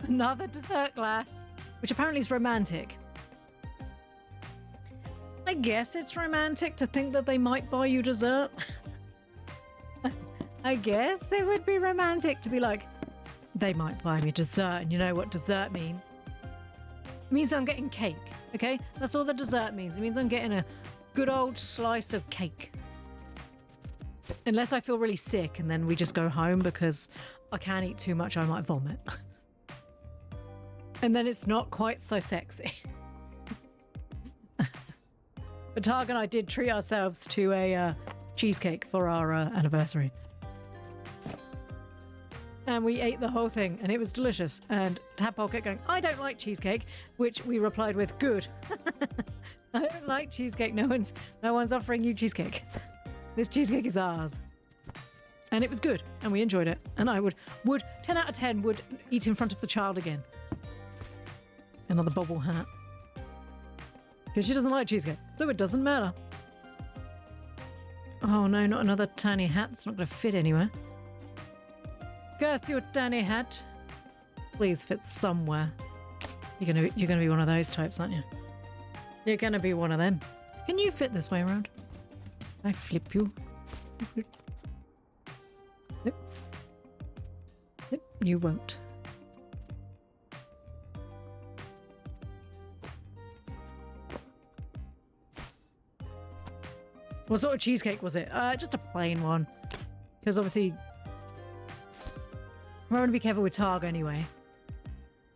Another dessert glass, which apparently is romantic. I guess it's romantic to think that they might buy you dessert. I guess it would be romantic to be like, they might buy me dessert, and you know what dessert means? It means I'm getting cake, okay? That's all the dessert means. It means I'm getting a good old slice of cake. Unless I feel really sick and then we just go home because I can't eat too much, I might vomit. And then it's not quite so sexy. But Targ and I did treat ourselves to a cheesecake for our anniversary. And we ate the whole thing and it was delicious. And Tadpole kept going, I don't like cheesecake, which we replied with, good. I don't like cheesecake. No one's offering you cheesecake. This cheesecake is ours. And it was good and we enjoyed it. And I would 10 out of 10 would eat in front of the child again. Another bobble hat. Because she doesn't like cheesecake, so it doesn't matter. Oh no, not another tiny hat. It's not going to fit anywhere. Girth, your tiny hat. Please fit somewhere. You're gonna be one of those types, aren't you? You're gonna be one of them. Can you fit this way around? I flip you. Nope. Nope, you won't. What sort of cheesecake was it? Just a plain one. Because obviously, I want to be careful with Targ anyway,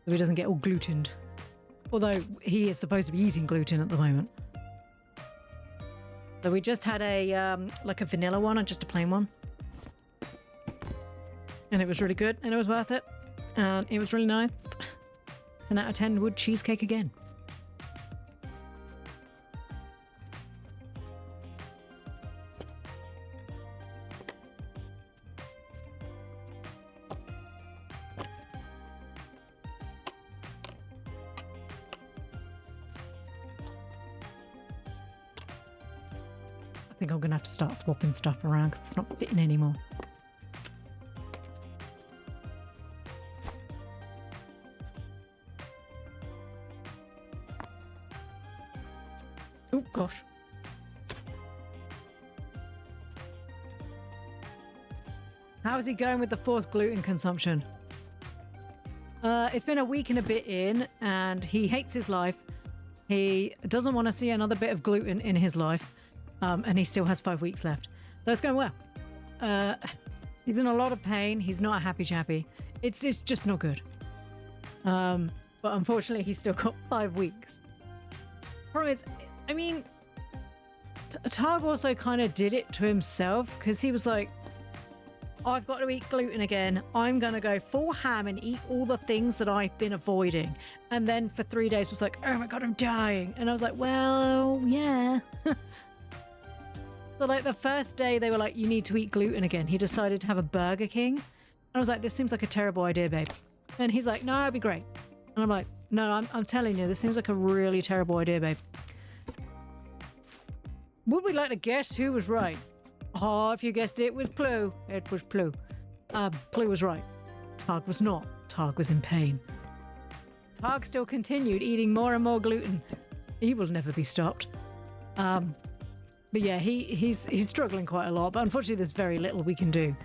so he doesn't get all glutened. Although he is supposed to be eating gluten at the moment. So we just had a like a vanilla one and just a plain one, and it was really good and it was worth it, and it was really nice. 10 out of 10 would cheesecake again. I think I'm gonna have to start swapping stuff around because it's not fitting anymore. Oh gosh. How is he going with the forced gluten consumption? It's been a week and a bit in and he hates his life. He doesn't want to see another bit of gluten in his life. And he still has 5 weeks left. So it's going well. He's in a lot of pain. He's not a happy chappy. It's just not good. But unfortunately, he's still got 5 weeks. Problem is, I mean, Targ also kind of did it to himself because he was like, I've got to eat gluten again. I'm going to go full ham and eat all the things that I've been avoiding. And then for 3 days was like, oh my God, I'm dying. And I was like, well, yeah. So like the first day they were like, you need to eat gluten again. He decided to have a Burger King. And I was like, this seems like a terrible idea, babe. And he's like, no, it'll be great. And I'm like, no, I'm telling you, this seems like a really terrible idea, babe. Would we like to guess who was right? Oh, if you guessed it was Ploo. It was Ploo. Ploo was right. Targ was not. Targ was in pain. Targ still continued eating more and more gluten. He will never be stopped. But yeah, he's struggling quite a lot, but unfortunately there's very little we can do.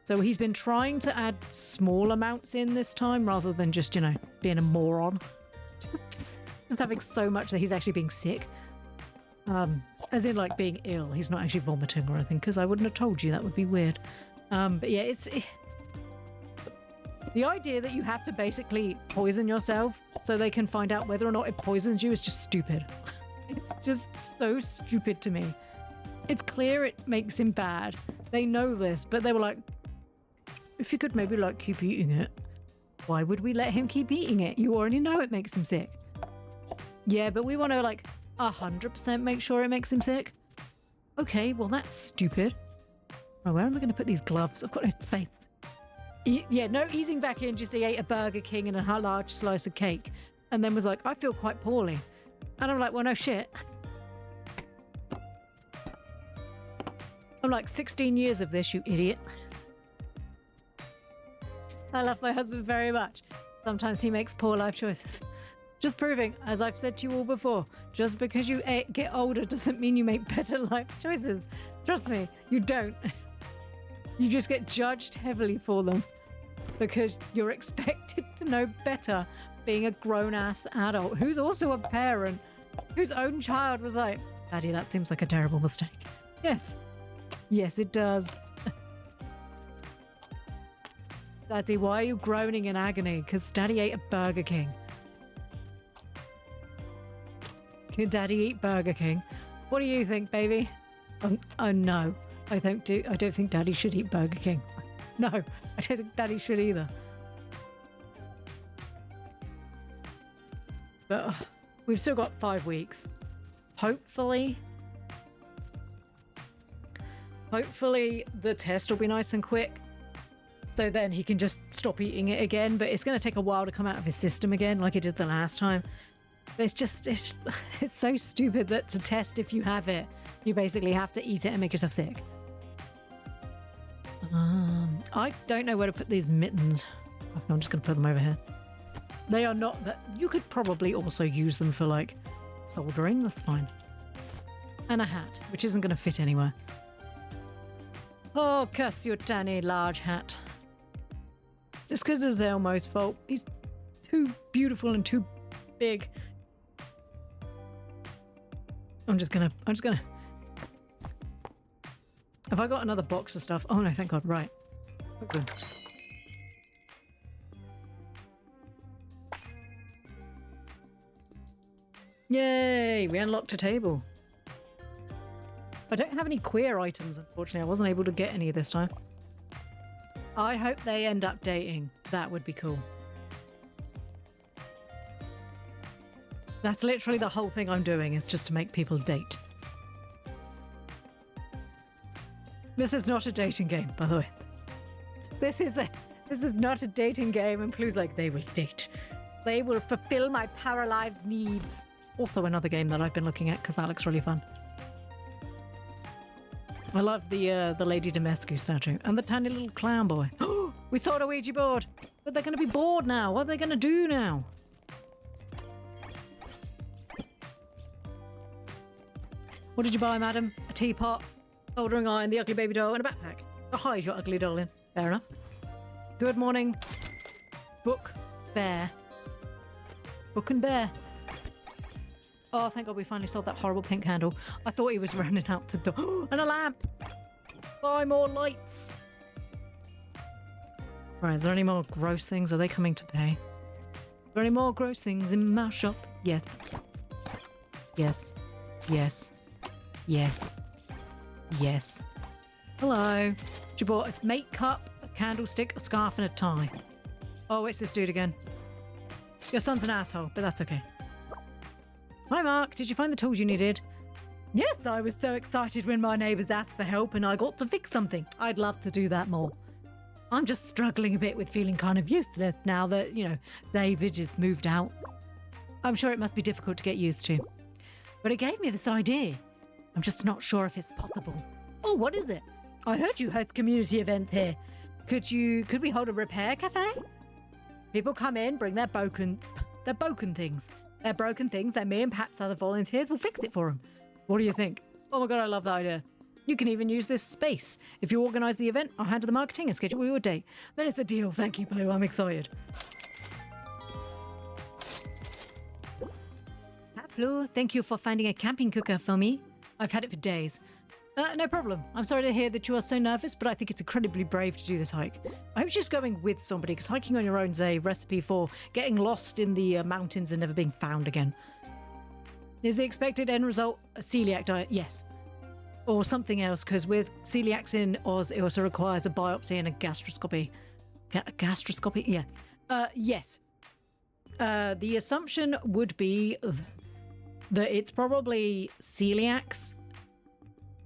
So he's been trying to add small amounts in this time rather than just, you know, being a moron. Just having so much that he's actually being sick. As in like being ill. He's not actually vomiting or anything because I wouldn't have told you. That would be weird. But yeah, the idea that you have to basically poison yourself so they can find out whether or not it poisons you is just stupid. It's just so stupid to me. It's clear it makes him bad. They know this, but they were like, if you could maybe like keep eating it. Why would we let him keep eating it? You already know it makes him sick. Yeah, but we want to like 100% make sure it makes him sick. Okay, well that's stupid. Oh, where am I going to put these gloves? I've got no space. Yeah, no easing back in, just he ate a Burger King and a large slice of cake. And then was like, I feel quite poorly. And I'm like, well, no shit. I'm like, 16 years of this, you idiot. I love my husband very much. Sometimes he makes poor life choices. Just proving, as I've said to you all before, just because you get older doesn't mean you make better life choices. Trust me, you don't. You just get judged heavily for them because you're expected to know better being a grown-ass adult who's also a parent, whose own child was like, Daddy, that seems like a terrible mistake. Yes. Yes, it does. Daddy, why are you groaning in agony? Because Daddy ate a Burger King. Can Daddy eat Burger King? What do you think, baby? Oh no, I don't think Daddy should eat Burger King. No, I don't think Daddy should either. But we've still got 5 weeks. Hopefully the test will be nice and quick. So then he can just stop eating it again. But it's going to take a while to come out of his system again, like it did the last time. But it's so stupid that to test if you have it, you basically have to eat it and make yourself sick. I don't know where to put these mittens. Okay, I'm just going to put them over here. They are not that. You could probably also use them for like soldering. That's fine. And a hat, which isn't going to fit anywhere. Oh, curse your tiny large hat. Just because it's Elmo's fault. He's too beautiful and too big. I'm just gonna. Have I got another box of stuff? Oh no, thank God. Right. Okay. Yay! We unlocked a table. I don't have any queer items, unfortunately. I wasn't able to get any this time. I hope they end up dating. That would be cool. That's literally the whole thing I'm doing, is just to make people date. This is not a dating game, by the way. This is not a dating game, and Ploo's like, they will date. They will fulfill my Power Lives needs. Also another game that I've been looking at, because that looks really fun. I love the Lady Dimitrescu statue and the tiny little clown boy. We saw a Ouija board, but they're going to be bored now. What are they going to do now? What did you buy, madam? A teapot, soldering iron, the ugly baby doll, and a backpack. Oh, hide your ugly doll in. Fair enough. Good morning, Book Bear. Book and Bear. Oh, thank God we finally sold that horrible pink candle. I thought he was running out the door. And a lamp! Buy more lights! Right, is there any more gross things? Are they coming to pay? Are there any more gross things in my shop? Yes. Yes. Yes. Yes. Yes. Hello. She bought a mate cup, a candlestick, a scarf, and a tie. Oh, it's this dude again. Your son's an asshole, but that's okay. Hi, Mark. Did you find the tools you needed? Yes, I was so excited when my neighbours asked for help and I got to fix something. I'd love to do that more. I'm just struggling a bit with feeling kind of useless now that, you know, David has moved out. I'm sure it must be difficult to get used to. But it gave me this idea. I'm just not sure if it's possible. Oh, what is it? I heard you host community events here. Could we hold a repair cafe? People come in, bring their broken things. They're broken things that me and Pat's other volunteers will fix it for them. What do you think? Oh my God, I love that idea. You can even use this space. If you organise the event, I'll handle the marketing and schedule your date. Then it's the deal. Thank you, Ploo. I'm excited. Hi, Ploo. Thank you for finding a camping cooker for me. I've had it for days. No problem. I'm sorry to hear that you are so nervous, but I think it's incredibly brave to do this hike. I hope she's going with somebody, because hiking on your own is a recipe for getting lost in the mountains and never being found again. Is the expected end result a celiac diet? Yes. Or something else, because with celiacs in Oz, it also requires a biopsy and a gastroscopy. Gastroscopy? Yeah. Yes. The assumption would be that it's probably celiacs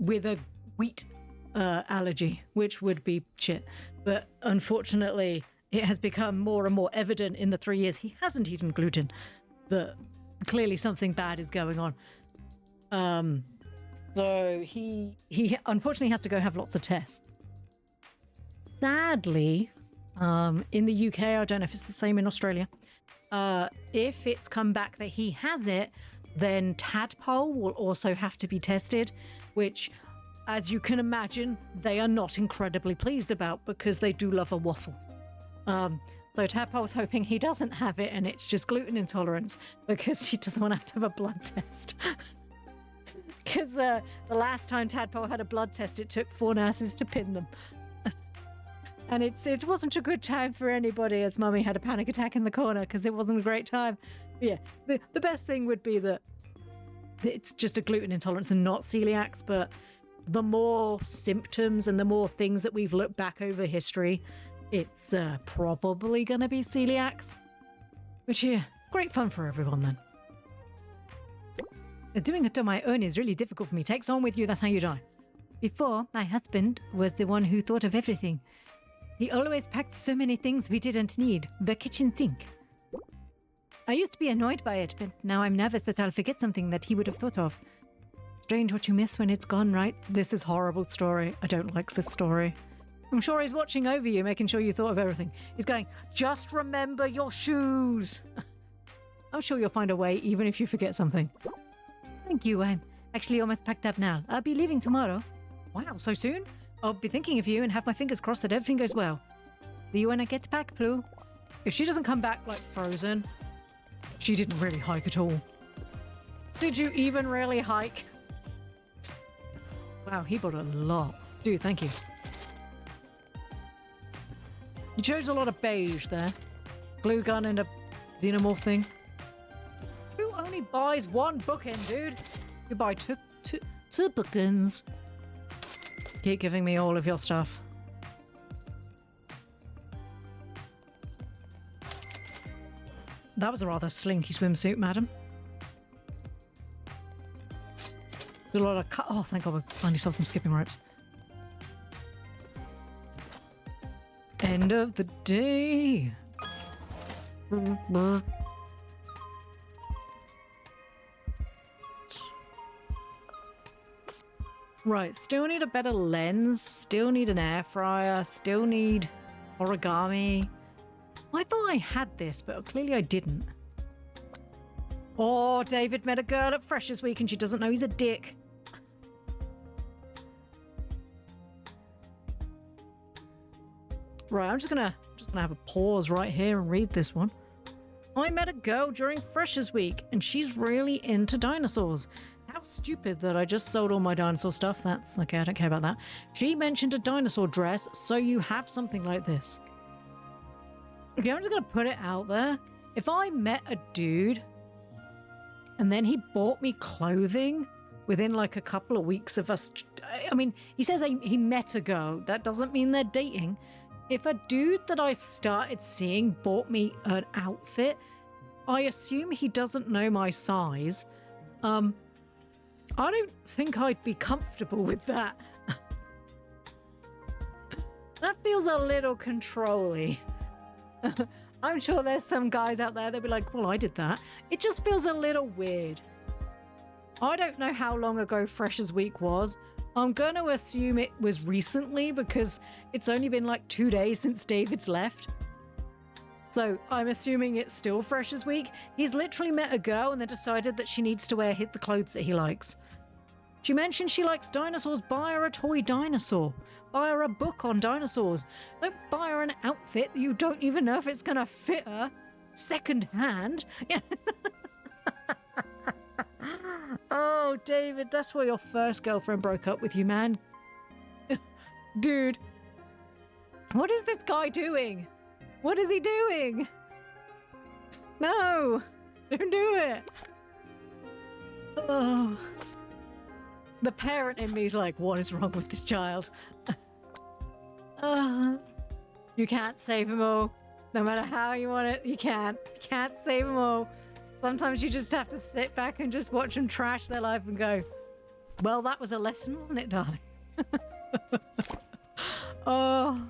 with a wheat allergy, which would be shit. But unfortunately, it has become more and more evident in the 3 years he hasn't eaten gluten that clearly something bad is going on. So he unfortunately has to go have lots of tests. Sadly, in the UK, I don't know if it's the same in Australia, if it's come back that he has it, then tadpole will also have to be tested, which, as you can imagine, they are not incredibly pleased about because they do love a waffle. So Tadpole's hoping he doesn't have it and it's just gluten intolerance because she doesn't want to have a blood test. Because the last time Tadpole had a blood test, it took 4 nurses to pin them. And it wasn't a good time for anybody, as Mummy had a panic attack in the corner because it wasn't a great time. But yeah, the best thing would be that it's just a gluten intolerance and not celiacs, but the more symptoms and the more things that we've looked back over history, it's probably going to be celiacs. Which, yeah, great fun for everyone then. Doing it on my own is really difficult for me. Take someone with you, that's how you die. Before, my husband was the one who thought of everything. He always packed so many things we didn't need. The kitchen sink. I used to be annoyed by it, but now I'm nervous that I'll forget something that he would have thought of. Strange what you miss when it's gone, right? This is a horrible story. I don't like this story. I'm sure he's watching over you, making sure you thought of everything. He's going, just remember your shoes. I'm sure you'll find a way, even if you forget something. Thank you. I'm actually almost packed up now. I'll be leaving tomorrow. Wow, so soon? I'll be thinking of you and have my fingers crossed that everything goes well. See you when I get back, Ploo. If she doesn't come back like frozen, she didn't really hike at all. Did you even really hike? Wow, he bought a lot. Dude, thank you. You chose a lot of beige there. Glue gun and a xenomorph thing. Who only buys one bookend, dude? You buy two bookends. Keep giving me all of your stuff. That was a rather slinky swimsuit, madam. There's a lot of oh, thank God we finally solved some skipping ropes. End of the day. Right, still need a better lens, still need an air fryer, still need origami. I thought I had this, but clearly I didn't. Oh, David met a girl at Freshers Week and she doesn't know he's a dick. Right, I'm just gonna have a pause right here and read this one. I met a girl during Freshers Week and she's really into dinosaurs. How stupid that I just sold all my dinosaur stuff. That's okay, I don't care about that. She mentioned a dinosaur dress, so you have something like this. Okay, I'm just gonna put it out there. If I met a dude and then he bought me clothing within like a couple of weeks of us, I mean, he says he met a girl. That doesn't mean they're dating. If a dude that I started seeing bought me an outfit, I assume he doesn't know my size. I don't think I'd be comfortable with that. That feels a little controlly. I'm sure there's some guys out there that'd be like, well, I did that. It just feels a little weird. I don't know how long ago Freshers Week was. I'm going to assume it was recently because it's only been like 2 days since David's left. So I'm assuming it's still Freshers Week. He's literally met a girl and then decided that she needs to wear the clothes that he likes. She mentioned she likes dinosaurs. Buy her a toy dinosaur. Buy her a book on dinosaurs. Don't buy her an outfit that you don't even know if it's going to fit her. Second hand. Oh, David, that's why your first girlfriend broke up with you, man. Dude. What is this guy doing? What is he doing? No. Don't do it. Oh. The parent in me is like, what is wrong with this child? You can't save them all. No matter how you want it, you can't. You can't save them all. Sometimes you just have to sit back and just watch them trash their life and go, well, that was a lesson, wasn't it, darling? Oh.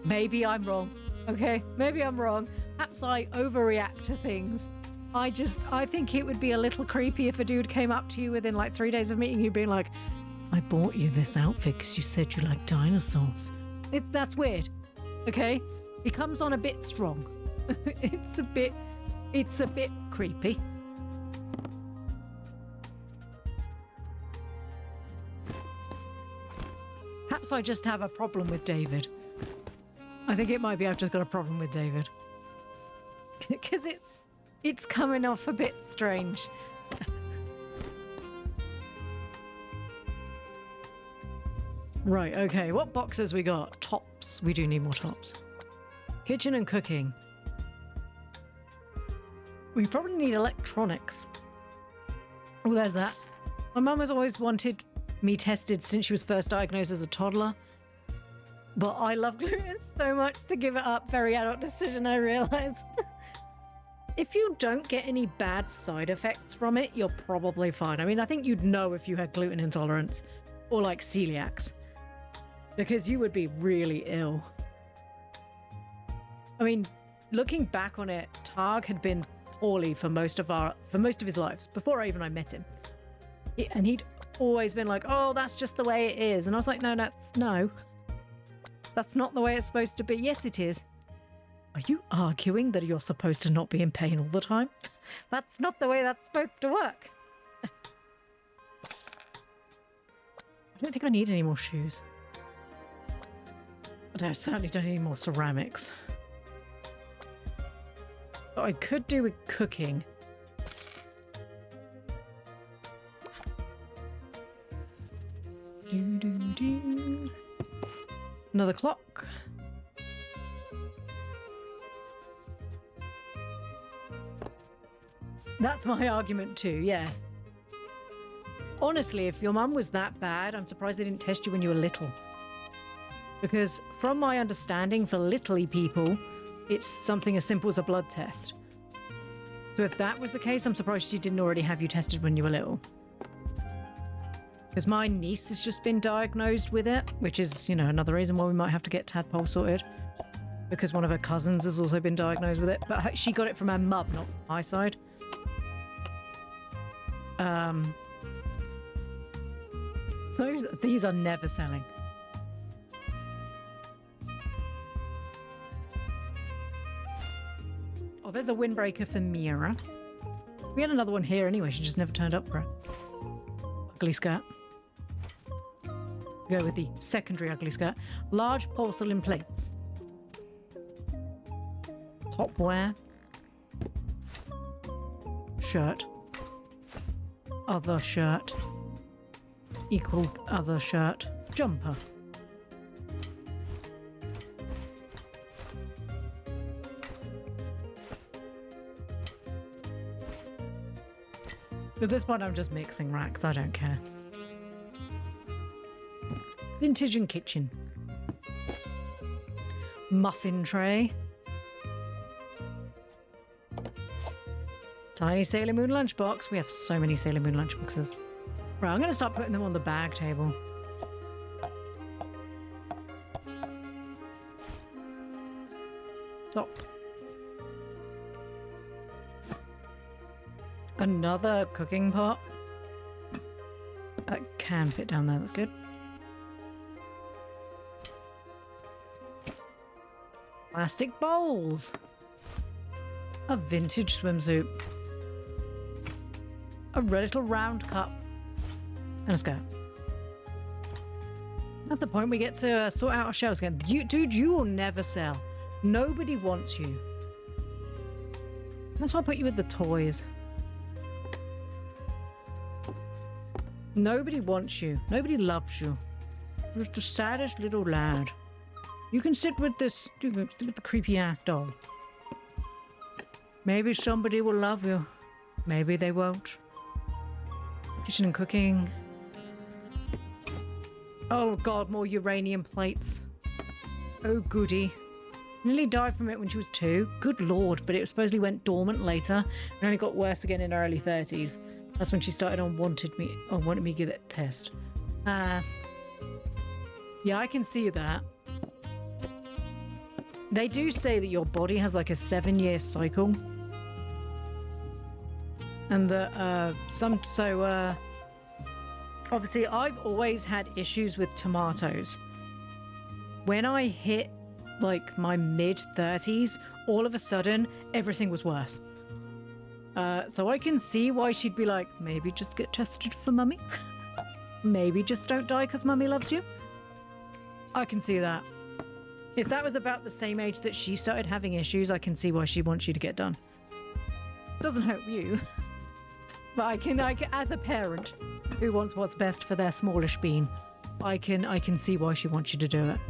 Maybe I'm wrong. Okay, maybe I'm wrong. Perhaps I overreact to things. I think it would be a little creepy if a dude came up to you within like 3 days of meeting you being like, I bought you this outfit because you said you like dinosaurs. That's weird. Okay? He comes on a bit strong. It's a bit creepy. Perhaps I just have a problem with David. I think it might be I've just got a problem with David. Because it's coming off a bit strange. Right, okay, what boxes we got? Tops. We do need more tops. Kitchen and cooking. We probably need electronics. Oh, there's that. My mum has always wanted me tested since she was first diagnosed as a toddler. But I love gluten so much to give it up. Very adult decision, I realise. If you don't get any bad side effects from it, you're probably fine. I mean, I think you'd know if you had gluten intolerance or like celiacs, because you would be really ill. I mean, looking back on it, Targ had been poorly for most of his lives before I met him. And he'd always been like, oh, that's just the way it is. And I was like, no, that's not the way it's supposed to be. Yes, it is. Are you arguing that you're supposed to not be in pain all the time? That's not the way that's supposed to work. I don't think I need any more shoes. But I certainly don't need any more ceramics. But I could do with cooking. Another clock. That's my argument too, yeah. Honestly, if your mum was that bad, I'm surprised they didn't test you when you were little. Because from my understanding, for littly people, it's something as simple as a blood test. So if that was the case, I'm surprised she didn't already have you tested when you were little. Because my niece has just been diagnosed with it, which is, you know, another reason why we might have to get tadpole sorted. Because one of her cousins has also been diagnosed with it. But she got it from her mum, not from my side. These are never selling. Oh, there's the windbreaker for Mira. We had another one here anyway. She just never turned up for it. Ugly skirt. Go with the secondary ugly skirt. Large porcelain plates. Topwear. Shirt. Other shirt. Equal other shirt. Jumper. At this point, I'm just mixing racks. I don't care. Vintage and kitchen. Muffin tray. Tiny Sailor Moon lunchbox. We have so many Sailor Moon lunchboxes. Right, I'm going to start putting them on the bag table. Top. Another cooking pot. That can fit down there, that's good. Plastic bowls. A vintage swimsuit. A little round cup. And a skirt. At the point we get to sort out our shelves again. Dude, you will never sell. Nobody wants you. That's why I put you with the toys. Nobody wants you. Nobody loves you. You're just the saddest little lad. You can sit with this, you can sit with the creepy ass dog. Maybe somebody will love you. Maybe they won't. Kitchen and cooking. Oh god, more uranium plates. Oh goody. Nearly died from it when she was 2. Good lord, but it supposedly went dormant later and only got worse again in her early 30s. That's when she started on wanted me to give it a test. Yeah, I can see that. They do say that your body has like a 7-year cycle. And that, obviously I've always had issues with tomatoes. When I hit like my mid-30s, all of a sudden, everything was worse. So I can see why she'd be like, maybe just get tested for mummy. Maybe just don't die because mummy loves you. I can see that. If that was about the same age that she started having issues, I can see why she wants you to get done. Doesn't hurt you. But I can, as a parent who wants what's best for their smallish bean, I can see why she wants you to do it.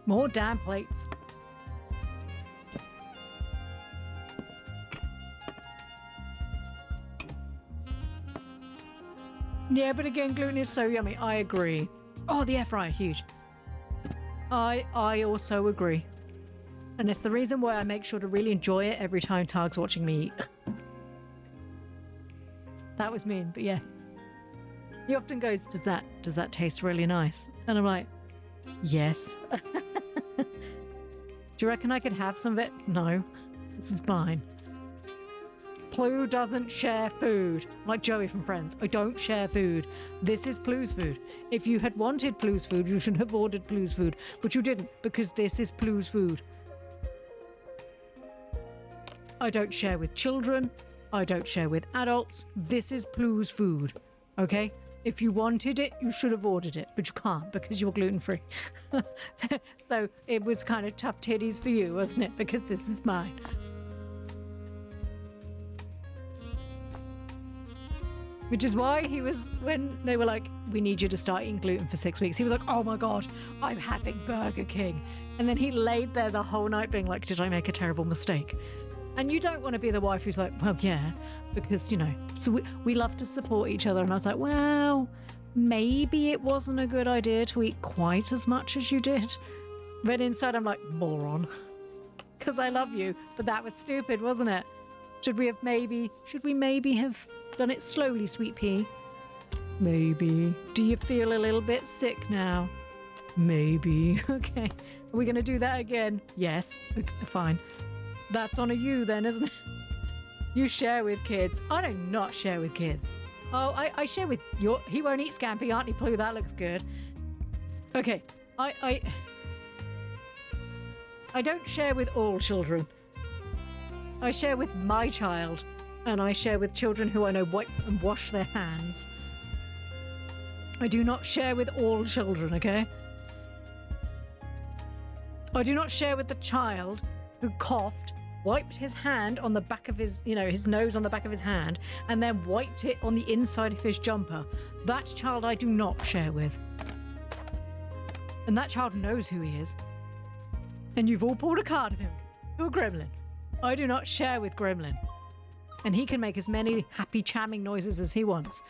More damn plates. Yeah, but again, gluten is so yummy. I agree. Oh, the air fryer, huge. I also agree. And it's the reason why I make sure to really enjoy it every time Targ's watching me eat. That was mean, but yes. He often goes, does that taste really nice? And I'm like, yes. Do you reckon I could have some of it? No, this is mine. Ploo doesn't share food. Like Joey from Friends. I don't share food. This is Ploo's food. If you had wanted Ploo's food, you should have ordered Ploo's food. But you didn't, because this is Ploo's food. I don't share with children. I don't share with adults. This is Ploo's food. Okay? If you wanted it, you should have ordered it, but you can't because you're gluten-free. So it was kind of tough titties for you, wasn't it? Because this is mine. Which is why he was, when they were like, we need you to start eating gluten for 6 weeks, he was like, oh my God, I'm having Burger King. And then he laid there the whole night being like, did I make a terrible mistake? And you don't want to be the wife who's like, well, yeah, because, you know, so we love to support each other. And I was like, well, maybe it wasn't a good idea to eat quite as much as you did. But inside I'm like, moron. Because I love you, but that was stupid, wasn't it? Should we maybe have done it slowly, sweet pea? Maybe. Do you feel a little bit sick now? Maybe. Okay. Are we going to do that again? Yes. Okay, fine. That's on you then, isn't it? You share with kids. I do not share with kids. Oh, I share with your... He won't eat scampi, Auntie Ploo. That looks good. Okay. I don't share with all children. I share with my child. And I share with children who I know wipe and wash their hands. I do not share with all children, okay? I do not share with the child who coughed, wiped his hand on the back of his, his nose on the back of his hand, and then wiped it on the inside of his jumper. That child I do not share with. And that child knows who he is. And you've all pulled a card of him. You're a gremlin. I do not share with Gremlin. And he can make as many happy chamming noises as he wants.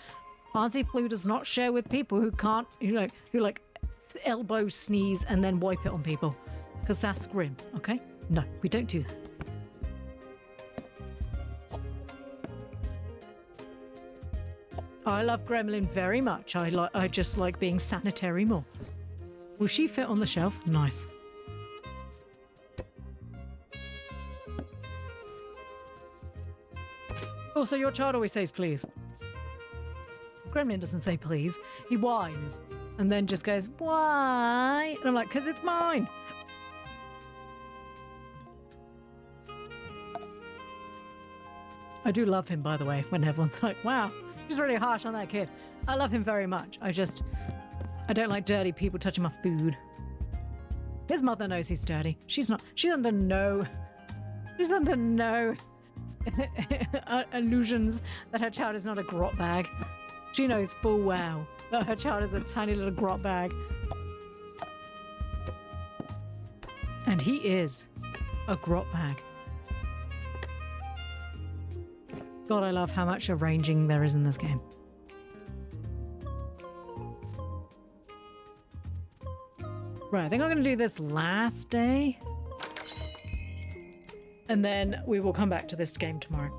Auntie Ploo does not share with people who can't, who like elbow sneeze and then wipe it on people. Because that's grim, okay? No, we don't do that. I love Gremlin very much. I just like being sanitary more. Will she fit on the shelf? Nice. Also, your child always says please. Gremlin doesn't say please. He whines and then just goes, why? And I'm like, because it's mine. I do love him, by the way, when everyone's like, wow, he's really harsh on that kid. I love him very much. I don't like dirty people touching my food. His mother knows he's dirty. She's under no illusions that her child is not a grot bag. She knows full well that her child is a tiny little grot bag. And he is a grot bag. God, I love how much arranging there is in this game. Right, I think I'm going to do this last day. And then we will come back to this game tomorrow.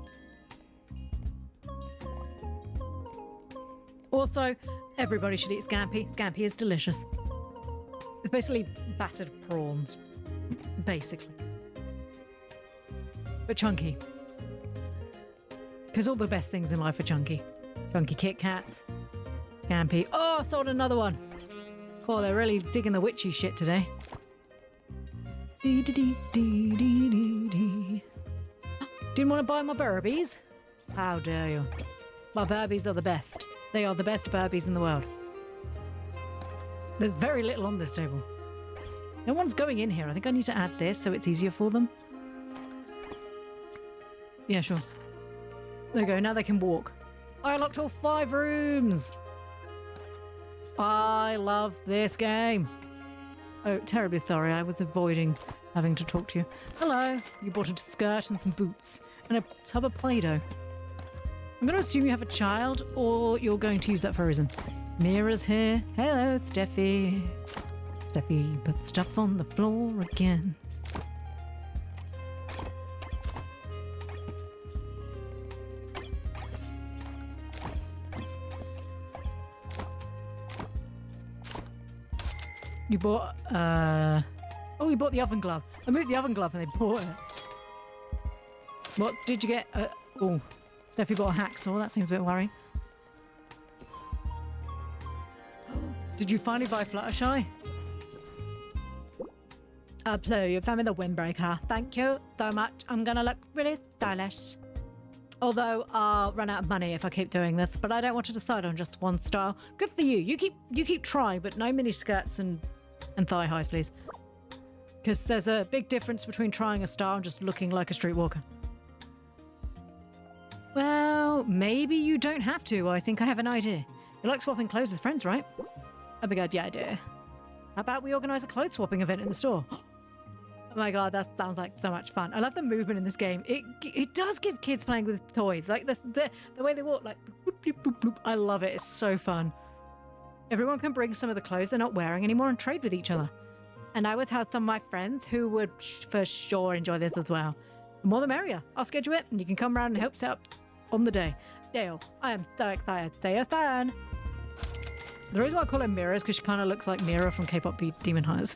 Also, everybody should eat scampi. Scampi is delicious. It's basically battered prawns. Basically. But chunky. Because all the best things in life are chunky. Chunky Kit Kats. Scampi. Oh, I sold another one. Oh, they're really digging the witchy shit today. Didn't want to buy my Burbies? How dare you? My Burbies are the best. They are the best Burbies in the world. There's very little on this table. No one's going in here. I think I need to add this so it's easier for them. Yeah, sure. There you go. Now they can walk. I unlocked all 5 rooms. I love this game. Oh, terribly sorry. I was avoiding having to talk to you. Hello. You bought a skirt and some boots and a tub of Play-Doh. I'm going to assume you have a child or you're going to use that for a reason. Mira's here. Hello, Steffi. Steffi put stuff on the floor again. You bought, oh, you bought the oven glove. I moved the oven glove and they bought it. What did you get? Oh, Steffi bought a hacksaw. That seems a bit worrying. Did you finally buy Fluttershy? Ploo, you found me the windbreaker. Thank you so much. I'm gonna look really stylish. Although I'll run out of money if I keep doing this, but I don't want to decide on just one style. Good for you. You keep trying, but no mini skirts and thigh highs, please. Because there's a big difference between trying a style and just looking like a streetwalker. Well, maybe you don't have to. I think I have an idea. You like swapping clothes with friends, right? Oh my god, yeah, I do. How about we organise a clothes swapping event in the store? Oh my god, that sounds like so much fun. I love the movement in this game. It does give kids playing with toys. Like the way they walk, like bloop, bloop, bloop, bloop. I love it. It's so fun. Everyone can bring some of the clothes they're not wearing anymore and trade with each other. And I would have some of my friends who would for sure enjoy this as well. The more the merrier. I'll schedule it and you can come around and help set up on the day. Dale, I am so excited. Say a fan. The reason why I call her Mira is because she kind of looks like Mira from K-pop Demon Hunters.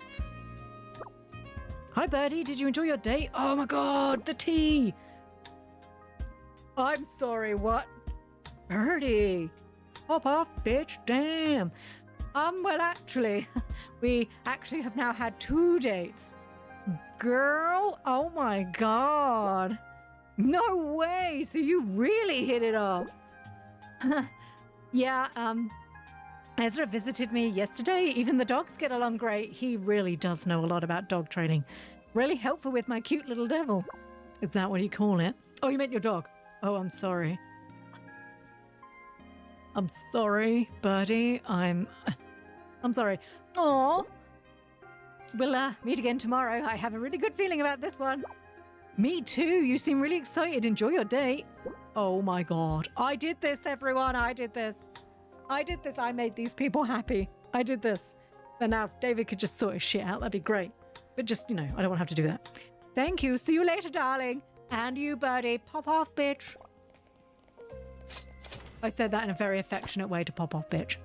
Hi, Birdie. Did you enjoy your date? Oh my god, the tea. I'm sorry, what? Birdie. Hop off, bitch. Damn. Well, actually, we actually have now had 2 dates. Girl, oh my god. No way. So you really hit it off. Yeah, Ezra visited me yesterday. Even the dogs get along great. He really does know a lot about dog training. Really helpful with my cute little devil. Is that what you call it? Oh, you meant your dog. Oh, I'm sorry. I'm sorry, Birdie. I'm sorry. Aw. We'll meet again tomorrow. I have a really good feeling about this one. Me too. You seem really excited. Enjoy your date. Oh my god. I did this, everyone. I did this. I made these people happy. I did this. And now if David could just sort his shit out, that'd be great. But just, I don't want to have to do that. Thank you. See you later, darling. And you, Birdie. Pop off, bitch. I said that in a very affectionate way to pop off, bitch.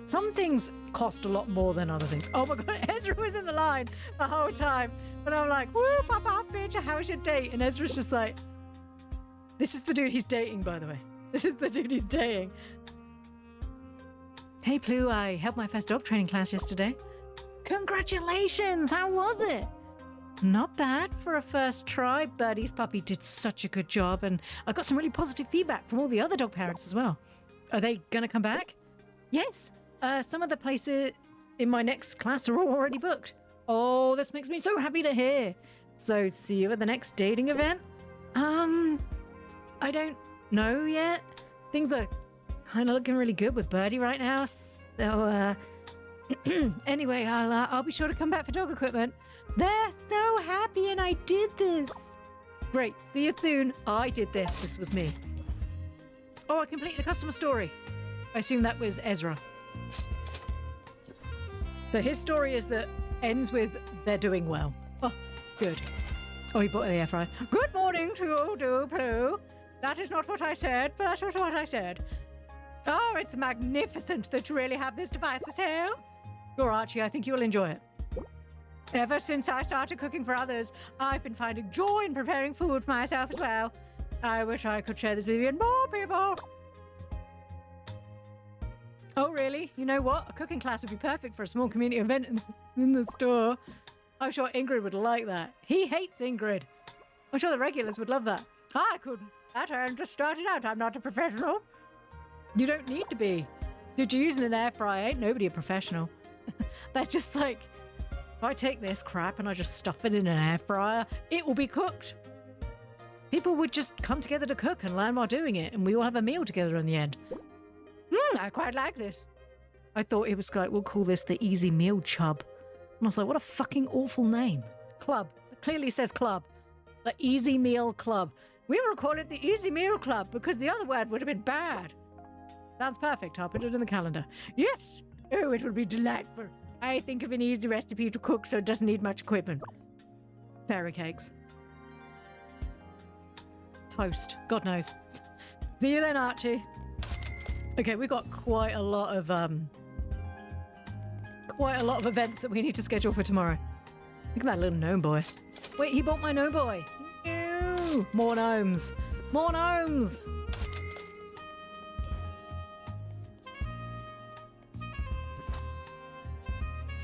Some things cost a lot more than other things. Oh my god, Ezra was in the line the whole time. But I'm like, woo, pop off, bitch. How's your date? And Ezra's just like, this is the dude he's dating, by the way. This is the dude he's dating. Hey, Ploo, I held my first dog training class yesterday. Congratulations! How was it? Not bad for a first try. Birdie's puppy did such a good job, and I got some really positive feedback from all the other dog parents as well. Are they gonna come back? Yes. Some of the places in my next class are all already booked. Oh, this makes me so happy to hear. So, see you at the next dating event? I don't know yet. Things are kind of looking really good with Birdie right now. So, anyway, I'll be sure to come back for dog equipment. They're so happy and I did this. Great. See you soon. I did this. This was me. Oh, I completed a customer story. I assume that was Ezra. So his story is that ends with they're doing well. Oh, good. Oh, he bought the air fryer. Good morning to you, Ploo. That is not what I said, but that's not what I said. Oh, it's magnificent that you really have this device for sale. Sure, Archie, I think you'll enjoy it. Ever since I started cooking for others, I've been finding joy in preparing food for myself as well. I wish I could share this with you and more people. Oh, really? You know what? A cooking class would be perfect for a small community event in the store. I'm sure Ingrid would like that. He hates Ingrid. I'm sure the regulars would love that. I couldn't. That I just started out. I'm not a professional. You don't need to be. Did you use an air fryer? Ain't nobody a professional. They're just like, if I take this crap and I just stuff it in an air fryer, it will be cooked. People would just come together to cook and learn while doing it, and we all have a meal together in the end. I quite like this. I thought it was like, we'll call this the Easy Meal Chub. And I was like, what a fucking awful name. Club. It clearly says club. The Easy Meal Club. We will call it the Easy Meal Club because the other word would have been bad. Sounds perfect. I'll put it in the calendar. Yes. Oh, it will be delightful. I think of an easy recipe to cook so it doesn't need much equipment. Fairy cakes. Toast. God knows. See you then, Archie. Okay, we've got quite a lot of events that we need to schedule for tomorrow. Look at that little gnome boy. Wait, he bought my gnome boy. Ew. More gnomes. More gnomes.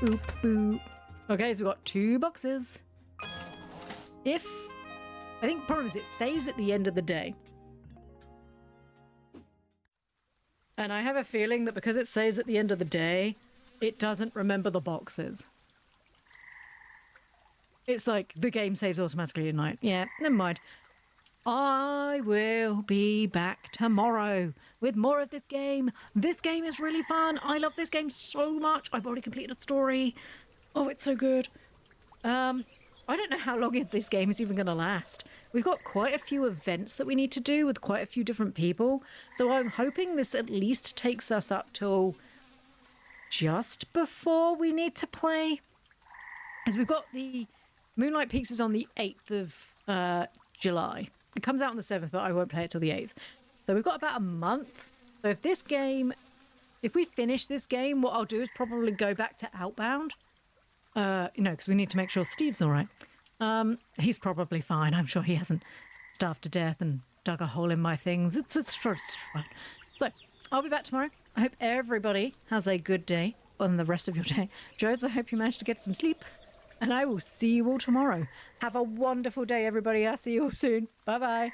Boop, boop. Okay, so we've got 2 boxes. I think the problem is it saves at the end of the day. And I have a feeling that because it saves at the end of the day, it doesn't remember the boxes. It's like the game saves automatically at night. Yeah, never mind. I will be back tomorrow with more of this game. This game is really fun. I love this game so much. I've already completed a story. Oh, it's so good. I don't know how long this game is even going to last. We've got quite a few events that we need to do with quite a few different people. So I'm hoping this at least takes us up till just before we need to play. Because we've got the Moonlight Peaks is on the 8th of July. It comes out on the 7th, but I won't play it till the 8th. So we've got about a month. So if we finish this game, what I'll do is probably go back to Outbound. Because we need to make sure Steve's all right. He's probably fine. I'm sure he hasn't starved to death and dug a hole in my things. It's fine. So I'll be back tomorrow. I hope everybody has a good day on the rest of your day. Jodes, I hope you managed to get some sleep. And I will see you all tomorrow. Have a wonderful day, everybody. I'll see you all soon. Bye-bye.